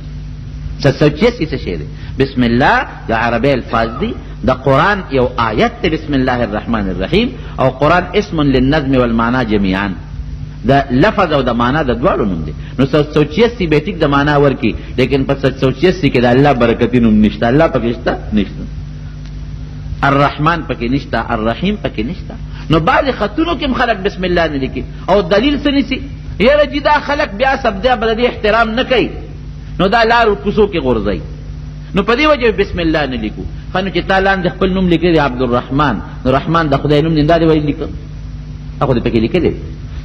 786 څه شی دی بسم الله د عربی الفاظ دی د قرآن یو آیت دی بسم الله الرحمن الرحیم او قرآن اسم للنظم والمعنى جميعا د لفظ او د معنا د دواړو نوم دی نو 786 به ټیک د معنا ورکی لیکن په 786 کې د الله برکتی نوم نشته الله پکې شته نشته الرحمن پکې نشته الرحیم پکې نشته نو بعض خطونو کې خلک بسم الله نه لیکي او دلیل څه نیسي یاره چې دا خلک بیا سبدا بلدي احترام نه کوي نو دا لارو کوڅو کې غورځي نو په دې وجه بسم الله نه لیکو خو چې تعالی د خپل نوم لیکي عبدالرحمن نو رحمان د خدای نوم نه دا دی وایي لیکو هغه دې پکې لیکلي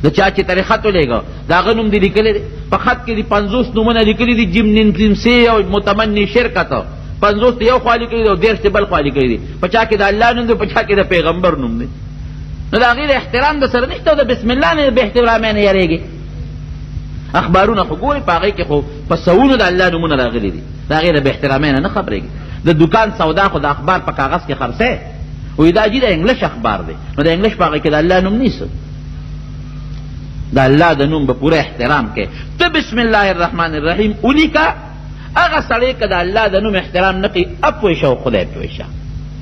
د چا چې طریقه تو لګو دا غ نوم دې لیکلي په خط کې دي 50 نومونه لیکلي دي جمن تمسی او متمنی شرکت 50 یو خالی کړي او 150 بل خالی کړي دي په چا کې د الله نوم دی په چا کې د پیغمبر نوم دی نو دا غیر احترام د سره نشته د بسم الله نه به احترام نه یریږي اخبارونه خو ګوري په هغې کې خو په سوونو د الله نومونه راغلي دي دا غیر به احترام نه خبرېږي د دکان سودا خو د اخبار په کاغذ کې خرڅی وایي دا جي د انګلش اخبار دی نو د انګلش په هغې کې د الله نوم نیسه د الله د نوم به پوره احترام کوي ته بسم الله الرحمن الرحیم ولیکه هغه سړی که د الله د نوم احترام نه کوي اپوی شه او خدای پوی شه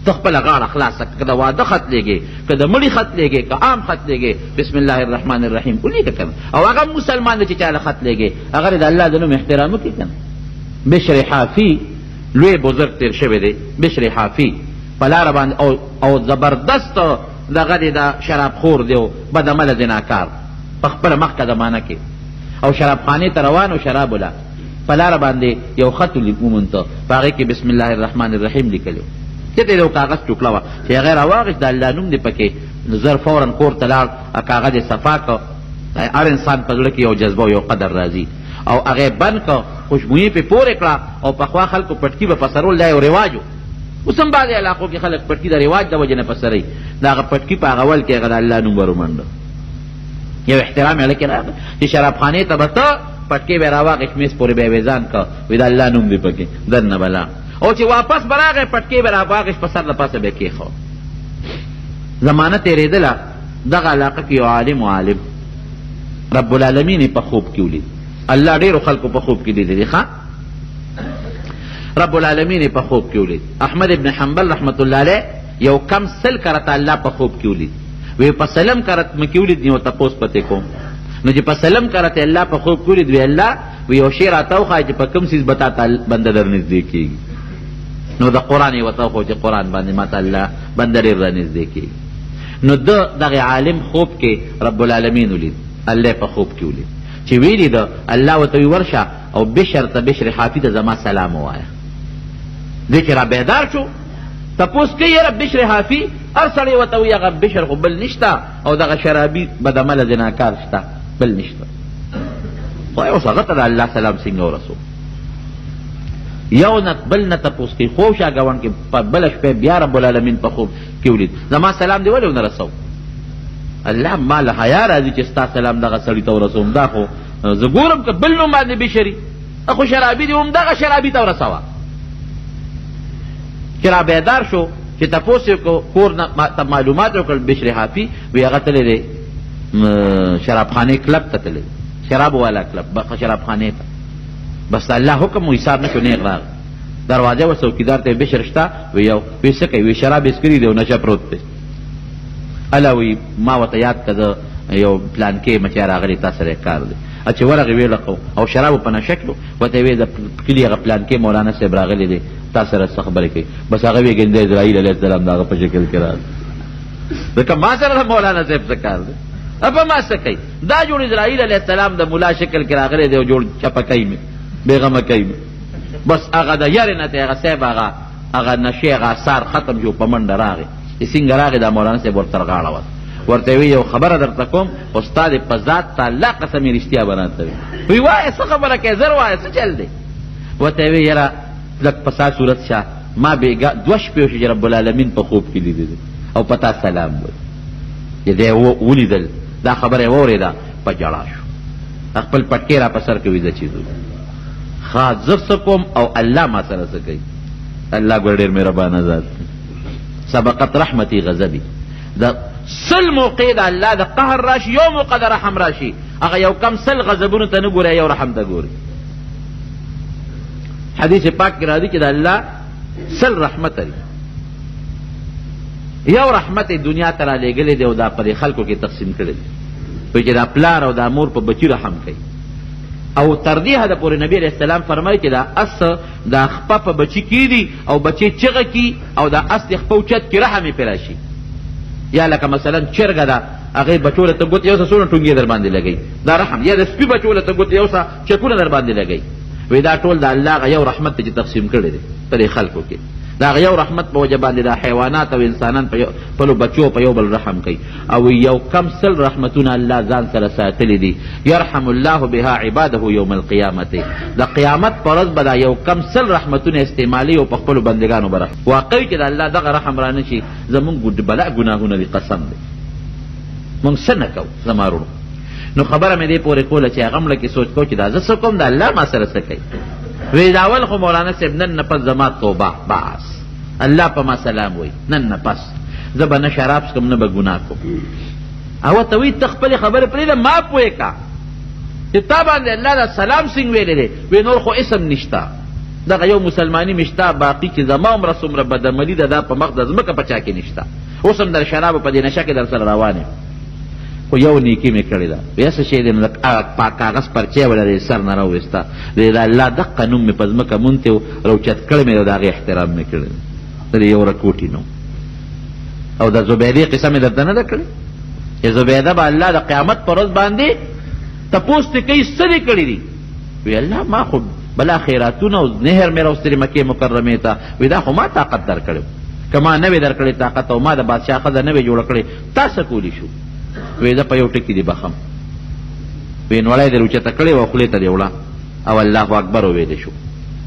ته خپله غاړه خلاصه که د واده خط لیږې که د مړي خط لیږې که عام خط لیږې بسم الله الرحمن الرحیم ولیکه که او هغه مسلمان دی چې چاله خط لیږې هغه د الله د نوم احترام وکړي که نه بشر حافي لوی بزرګ تېر شوی دی بشر حافي په لاره باندې او زبردست دغه دی د شرابخور دی او بدعمله زناکار په خپله مخکې زمانه کې او شرابخانې ته روان او شراب وله په لاره باندې یو خط ومونته په هغې کې بسم الله الرحمن الرحیم لیکلی چېرته یو کاغذ ټوکله وه چې هغې راواغېست د الله نوم دی پکې زر فورا کور ته لاړ کاغذ یې صفا کړ هر انسان په زړه کې یو جذبه او یو قدر راځي او هغې بند کړ خوشبویي پې پورې کړه او پخوا خلکو پټکي به پسرول دا یو رواج و اوس هم بعضې علاقو کې خلک پټکي د رواج د وجې نه پسروي د هغه پټکي په هغه ول کې هغه د الله نوم ورومنډه یو احترام یې لکې راغی چې شرابخانې ته به ته پټکې به یې راواغېست میز پورې به یې ویزان کړه وایي د الله نوم دی پکې دننه بلا او چې واپس به راغی پټکې به راواغېست په سر د پاسه به یې کېښود زمانه تېرېدله دغه علاقه کې یو عالم رب العالمین یې په خوب کې ولید الله ډېرو خلکو په خوب کې لیدلی ښه رب العالمین یې په خوب کې ولید احمد ابن حنبل رحمت الله علیه یو کم 100 کرته الله په خوب کې ولید وی په سلم کرت مې کې ولید نو تپوس پته کوم نو چې په سلم کرته الله په خوب کې ولید وی الله وی یو شی راته وښایه چې په کوم څیز به تا بنده در نږدې کېږي نو د قرآن یې ورته وښو چې قرآن باندې ماته الله بنده ډېر را نږدې کېږي نو دغه عالم خوب کې رب العالمین ولید الله په خوب کې ولید چې ویلي ده الله ورته وی ورشه او بشر ته بشر حافي ته زما سلام ووایه دی چې را بیدار شو تپوس کوي یاره بشر حافي هر سړی ورته وایي هغه بشر خو بل نشته او دغه شرابي بدعمله زناکار شته بل نشته خو اوس هغه ته د الله سلام څنګه ورسو یو نه بل نه تپوس کوي خوب شاګوان کې په بله شپې بیا رب العالمین په خوب کې ولید زما سلام دی ولې ونه رسو الله ما له حیا راځي چې ستا سلام دغه سړي ته ورسوم دا خو زه ګورم که بل نوم باندې بشري خو شرابي دی هم دغه شرابي ته ورسوه چې را بیدار شو چې تپوس یې کور ته معلومات وکړل بشر حافي وی هغه تللی دی شرابخانې کلب ته تللی شراب والا کلب شرابخانې ته بس الله حکم و حساب نشو نیغ راغ دروازه و څوکیدار ته بشر شته وی یو وی څه کوي وی شراب یې څکري دی او نشه پروت دی الا وی ما ورته یاد کړه یو پلان کې مچ راغلی تا سره کار دی چې ورغې ویې لقو او شرابو په نشه کړو ورته یې ویې د کلي هغه پلان کې مولانا صاحب راغلی دی تا سره څه خبرې کوي بس هغه ویې ګنده اسرائیل علیه السلام د هغه په شکل کې راغلی ځکه ما سره د مولانا صاحب څه کار دی په ما څه کوي دا جوړ اسرائیل علیه السلام د ملا شکل کې راغلی دی او جوړ چپه کوي مې بېغمه کوي مې بس هغه د یارې نه ته هغه صاحب هغه نشې هغه اثار ختم شو په منډه راغی چې څنګه راغی دا مولانا صاحب ورته غاړه وه ورته وی یو خبره درته کوم استاد په ذات تعالی قسم رښتیا بناته وی وایه څه خبره کوې زر وایه څه چل دی ورته وی یاره لږ په سا صورت شه ما بېګا 2 شپې وشي چې رب العالمین په خوب کې لیدلی او په تا سلام وی چې دی ولیدل دا خبره یې واورېده په ژړا شو خپل پټکې را په سر کې ویده چې ښه زه څه کوم او الله ما سره څه کوي الله ګوره ډېر مهربانه ذات سبقت رحمتي غضبي د سل موقع د الله د قهر راشي یو موقع د رحم راشي هغه یو کم سل غضبونو ته نه ګوري یو رحم ته ګوري حدیث پاک کې راځي چې د الله سل رحمت لري یو رحمت دنیا ته رالیږلی دی او دا په خلکو کې تقسیم کړی دی وایي چې دا پلار او دا مور په بچي رحم کوي او تر دې حده پورې نبي علیه السلام فرمایي چې دا اس دا خپه په بچي کېږي او بچي چغه کي او دا اس د خپه اوچت کې رحم یې پرې راشي یا لکه مثلا چرګه ده هغې بچو له ته ګوتې یو څه څونه ټونګې در باندې لګوي دا رحم یا د سپي بچو له ته ګوتې یو څه چکونه در باندې لګوي وایي دا ټول د الله هغه یو رحمت دی چې تقسیم کړی دی په دې خلکو کې د هغه یو رحمت په وجه باندې دا حیوانات او انسانان خپلو بچو په یو بل رحم کوي او یو کم سل رحمتونه الله ځان سره ساتلی دي یرحم الله بها عباده یوم القیامت د قیامت په ورځ به دا یو کم سل رحمتونه استعمالي او په خپلو بندګانو به رحم واقعي چې د الله دغه رحم را نه شي زمونږ بلا ګناهونه دي قسم دی مونږ څه نه کوو زما وروڼو نو خبره مې دې پورې کوله چې هغه مړه کې سوچ کوو چې دا زه څه کوم د الله ما سره څه کوي وی دا اول خو مولانا صاحب نن نه پس زما توبه باس الله په ما سلام وی نن نه پس زه به نه شراب څکم نه به ګناه کوم او ته وی ته خپلې خبرې پرېږده ما پوهې کا چې تا باندې الله دا سلام څنګه ویلی دی وی نور خو اسم نشته دغه یو مسلماني مې شته باقي چې زما عمره څومره بدعملي ده دا په مخ د ځمکه په چا کې نشته اوس هم در شرابو په دې نشه کې در سره روان یم خو یو نیکي مې کړې ده وی څه شی دی نو پاک کاغذ پرچې وله سر نه راوویسته د الله دقه نوم مې په ځمکه مونتې و راوچت کړی مې د هغې احترام مې کړی د یو رکوټي نوم او د زبیدې قصه مې درته نه ده کړې چې زبیده به الله د قیامت په ورځ باندې تپوس ترې کوي څه دې کړي دي وی الله ما خو بلا خیراتونه او نهر مې راوستلې مکې مکرمې ته وی دا خو ما طاقت در کړی که ما نه وې در کړې طاقت او ما د بادشاه ښځه نه وې جوړه کړې تا څه کولی شو وی زه په یو ټکي دې بخم وی نوړی دې اوچته کړې وه خولې ته دې وړه او الله اکبر وویلی شو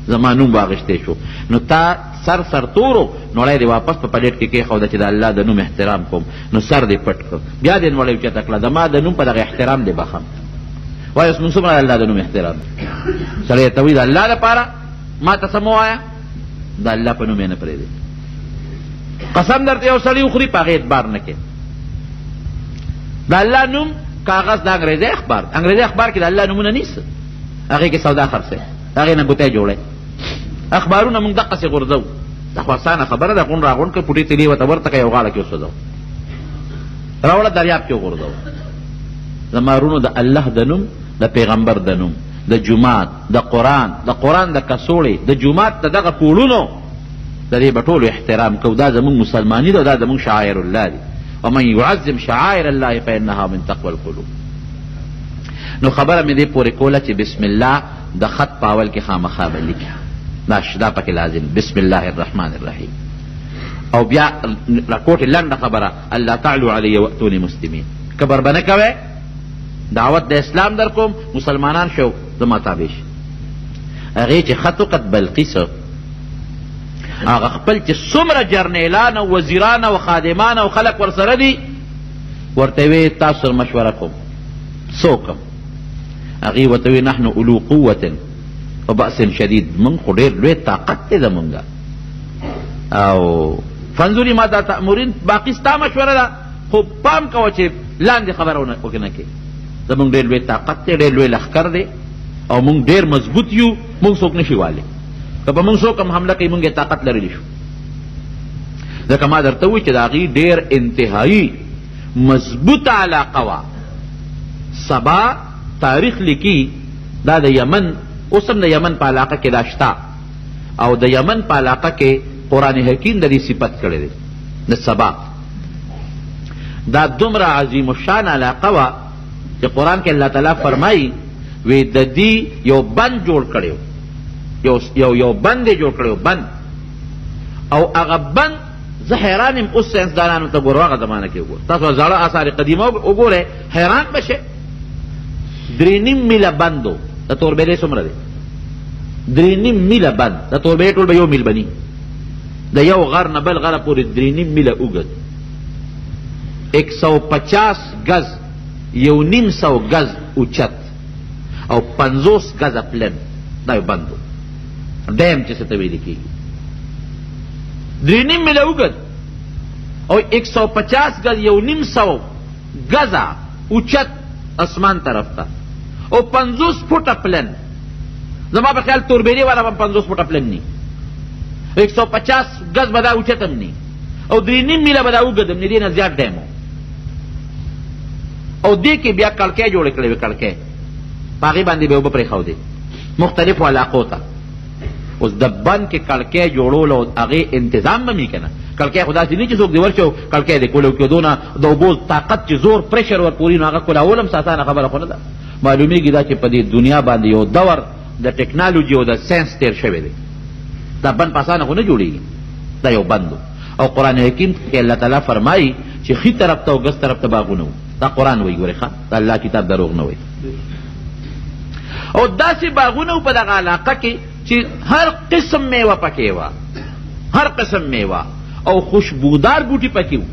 زما نوم به اخیستی شو نو تا سر تورو نوړی دې واپس په پلیټ کې کېښوده چې د الله د نوم احترام کوم نو سر دې پټ کړ بیا دې نوړی اوچته کړه زما د نوم په دغه احترام دې بخم وایي اوس مونږ څومره د الله د نوم احترام سړی ته وایي د الله دپاره ما ته څه مه وایه د الله په نوم یې نه پرېږدي قسم درته یو سړي وخوري په هغې اعتبار نه کوي د الله نوم کاغذ د انګریزي اخبار انګریزي اخبار کې د الله نومونه نیسته هغې کې سودا خرڅوي هغې نه ګوتی جوړی اخبارونه موږ دقسې غورځو دا خو اسانه خبره ده غونډ راغونډ کړه پوټې تیلې ورته ورته کړه یو غاړه کې وسوځو راوړه دریاب کې وغورځو زما وروڼو د الله د نوم د پیغمبر د نوم د جومات د قرآن د کڅوړې د جومات د دغه پوړونو د دې به ټولو احترام کوو دا زموږ مسلماني ده دا زموږ شعائر الله دي ومن يعظم شعائر الله فإنها من تقوى القلوب نو خبره مې دې پورې کوله چې بسم الله د خط په اول کې خامخا به لیکه دا پکې لازم بسم الله الرحمن الرحیم او بیا راکوټې لنډه خبره الله تعالو علی واتونی مسلمین کبر به نه کوئ دعوت د اسلام در کوم مسلمانان شو زما تابع شي هغې چې خط وکت بلقیس هغه خپل چې څومره جرنیلان او وزیران او خادمان او خلق ورسره دي ورته وی تاسو سره مشوره کوم څه وکړم هغې ورته وی نحن اولو قوة و بأس شدید من خو ډېر لوی طاقت دی زمونږ او فانظری ما دا تأمرین باقی ستا مشوره ده، خو پام کوه چې لاندې خبره ونه کې. زمونږ ډېر لوی طاقت دی، ډېر لوی لښکر دی او مونږ ډېر مضبوط یو، مونږ څوک نشي والی. که په مونږ څوک هم حمله کوي مونږ یې طاقت لرلی شو. ځکه ما درته ووایي چې د هغې ډېر انتهایی مضبوطه علاقه وه. سبا تاریخ لیکي دا د یمن، اوس هم د یمن په علاقه کې دا شته، او د یمن په علاقه کې قرآن حکیم د دې صفت کړی دی د سبا. دا دومره عظیم الشان علاقه وه چې قرآن کې الله تعالی فرمایي وی د دې یو بند جوړ کړی، یو بند یې جوړ کړی، بند. او هغه بند زه حیران یم، اوس ساینسدانانو ته ګورو هغه زمانه کې وګوره، تاسو زاړه آثار قدیمه وګورئ حیران بشئ. 3.5 میله بند و، د توربېدې څومره دی؟ 3.5 میله بند. د توربېدې ټول به 1 میل بني، د یو غر نه بل غره پورې 3.5 میله اوږد، 150 گز، 1.5 گز اوچت او 50 گزه پلن. دا یو بند و، ډیم چې څه ته ویل کېږي. 3.5 میله اوږد او 150 گز، 1.5 گزه اوچت اسمان طرف ته، او 50 فوټه پلن. زما په خیال توربېدې والا به 50 فوټه پلن نی، 150 گز به دا اوچت هم نی، او 3.5 میله به دا اوږد هم نی، دې نه زیات ډیم و. او دې کې بیا کړکۍ جوړې کړې وې، کړکۍ په هغې باندې به اوبه پرېښودې مختلفو علاقو ته. اوس د بند کې کړکۍ جوړول او هغې انتظام به مې که نه، کړکۍ خو داسې نه چې څوک دې ورشي او کړکۍ دې کولو کې دونه د اوبو طاقت چې زور پرېشر ورپوري نو هغه کولول هم اسانه خبره خو نه ده. معلومیږي دا چې په دې دنیا باندې یو دور د ټکنالوژي او د ساینس تېر شوی دی. دا بند په اسانه خو نه جوړېږي، دا یو بند و. او قرآن حکیم کې الله تعالی فرمایي چې ښي طرف ته او ګس طرف ته باغونه وو. دا قرآن وایي، ګورې ښه، دا الله کتاب دروغ نه وایي. او داسې باغونه وو په دغه علاقه کې چې هر قسم میوه پکې وه، هر قسم میوه او خوشبودار بوټي پکې وو.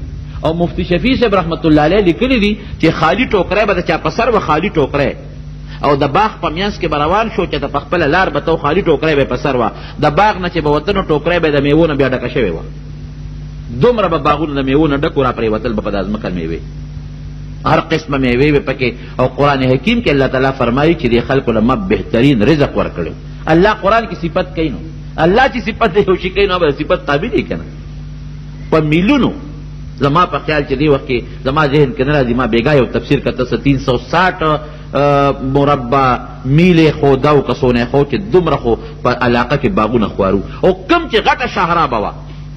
او مفتی شفیع صاحب رحمت الله علیه لیکلی دي چې خالی ټوکری به د چا په سر وه، خالی ټوکری، او د باغ په میانځ کې به روان شو چې ته په خپله لار به ته خالی ټوکری به یې په سر وه. د باغ نه چې به وته نو ټوکری به د میوو نه بیا ډکه شوې وه. دومره به باغونه د میوو نه ډک و، را پرېوتل به په دا ځمکه میوې، هر قسمه میوې به پکې. او قرآن حکیم کې الله تعالی فرمایي چې دې خلکو له ما بهترین رزق ورکړی. الله قرآن کې صفت کوي، نو الله چې صفت د یو شي کوي نو به صفت تابع دی که نه. په میلونو زما په خیال چې دې وخت کې زما ذهن کې نه راځي، ما بېګا یو تفسیر کته 360 مربع میلې خوده او کسونه خو چې دومره خو په علاقه کې باغونه خوارو. او کم چې غټه شاهرا به وه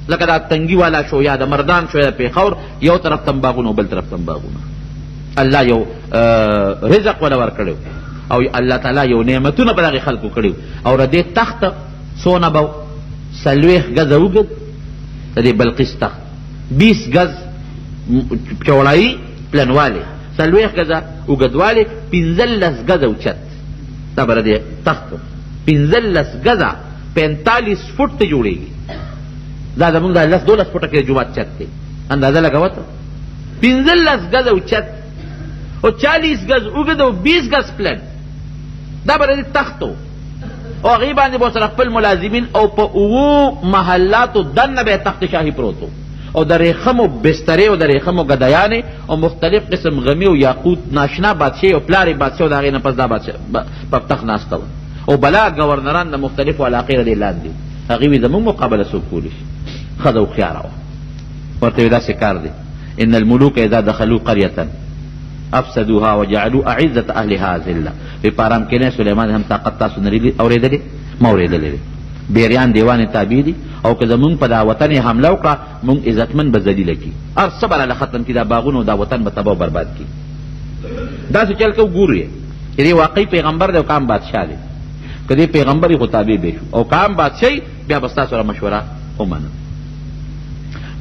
لکه دا تنګي والا شو یا د مردان شو یا د پېښور، یو طرف ته باغونه او بل طرف ته باغونه. الله یو رزق ولا ورکړی او الله تعالی یو نعمتونه په دغې خلکو کړي. او د دې تخت څونه به 40 ګزه اوږد، د دې بلقیس تخت 20 گز چوړایي پلنوالی، 40 گزه اوږدوالی، 15 گزه اوچت. دا به د دې تخت 15 گزه 45 فوټ ته جوړېږي. دا زمونږ د 10-12 فوټه کې جومات چت دی، اندازه لګوه ته. 15 گزه اوچت او 40 گز اوږد او 20 گز پلن. دا به د دې تخت و. او هغې باندې به سره خپل ملازمین او په 7 محلاتو دننه به یې تخت شاهي پروت و، او د ریخمو بسترې او د ریخمو ګدایانې او مختلف قسم غمی او یاقوت ناشنا بادشاهي او پلارې بادشاه او د هغې نه پس دا بادشاه په تخت ناسته وه. او بلا ګورنران د مختلفو علاقې نه دې لاندې وو. هغې وي زمونږ مقابله څوک کولی شي؟ ښځه هوښیاره وه، ورته وي داسې کار دی. ان الملوک اذا دخلوا قرية افسدوها وجعلوا اعزة اهلها ذله. په پارام کې نه سلیمان هم طاقت تاسو نه اورېدلې؟ ما اورېدلې دی. بیریان دیوان تابع دي، او که زمونږ په دا وطن یې حمله وکړه مونږ عزتمن به ذلیله کي، هر څه به راله ختم کي، دا باغونه او دا وطن به تباه و برباد کي. داسې چل که وګورو یې چې دې واقعي پیغمبر دی او کام بادشاه دی. که دې پیغمبر یې خو تابع به شو، او کام بادشاه بیا به ستا سره مشوره ومنم.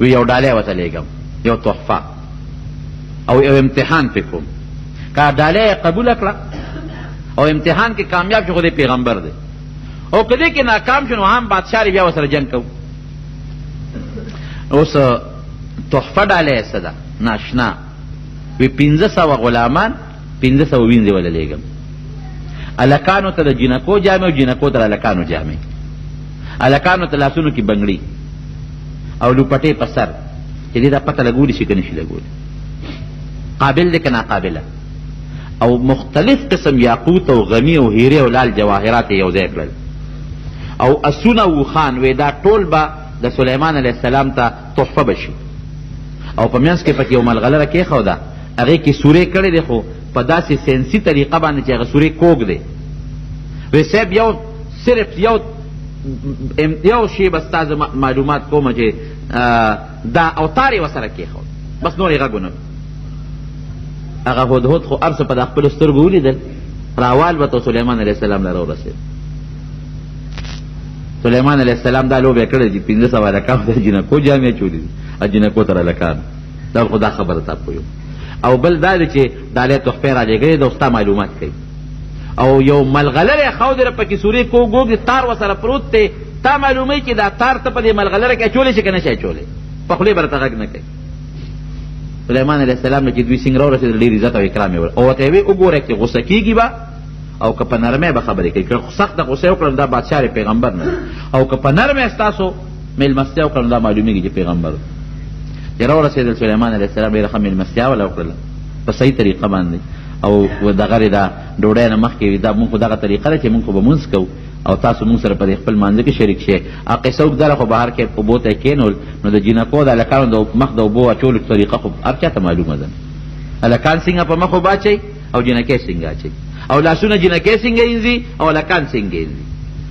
وی یو ډالۍ ورته لیږم، یو تحفه او یو امتحان پې کوم. که ډالۍ یې قبوله کړه او امتحان کې کامیاب شو خو دې پیغمبر دی، او که دې کې ناکام شو نو هم بادشاه بیا ورسره جنګ کوو. اوس تحفه ډالۍ یې څه ده؟ ناشنا. وی 1500 غلامان 1500 وینځې وله لیږم. الکانو ته د جینکو جامې او جینکو ته د الکانو جامې، الکانو ته لاسونو کې بنګړي او لوپټې په سر چې دې دا پته لګولی شي که نه شي لګولی قابل دی که ناقابله او مختلف قسم یاقوت او غمی او هیره او لال جواهرات یو ځای کړل او اسونه او خان وی دا ټول به د سلیمان علیه السلام ته تحفه بشي او په منځ کې پکې یو ملغلره کېښوده هغې کې سورې کړې دی خو په داسې سینسي طریقه باندې چې هغه سورې کوږ دی وی صاحب یو صرف یو شی به ستا زه معلومات کومه چې دا اوتار یې ورسره کېښود بس نور یې غږ ونه هغه هدهد خو هر څه په د خپلو سترګو ولیدل راوالوته سلیمان علیه السلام له راورسېد سلیمان علیه السلام دا لوبې کړې دي 500 هلکانو د جنکو جامې چولې دي جنکو ته هلکانو دا خو دا خبره تا پوهیو او بل دا دی چې دا لی تحفې راجېږلې ده ستا معلومات کوي او یو ملغلره ښودې پکې سورې کوږ تار ورسره پروت دی تا معلوموي چې دا تار ته په دې ملغلره کې اچولی شي که نه شي اچولی په خولې به راته غږ نه کوي سلیمان علیه السلام نه چې دوی څنګه راورسېدل ډېر عزت او اکرام یې او ورته یې ویې وګوره چې غوسه کېږي به او که په نرمۍ به خبرې کوي که سخته غوسه وکړم دا بادشاه دی پیغمبر نه او که په نرمۍ ستاسو مېلمستیا وکړم دا معلومېږي چې پیغمبر چې راورسېدل سلیمان علیه السلام ډېره ښه مېلمستیا وله وکړله په صحیح طریقه باندې او دغه دا ډوډۍ نه مخکې دا مونږ خو دغه طریقه ده چې مونږ خو به مونځ کوو او تاسو مونږ سره په دې خپل مانځه کې شریک شئ قصه اوږده خو بهر کې اوبو ته یې کېنول نو د جینکو د هلکانو د مخ د اوبو اچولو طریقه خو هر چا ته معلومه ده هلکان څنګه په مخ اوبه اچوي او جینکې څنګه اچوي او لاسونه جینکې څنګه اینځي او هلکان څنګه اینځي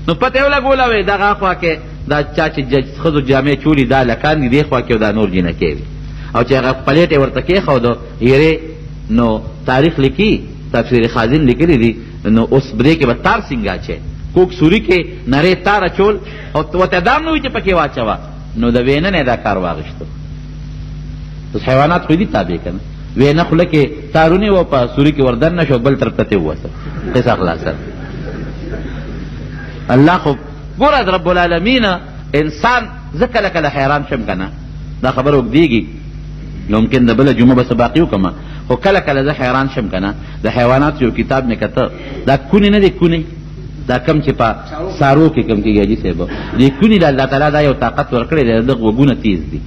نو پته یې ولګوله وی دغه خوا کې دا چا چې ښځو جامې چولي دا هلکان دي دې خوا کې او دا نور جینکې وي او چې هغه پلیټ یې ورته کېښودو هیرې نو تاریخ لیکي تفسیر خازن لیکلی دي نو اوس برې کې به تار څنګه اچوي کوک سوری کې نری تار اچول او ورته دا هم نه وي چې پکې واچوه نو د وینه نه دا کار واغېشته اوس حیوانات خو دي تابع که نه وینه خوله کې تارونې و په سوري کې وردن نه شو بل طرف ته ترې ووتل قصه خلاصه الله خو ګوره رب العالمین انسان زه کله کله حیران شم که نه دا خبره اوږدېږي ممکن د بله جمعه به څه باقي وکړم خو کله کله زه حیران شم که نه د حیواناتو یو کتاب مې کته دا کونې نه دی کونې دا کم چې په سارو کې کم کېږي حاجي صاحب دې کونې له الله تعالی دا یو طاقت ورکړی دی د ده غوږونه تیز دي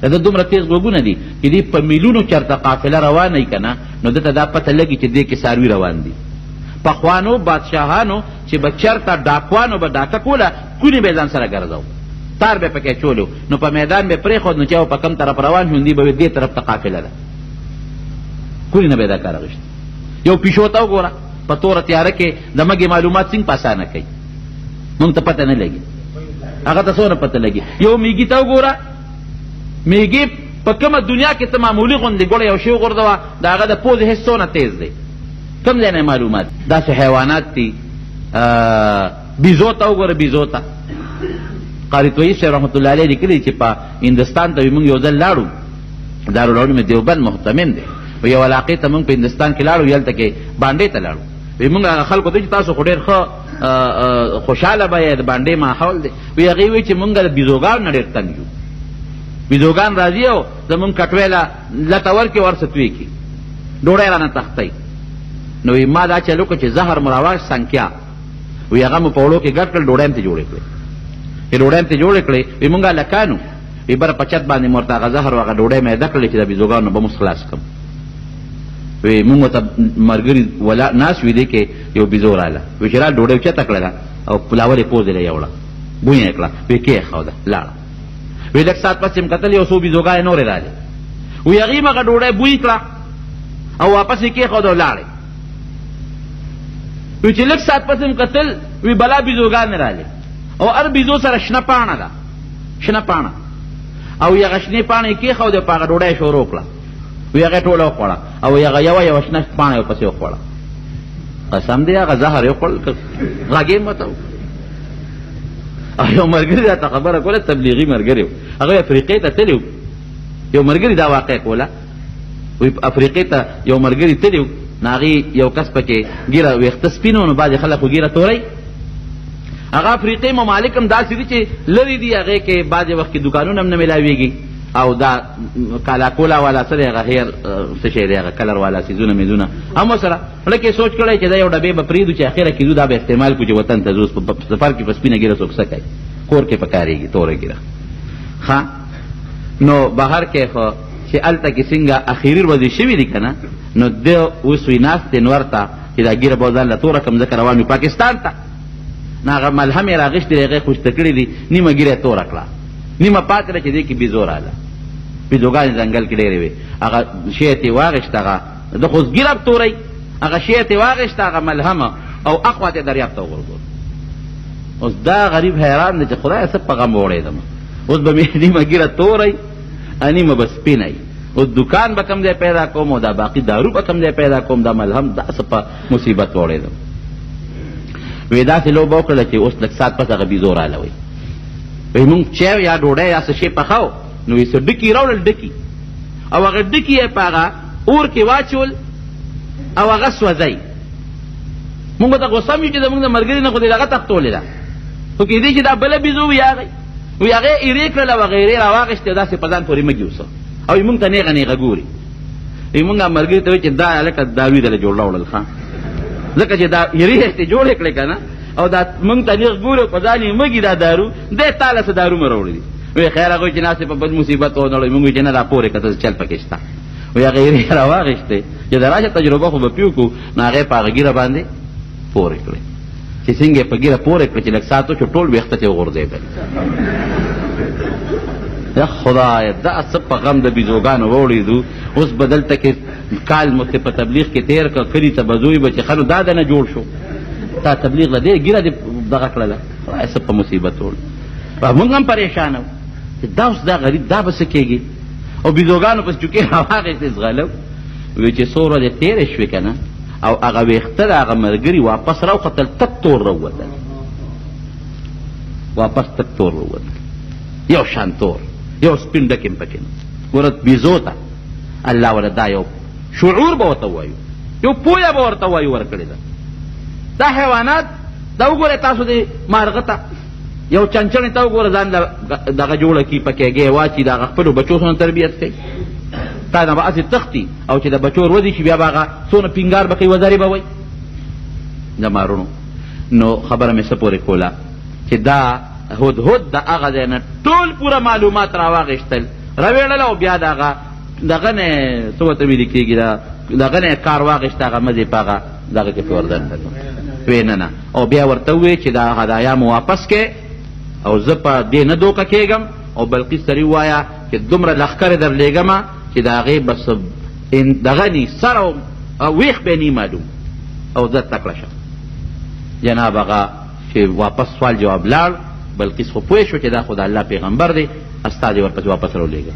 د ده دومره تیز غوږونه دي چې دې په میلونو چېرته قافله روانه وي که نه نو ده ته دا پته لګي چې دې کې څاروي روان دي پخوانو بادشاهانو چې به چېرته ډاکوانو به ډاکه کوله کونې به یې ځان سره ګرځو تار به پکې اچولو نو په میدان به پرېښود نو چې په کم طرف روان شو دی به دې طرف ته قافله ده کونې نه به یې دا کار اخېشته یو پیشو ته وګوره په توره تیاره کې د مګې معلومات څنګه په اسانه کوي مونږ ته پته نه لګي هغه ته څونه پته لګي یو میږي ته وګوره میږي په کومه دنیا کې ته معمولي غوندې ګوړه یو شی وغورځوه د هغه د پوزې حس څونه تیز دی کوم ځای نه معلومات داسې حیوانات دي بیزو ته وګوره بیزو ته قاري طویب صاحب رحمت الله علیه لیکلي چې په هندوستان ته مونږ یو ځل لاړو دارالعلوم دیوبند محتمم دی و یو علاقې ته مونږ په هندوستان کې لاړو هلته کې بانډې ته لاړو وی مونږ هغه خلکو ته چې تاسو خو ډېر ښه خوشحاله به یې د بانډې ماحول دی وی هغې وایي چې مونږ د بیزوګانو نه ډېر تنګ یو بیزوګان راځي او زمونږ کټوۍ لته ورکړي ورڅه توی کړي ډوډۍ رانه تختی نو وی ما دا چل وکړه چې زهر مراواش سنکیا وی هغه مو په وړو کې ګډ کړل ډوډۍ م ته جوړې کړې چې ډوډۍ م ته جوړې کړې وی مونږ هلکانو وی بره په چت باندې مې ورته هغه زهر هغه ډوډۍ میده کړلې چې د بیزوګانو به موس خلاص کړم وی مونږ ته ملګري ناست وي دی کې یو بیزو راله وی چې را ډوډۍ اوچته کړله او پلاول یې پوزې له یوړه بوی یې کړه وی کېښوده لاړه وی لږ ساعت پس یې م کتل یو څو بیزوګانې نورې رالې وی هغې م هغه ډوډۍ بوی کړه او واپس یې کېښوده او لاړې وی چې لږ ساعت پس یې م کتل وی بلا بیزوګانې رالې او هر بیزو سره شنه پاڼه ده شنه پاڼه او هغه شنې پاڼه یې کېښودې په هغه ډوډۍ یې شروع کړه وی هغه ټوله وخوړه او هغه یوه شنه پاڼه یې ورپسې وخوړه قسم دی هغه زهر یې وخوړل غږ یې مته او یو ملګري راته خبره کوله تبلیغي ملګري هغه افریقې ته تللی یو ملګري دا واقع کوله وی افریقې ته یو ملګري تللی نو هغې یو کس پکې ګیره ویښته سپین و نو بعضې خلک خو ګیره تورئ هغه افریقې ممالک هم داسې دي چې لرې دي هغې کې بعضې وخت کې دوکانونه هم نه میلاویږي او دا کالاکولا والا څه دی هغه هیر څه شی دی هغه کلر والا څیزونه میزونه هم ورسره لکه یې سوچ کړی چې دا یو ډبې به پرېږدو چې اخره کې ځو دا به استعمال کړو چې وطن ته ځو سفر کې په سپینه ګیره څوک څه کوي کور کې په کارېږي توره ګیره ها نو بهر کې خو چې الته کې څنګه اخیری ورځې شوي دي که نه نو د اوس وی ناست نور ته چې دا ګیره به ځان له توره کړم ځکه روان وي پاکستان ته نو هغه ملهم یې راغېښتې دی هغه یې خوشته کړي دي نیمه ګیره یې توره کړه نیمه پاتې ده چې دې کې بیزو راغله بیزوګانې ځنګل کې ډېرې وې هغه شی یې ترې واغېشت هغه د خو اوس ګیره توری هغه شی یې ترې واغېشت هغه ملهمه او اخوا ته دریاب ته وغورځول اوس دا غریب حیران دی چې خدایه څه په غم وړېدم اوس به مې نیمه ګیره توری نیمه به سپینی اوس دکان به کم ځای پیدا کوم او دا باقي دارو به کم ځای پیدا کوم دا ملهم دا څه په مصیبت وړېدم وی داسې لوبه وکړله چې اوس لږ ساعت پس هغه بیزو راله وی وی مونږ چای یا ډوډۍ یا څه شی پخاو نو وی څه ډکي راوړل ډکي او هغه ډکي یې په هغه اور کې واچول او هغه سوځئ مونږ ته غوسه م یو چې زمونږ د ملګري نه خو دې هغه تښتولې ده خو کېدی چې دا بله بیزو وي هغې وی هغې ایرې کړله او هغه ایرې راواغېشتې داسې په ځان پورې مه ږیوسه او مونږ ته نیغه نیغه ګوري مونږ ملګري ته وایي چې دا هلکه داروي دله جوړ راوړل ښه ځکه چې دا ایرې یې جوړې کړې که نه او دا مونږ ته نیغ ګوري په ځان یې مږي دا دارو دی تا له څه دارو مه راوړي دي وی خیر هغه وایي چې ناسې په بد مصیبت ونړوي مونږ وایي چې نه دا پورې که ته چل پکې شته وی هغه ایرې راواغېشتې چې د راشه تجربه خو به پې وکړو نو هغې په هغه ګیره باندې پورې کړې چې څنګه یې په ګیره پورې کړه چې لږ ساعت وشو ټول ویښته ترې وغورځېدل یا خدای دا څه په غم د بیزوګانو ووړېدو اوس به دلته کې کال مو په تبلیغ کې تېر کړه کلي ته به زوی به چې ښه نو دا دنه جوړ شو تا تبلیغ له دې ګیره دې دغه کړله خدای څه په مصیبت وړ مونږ هم پریشانه وو چې دا اوس دا غریب دا به څه کېږي او بیزوګانو پس چوکې راواغېستې زغلو وی چې څو ورځې تېرې شوې که نه او هغه ویښته د هغه ملګري واپس راوختل تک تور راووتل واپس تک تور راووتل یو شان تور یو سپین ډکې م پکې نه ګوره بیزو ته الله وله دا یو شعور به ورته ووایو یو پویه به ورته وایو ورکړې ده دا حیوانات دا وګورئ تاسو د مارغه ته یو چنچڼې ته وګوره ځان دغه جوړه کړي په کېږې واچي د هغه خپلو بچو څونه تربیت کوي تا نه به هسې تښتي او چې د بچو روزي شي بیا به هغه څونه پینګار به کوي وزرې به وایي د مارونو نو خبره مې څه پورې کوله چې دا هدهد د هغه ځای نه ټول پوره معلومات راواغېشتل راویړله او بیا د هغه دغه نه څه ورته ویلې کېږي دغه نه کار واغېشته هغه مزې په هغه دغه کې پې وردننه وی نه او بیا ورته وویې چې دا هدایا مو واپس کې او زه په دې نه دوکه کېږم او بلقیس سړي ووایه چې دومره لښکرې در لېږمه چې د هغې بس دغه ني سر او ویښ به نی معلوم او زه تکړه شم جناب هغه چې واپس سوال جواب لاړ بلقیس خو پوه شو چې دا خو د الله پیغمبر دی استاد یې ورپسې واپس راولېږه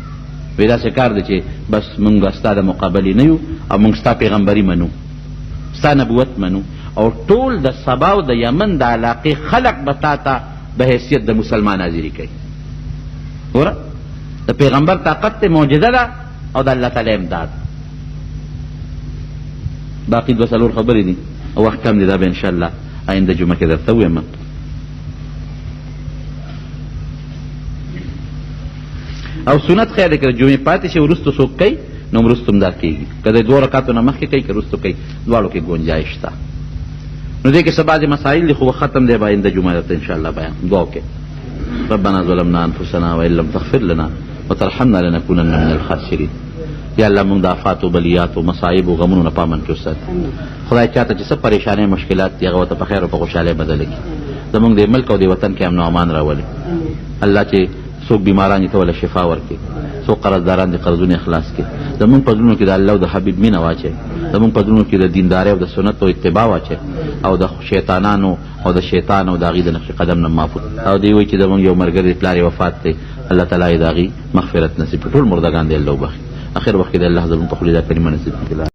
وی داسې کار دی چې بس موږ ستا د مقابلې نه یو او موږ ستا پیغمبري منو ستا نبوت منو او ټول د سبا او د یمن د علاقې خلق به تا ته به حیثیت د مسلمان حاضري کوي ګوره د پیغمبر طاقت ته معجزه ده او د الله تعالی امداد باقي دوه څلور خبرې دي او وخت کم دی دا به انشاءالله آینده جمعه کې درته ووایم او سنت خیر دی که جمعې پاتې شي وروستو څوک کوي نو وروستو هم دا کېږي که د دوه رکعاتو نه مخکې کوي که وروستو کوي دواړو کې گنجایش شته نو دې کې څه بعضې مسایل دي خو ختم دی به آینده جمعه درته انشاءالله بیان دعا وکړئ ربنا ظلمنا انفسنا وان لم تغفر لنا وترحمنا لنكونن من الخاسرین یا الله موږ د آفاتو بلیاتو مصایبو غمونو نه پامن کې وساتي خدای چاته چې څه پریشانۍ مشکلات دي هغه ورته په خیر او په خوشحالۍ بدله کړي زموږ د ملک او د وطن کې امن او امان راولي الله چې څوک بیماران دي ته وله شفا ورکړي څوک قرضداران دي قرضونه اخلاص کړي زموږ په زړونو کې د الله او د حبیب مینه واچوي زموږ په زړونو کې د دیندارۍ او د سنت او اتباع واچوي او د شیطانانو او د شیطان او د هغې د نقش قدم نه محفوظ او دوی وایي چې زموږ یو ملګری پلار یې وفات دی الله تعالی یې د هغې مغفرت نصیب کړي ټول مردګان دی الله وبخي اخر وخت کې د الله زموږ په خولې دا کلمه نصیب کړي